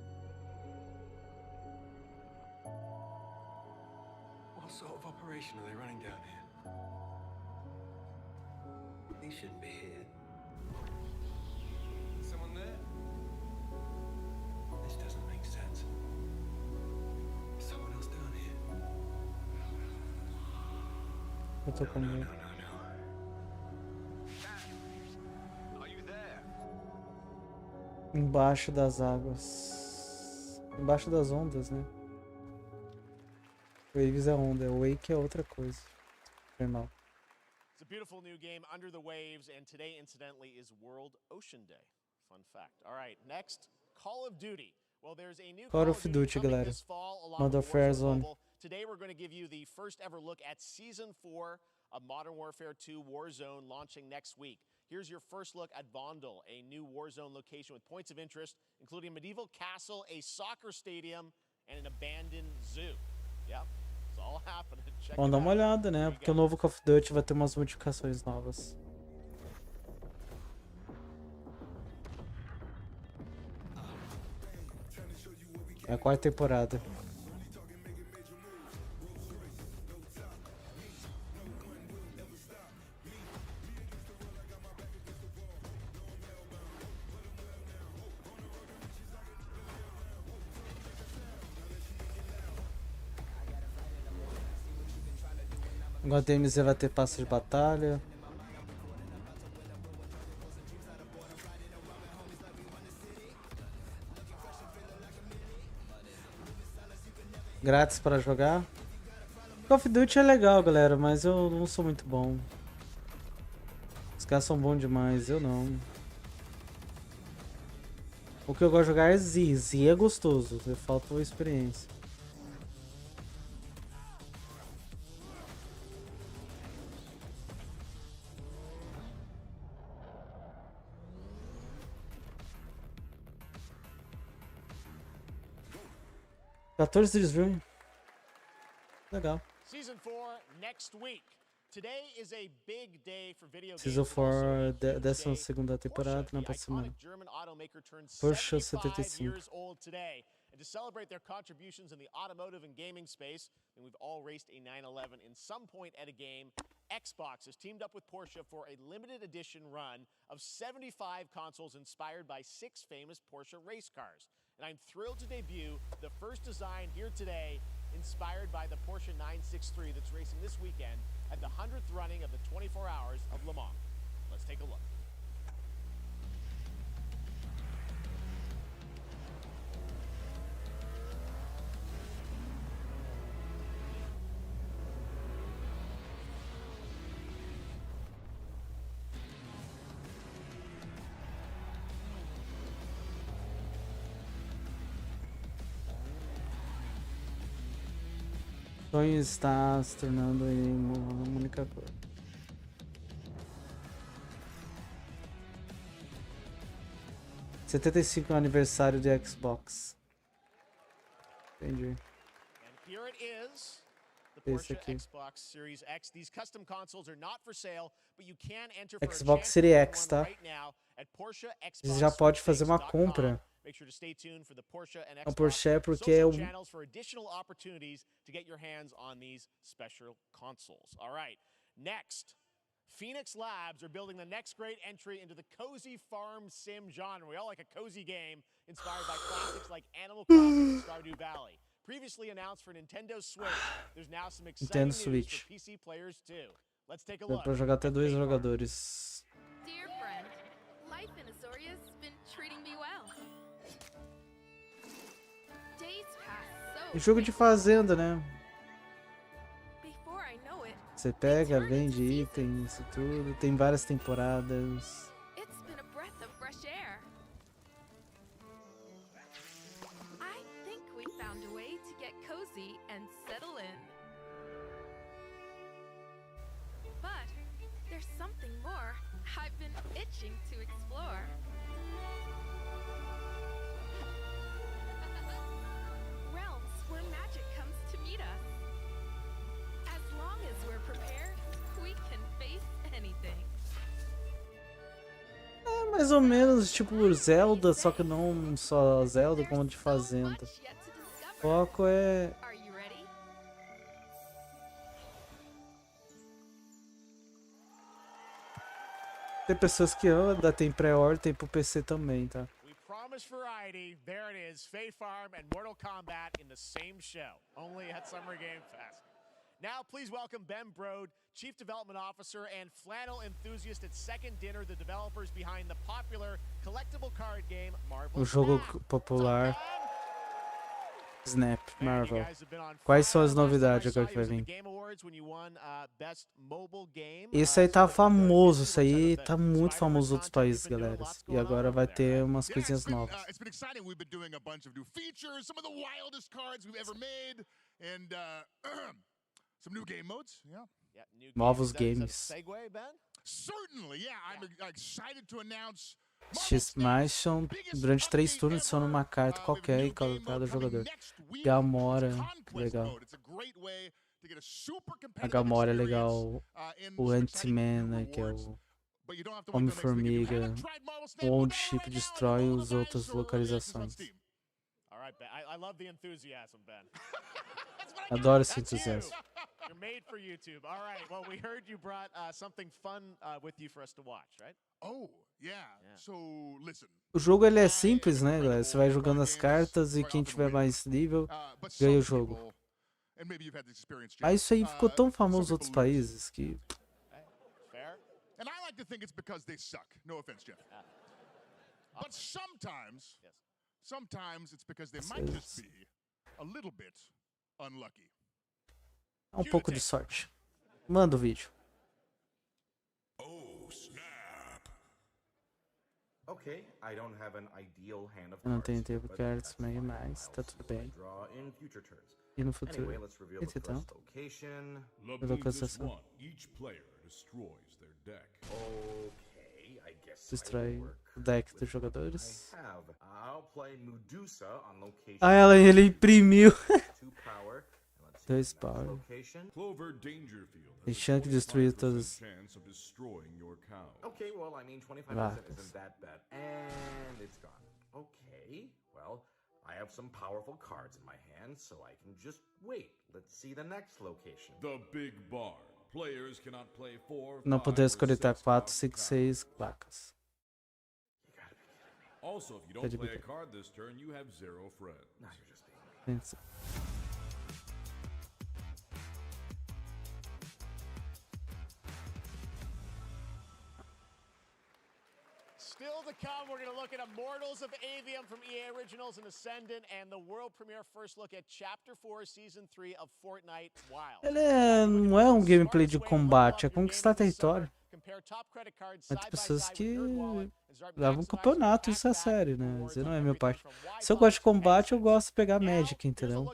What sort of operation are they running down here? He shouldn't be here. Someone there? This doesn't make sense. Is someone else down here? Eu tô com medo. Embaixo das águas. Embaixo das ondas, né? Waves é onda, Wake é outra coisa. Foi mal. It's a beautiful new game, Under the Waves, and today, incidentally, is World Ocean Day. Fun fact. All right, next, Call of Duty. Well, there's a new Call of Duty, galera. this fall along Modern with Warzone Warfare Zone. Mobile. Today, we're going to give you the first ever look at Season 4 of Modern Warfare 2 Warzone launching next week. Here's your first look at Vondel, a new Warzone location with points of interest, including a medieval castle, a soccer stadium, and an abandoned zoo. Yep, it's all happening. Check Vamos dar uma olhada, né? Porque o novo Call of Duty vai ter umas modificações novas. É a 4ª temporada. Agora a DMZ vai ter passe de batalha. Grátis para jogar. Call of Duty é legal, galera, mas eu não sou muito bom. Os caras são bons demais, eu não. O que eu gosto de jogar é Z. Z é gostoso, falta uma experiência. (14 de junho). Legal. Season 4 next week. Today is a big day for video games. Season 4, 12ª temporada na próxima semana. Porsche 75. And to celebrate their contributions in the automotive and gaming space, and we've all raced a 911 in some point at a game, Xbox has teamed up with Porsche for a limited edition run of 75 consoles inspired by 6 famous Porsche race cars. And I'm thrilled to debut the first design here today, inspired by the Porsche 963 that's racing this weekend at the 100th running of the 24 Hours of Le Mans. Let's take a look. O sonho está se tornando uma única coisa. '75 aniversário do Xbox. Entendi. And here it is. The Porsche Xbox Series X. These custom consoles are not for sale, but you can enter for Xbox Series X, tá? Você já pode fazer uma compra. Make sure to stay tuned for the Porsche and O Porsche é porque é o channels for additional opportunities to get your hands on these special consoles. All right. Next, Phoenix Labs are building the next great entry into the cozy farm sim genre. We all like a cozy game inspired by classics like Animal Crossing and Stardew Valley. Previously announced for Nintendo Switch, there's now some exciting news for PC players too. Let's take a look. Dá pra jogar até 2 jogadores. Dear friend, life in Azoria's been treating me well. É jogo de fazenda, né? Você pega, vende itens e tudo. Tem várias temporadas. Mais ou menos tipo Zelda, só que não só Zelda, como de fazenda. O foco é... Tem pessoas que andam, tem pré-order, tem pro PC também, tá? We promise variety. There it is. Fae Farm and Mortal Kombat in the same show, only at Summer Game Fest. Now, please welcome Ben Brode, Chief Development Officer and flannel enthusiast at Second Dinner, the developers behind the popular collectible card game Marvel. O jogo popular Snap, Marvel. Quais são as novidades agora que vai vir? Esse aí tá famoso, isso aí tá muito famoso nos outros países, galera. E agora vai ter umas coisinhas novas. Some new game modes, Novos games. Certainly, yeah. I'm excited to announce. X+, são durante 3 turnos são numa carta qualquer e cada jogador. Gamora, legal. A Gamora é legal. O Ant-Man, que é o Homem-Formiga. O Old Chip destrói as outras localizações. Adoro esse entusiasmo. You're made for YouTube. All right. Well, we heard you brought something fun with you for us to watch, right? Oh, yeah. So, listen. O jogo ele é simples, né, galera? Você vai jogando as cartas e quem tiver mais nível ganha o jogo. Mas isso aí ficou tão famoso nos outros países que... Fair. And I like to think it's because they suck. No offense, Jeff. But sometimes it's because they might just be a little bit unlucky. Um pouco de sorte. Manda o vídeo. Oh, snap. Okay, I don't have an ideal hand of Eu não tenho tempo cards, mas tá tudo bem. E no futuro? Esse tanto. Localização. Destrói o deck dos jogadores. Ah, ele imprimiu. 2 power. Tem chance de destruir todas Okay, well, I mean, 25% isn't that bad. And it's gone. Okay, well, I have some powerful cards in my hand, so I can just wait. Let's see the next location. The big barn. Players cannot play 4, Não 5, podemos or coletar 6 4, cards 5, per 6 placas. Also, if you don't play a card this turn, you have 0 friends. No, you're just being Pensa. Still to come, we're going to look at Immortals of Avium from EA Originals and Ascendant, and the world premiere first look at Chapter 4, Season 3 of Fortnite Wild. Não é um gameplay de combate, é conquistar território. Mas tem pessoas que levam um campeonato, isso é sério, né? Isso não é minha parte. Se eu gosto de combate, eu gosto de pegar Magic, entendeu?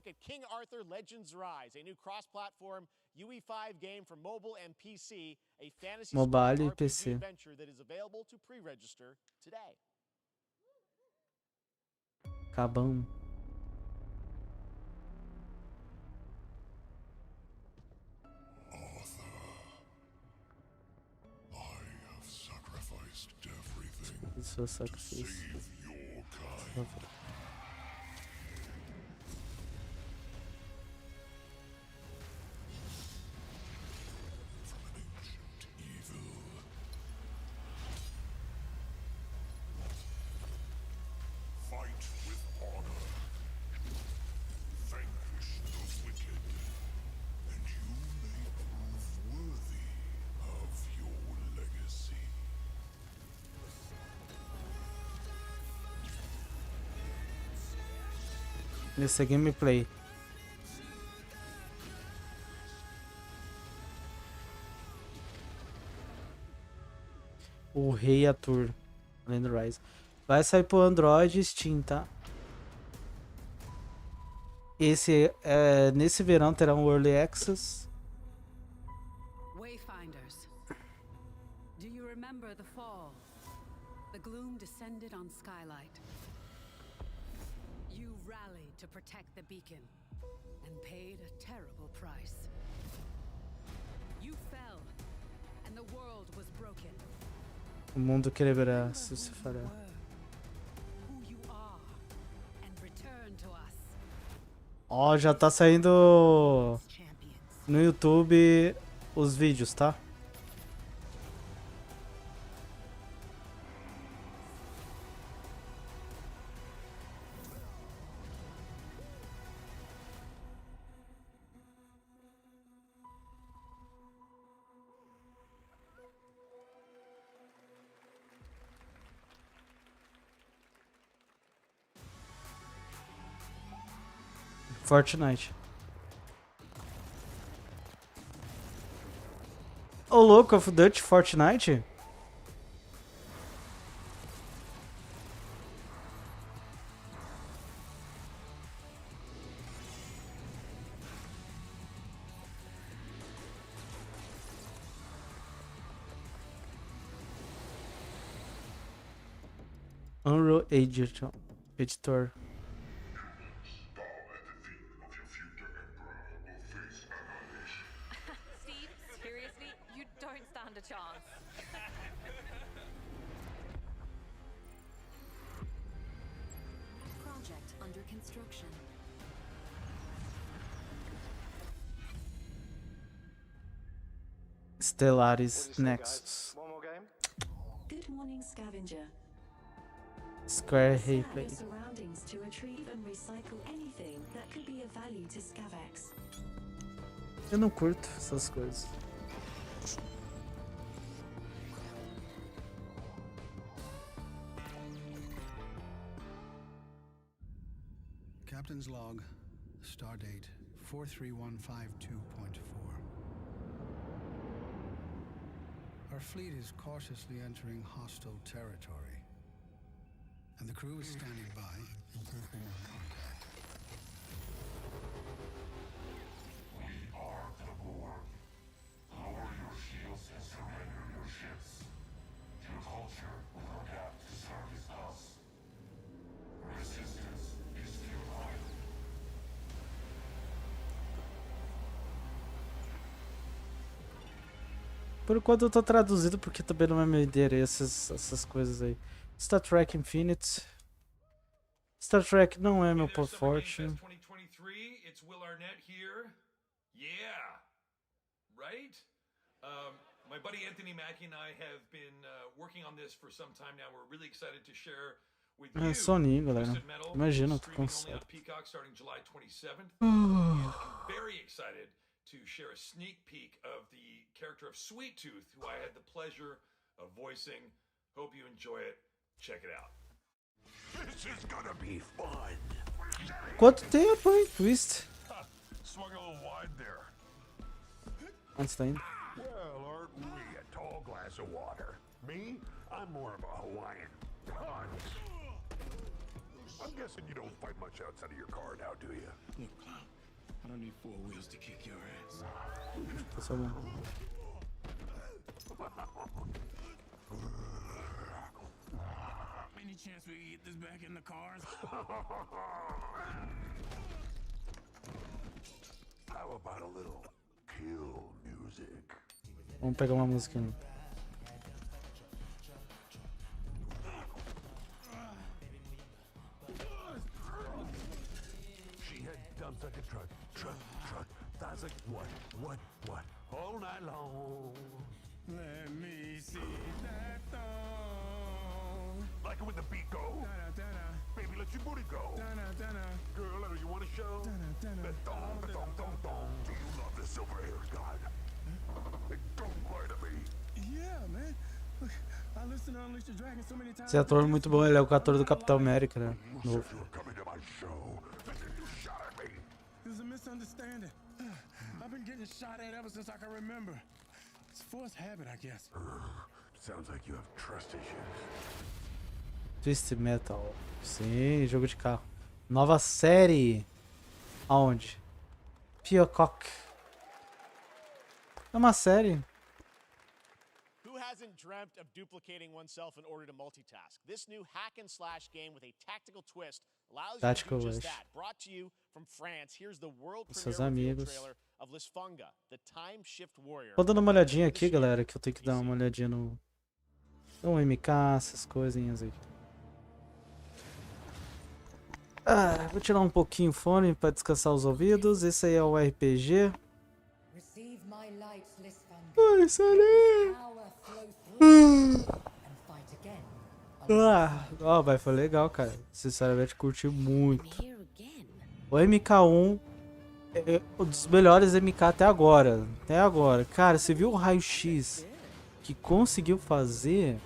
Mobile e PC. Cabão. Isso é sacrifício. Esse é gameplay. O Rei Arthur, Land Rise. Vai sair pro Android e Steam, tá? Nesse verão terá um Early Access. Wayfinders. Do you remember the fall? The gloom descended on Skylight. You rallied to protect the beacon and paid a terrible price. You fell and the world was broken. O mundo quebrará se você falhar. Ó, já tá saindo no YouTube os vídeos, tá? Fortnite. Ô, louco, of Dutch Fortnite? Unreal Editor. Project under construction. Stellaris Nexus. One more game? Good morning, scavenger. Square Replay. Surroundings to retrieve and recycle anything that could be of value to Scavex. Eu não curto essas coisas. Captain's log, stardate 43152.4. Our fleet is cautiously entering hostile territory, and the crew is standing by in case they want contact. We are the Borg. Lower your shields and surrender your ships. Your culture will adapt to service us. Resistance is futile. Por enquanto eu tô traduzido porque também não é meu endereço essas coisas aí. Star Trek Infinite. Star Trek não é meu ponto forte. My buddy Anthony Mackie and I have been working on this for some time now. We're really excited to share with you. É soninho, galera. Imagina, eu tô cansado. Peacock starting July 27th. And I'm very excited to share a sneak peek of the character of Sweet Tooth, who I had the pleasure of voicing. Hope you enjoy it. Check it out. This is gonna be fun. Quanto tempo, hein? Twist. Swung a little wide there. Antes tá indo. Well, aren't we a tall glass of water? Me? I'm more of a Hawaiian punch. I'm guessing you don't fight much outside of your car now, do you? Look, clown, I don't need 4 wheels to kick your ass. Tá só bom. Any chance we get this back in the cars? How about a little kill music? Vamos pegar uma música. She had dumps like a truck. Thighs like what? All night long. Let me see that thong. Like it when the beat go. Baby, let your booty go. Girl, you want to show? The thong. Do you love the silver haired god? Don't lie to me. Yeah, man. Look, I listened to Unleash the Dragon so many times. Esse ator é muito bom, ele é o ator do Capitão América, né? Novo. There's a misunderstanding. I've been getting shot at ever since I can remember. It's a forced habit, I guess. Sounds like you have trust issues. Twist Metal. Sim, jogo de carro. Nova série. Aonde? Peacock. É uma série. Who hasn't dreamt of duplicating oneself in order to multitask? This new hack and slash game with a tactical twist allows you to do just that. Brought to you from France, here's the world premiere trailer of Lisfunga, the time shift warrior. Tô dando uma olhadinha aqui, galera, que eu tenho que dar uma olhadinha no MK, essas coisinhas aí. Vou tirar um pouquinho o fone para descansar os ouvidos. Esse aí é o RPG. Ai, sério? Foi legal, cara. Sinceramente, curti muito. O MK1 é um dos melhores MK até agora. Cara, você viu o raio-x que conseguiu fazer?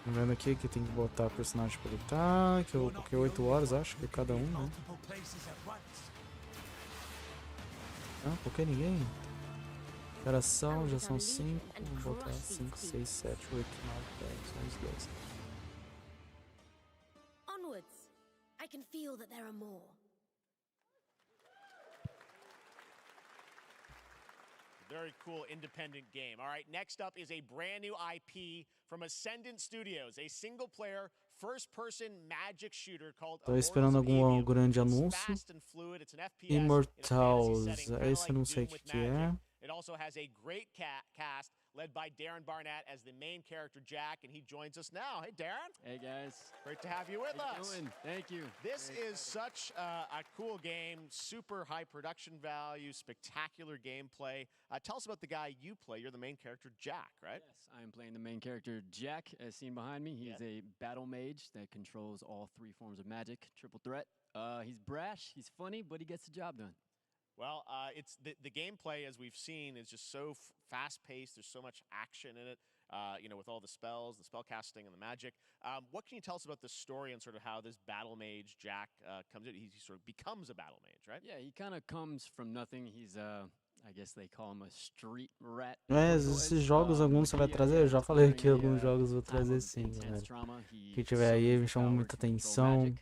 Tô vendo aqui que tem que botar personagem pra lutar, que eu coloquei 8 horas, acho que cada um, né? Coloquei ninguém. Interação, já são 5, vou botar 5, 6, 7, 8, 9, 10, 11, 12. Onwards. I can feel that there are more. Very cool independent game. All right, next up is a brand new IP from Ascendant Studios, a single-player, first-person magic shooter called. Tô esperando algum grande anúncio. Immortals, esse eu não sei o que é. It also has a great cast led by Darren Barnett as the main character Jack, and he joins us now. Hey, Darren. Hey, guys. Great to have you with us. Doing? Thank you. This is such a cool game, super high production value, spectacular gameplay. Tell us about the guy you play. You're the main character, Jack, right? Yes, I am playing the main character, Jack, as seen behind me. He's a battle mage that controls all 3 forms of magic, triple threat. He's brash, he's funny, but he gets the job done. Well, it's the gameplay, as we've seen, is just so fast-paced. There's so much action in it, with all the spells, the spell casting, and the magic. What can you tell us about the story and sort of how this battle mage, Jack, comes in? He sort of becomes a battle mage, right? Yeah, he kind of comes from nothing. He's, I guess they call him a street rat. Esses jogos, alguns você vai trazer? Eu já falei aqui, alguns jogos eu vou trazer sim, galera. Quem tiver aí, me chamou muita atenção.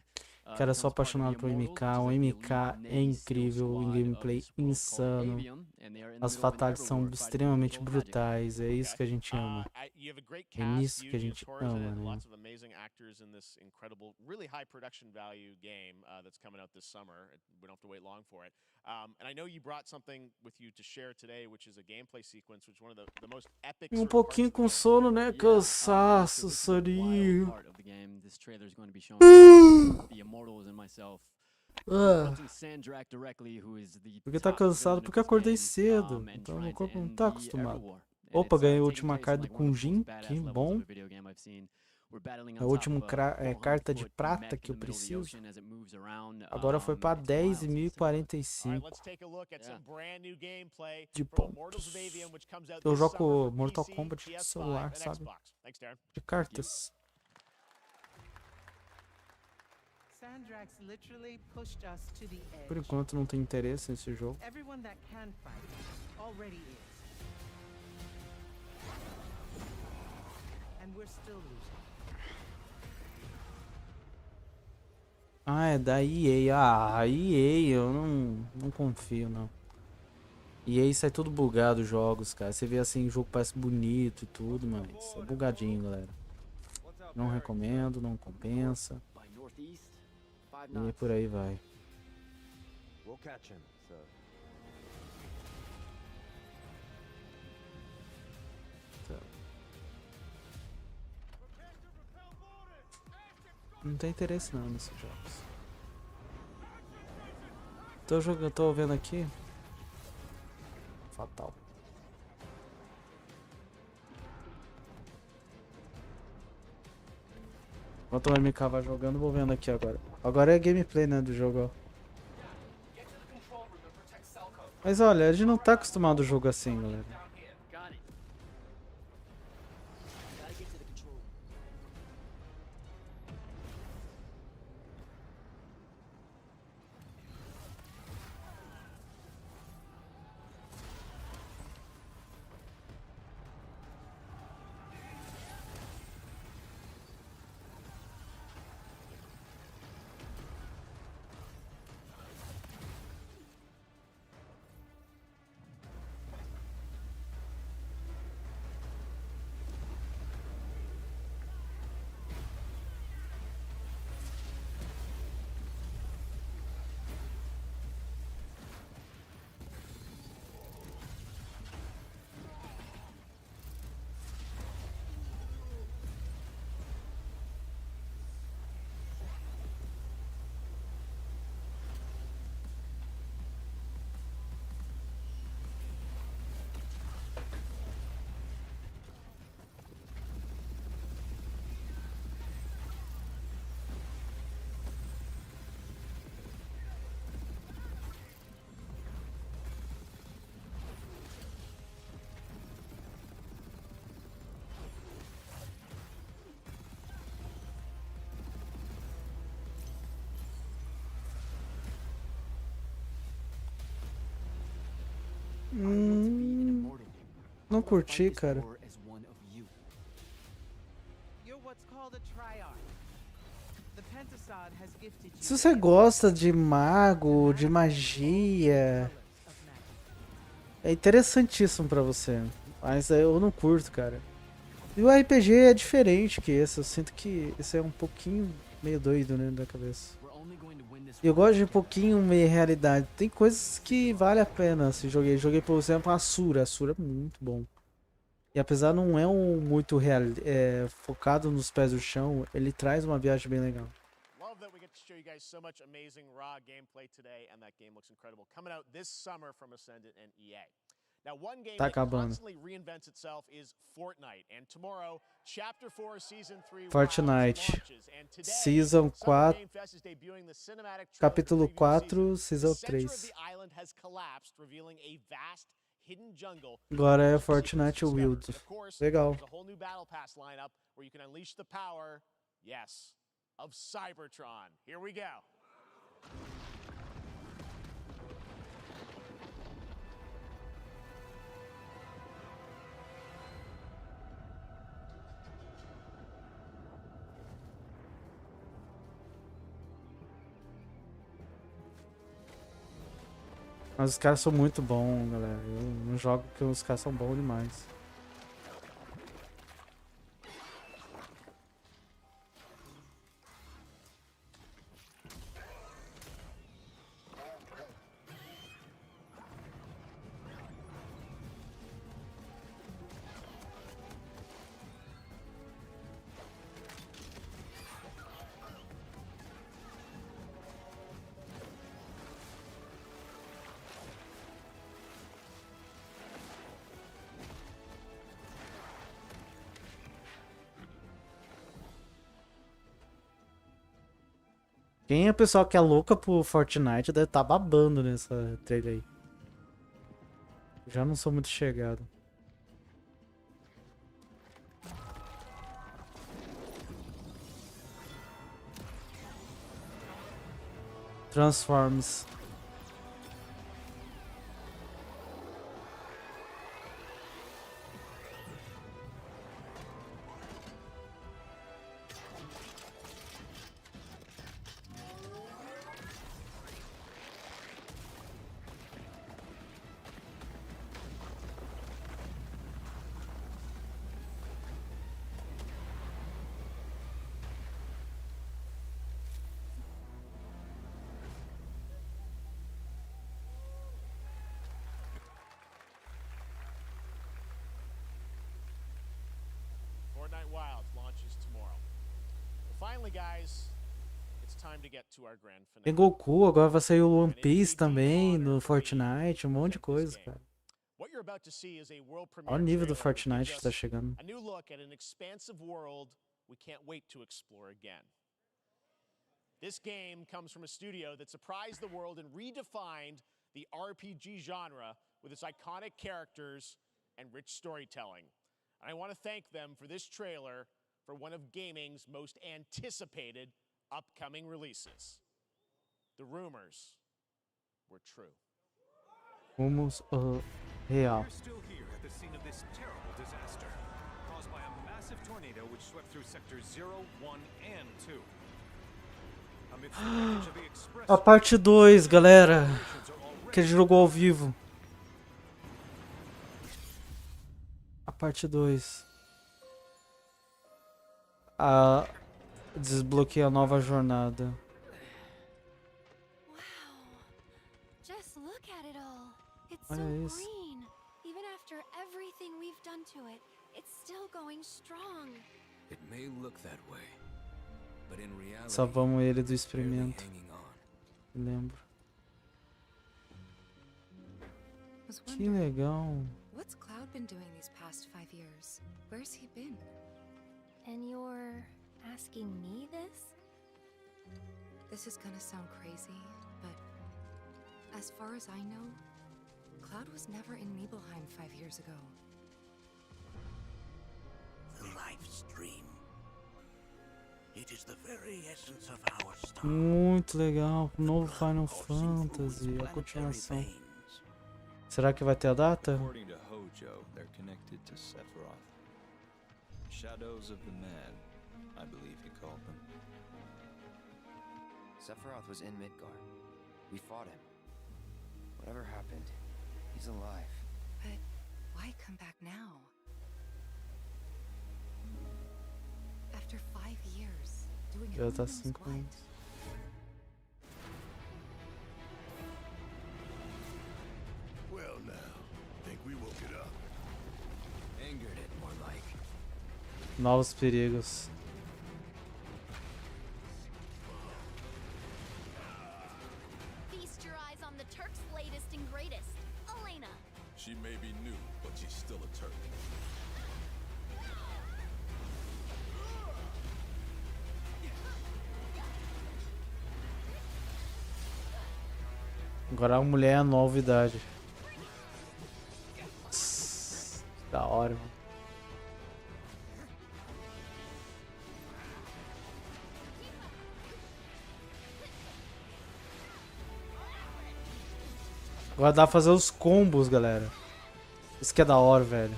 Cara, sou apaixonado por MK, o MK é incrível, em gameplay insano. As fatalities são extremamente brutais, é isso que a gente ama. É nisso que a gente ama, né? Lots of amazing actors in this incredible, really high production value game that's coming out this summer. We don't have to wait long for it. And I know you brought something with you to share today, which is a gameplay sequence, which is one of the most epic. Um pouquinho com sono, né? Cansaço, soninho. This trailer is going to be showing the immortals and myself. Porque tá cansado, porque acordei cedo. Então meu corpo não tá acostumado. Opa, ganhei a última carta do Kunjin, que bom. A última carta de prata que eu preciso. Agora foi pra 10.045 de pontos. Eu jogo Mortal Kombat de celular, sabe? De cartas. Por enquanto não tem interesse nesse jogo. Ah, é da EA. Ah, EA, eu não confio, não. EA sai tudo bugado os jogos, cara. Você vê assim, o jogo parece bonito e tudo, mas é bugadinho, galera. Não recomendo, não compensa. E por aí vai. Tá. Não tem interesse não nesses jogos. Tô vendo aqui. Fatal. Enquanto o MK vai jogando, vou vendo aqui agora. Agora é gameplay, né, do jogo, ó. Mas olha, a gente não tá acostumado ao jogo assim, galera. Não curti, cara. Se você gosta de mago, de magia, é interessantíssimo pra você. Mas eu não curto, cara. E o RPG é diferente que esse. Eu sinto que esse é um pouquinho meio doido, né, da cabeça. E eu gosto de um pouquinho meio realidade. Tem coisas que vale a pena se joguei. Joguei, por exemplo, Asura. Asura é muito bom. E apesar não é muito focado nos pés do chão, ele traz uma viagem bem legal. Love that we get to show you guys so much amazing raw gameplay today, and that game looks incredible. Coming out this summer from Ascendant and EA. Now, one game that constantly reinvents itself is Fortnite, and tomorrow, Chapter 4, Season 3 Fortnite, Season 4, Capítulo 4, Season 3. Agora é Fortnite Wild. Legal. Of Cybertron. Here we go. Mas os caras são muito bons, galera. Eu não jogo porque os caras são bons demais. Quem é o pessoal que é louca pro Fortnite deve estar babando nessa trailer aí. Já não sou muito chegado. Transforms. Fortnite Wilds launches tomorrow. Well, finally, guys, it's time to get to our grand finale. Tem Goku, agora vai sair o One Piece também no Fortnite, um monte de coisa, cara. What you're about to see is a world Olha o premiere nível do trailer that Fortnite gives que tá us chegando. a new look at an expansive world we can't wait to explore again. This game comes from a studio that surprised the world and redefined the RPG genre with its iconic characters and rich storytelling. And I want to thank them for this trailer for one of gaming's most anticipated upcoming releases. The rumors were true. Rumos real. We're still here at the scene of this terrible disaster, caused by a massive tornado which swept through sectors 0, 1, and 2. Amidst the wreckage of the express, A parte 2, galera. Que a gente jogou ao vivo. A parte 2. Desbloqueia a nova jornada. Just look at it all. It's so Olha isso. green. Even after everything we've done to it, it's still going strong. It may look that way, but in reality, Salvamos ele do experimento. hanging on. Lembro. Was Que wondering, legal. what's Cloud been doing these past 5 years? Where's he been? And you're asking me this? This is gonna sound crazy, but as far as I know, Cloud was never in Nibelheim 5 years ago. The live stream. It is the very essence of our star. Muito legal. Novo Final Fantasy. A continuação. Será que vai ter a data? According to Hojo, they're connected to Sephiroth. Shadows of the Mad, I believe he called them. Sephiroth was in Midgard. We fought him. Whatever happened, he's alive. But why come back now? After 5 years, doing Já who tá knows 5 what? anos. Well now, think we woke it up. Angered it, more like. Novos perigos. Feast your eyes on the Turk's latest and greatest, Elena. She may be new, but she's still a Turk. Agora a mulher é a novidade. Da hora, mano. Agora dá pra fazer os combos, galera. Isso que é da hora, velho.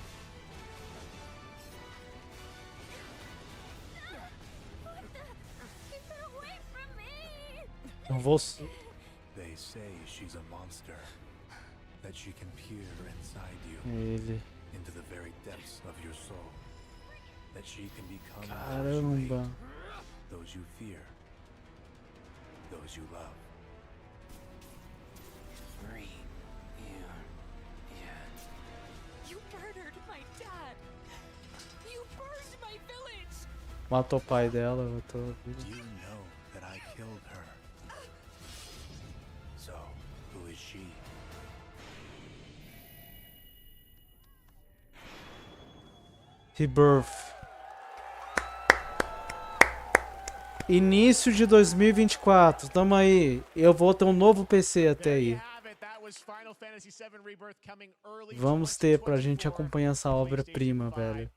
Não vou... They say she's a monster. that she can peer inside you, Ele. into the very depths of your soul. That she can become Caramba. those you fear, those you love. Free you yet. You murdered my dad. You burned my village. Matou o pai dela, matou. You know that I killed her. So, who is she? Rebirth. Início de 2024, tamo aí. Eu vou ter um novo PC até aí. Vamos ter pra gente acompanhar essa obra-prima, velho.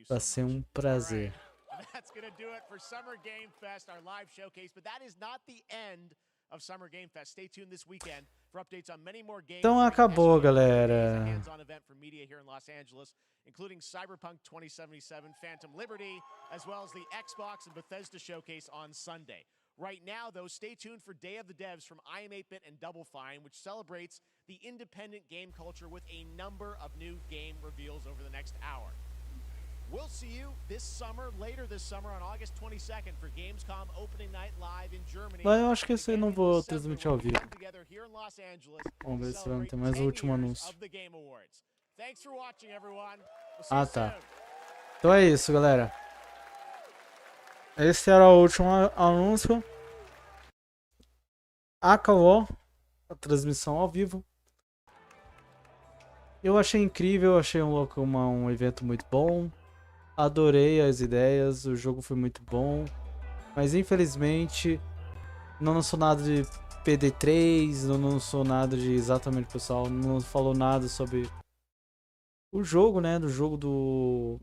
Vai ser um prazer. That's going to do it for Summer Game Fest, our live showcase. But that is not the end of Summer Game Fest. Stay tuned this weekend for updates on many more games. Então acabou, galera. Hands-on event for media here in Los Angeles, including Cyberpunk 2077, Phantom Liberty, as well as the Xbox and Bethesda showcase on Sunday. Right now, though, stay tuned for Day of the Devs from IM8bit and Double Fine, which celebrates the independent game culture with a number of new game reveals over the next hour. We'll see you this summer, later this summer, on August 22nd for Gamescom Opening Night Live in Germany. Mas eu acho que esse aí não vou transmitir ao vivo. Vamos ver se vai ter mais o último anúncio. Ah, tá. Então é isso, galera. Esse era o último anúncio. Acabou a transmissão ao vivo. Eu achei incrível, achei um evento muito bom. Adorei as ideias, o jogo foi muito bom. Mas infelizmente não lançou nada de PD3, não lançou nada de exatamente, pessoal. Não falou nada sobre o jogo, né? Do jogo do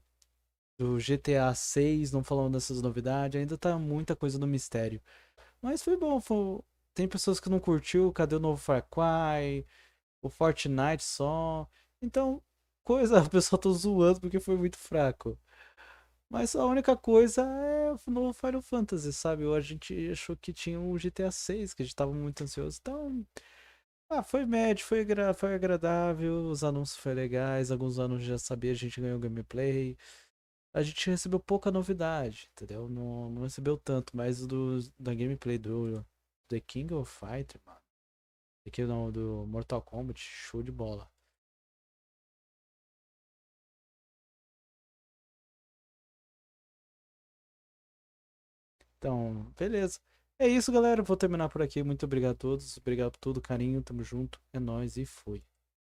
GTA 6, não falou dessas novidades. Ainda tá muita coisa no mistério. Mas foi bom. Tem pessoas que não curtiu. Cadê o novo Far Cry? O Fortnite só. Então, o pessoal tá zoando porque foi muito fraco. Mas a única coisa é o novo Final Fantasy, sabe? A gente achou que tinha um GTA 6, que a gente tava muito ansioso. Então, foi médio, foi agradável, os anúncios foram legais, alguns anúncios já sabia, a gente ganhou gameplay. A gente recebeu pouca novidade, entendeu? Não recebeu tanto, mas da gameplay do The King of Fighter, mano. Aqui não, do Mortal Kombat, show de bola. Então, beleza. É isso, galera. Vou terminar por aqui. Muito obrigado a todos. Obrigado por tudo, carinho. Tamo junto. É nóis e fui.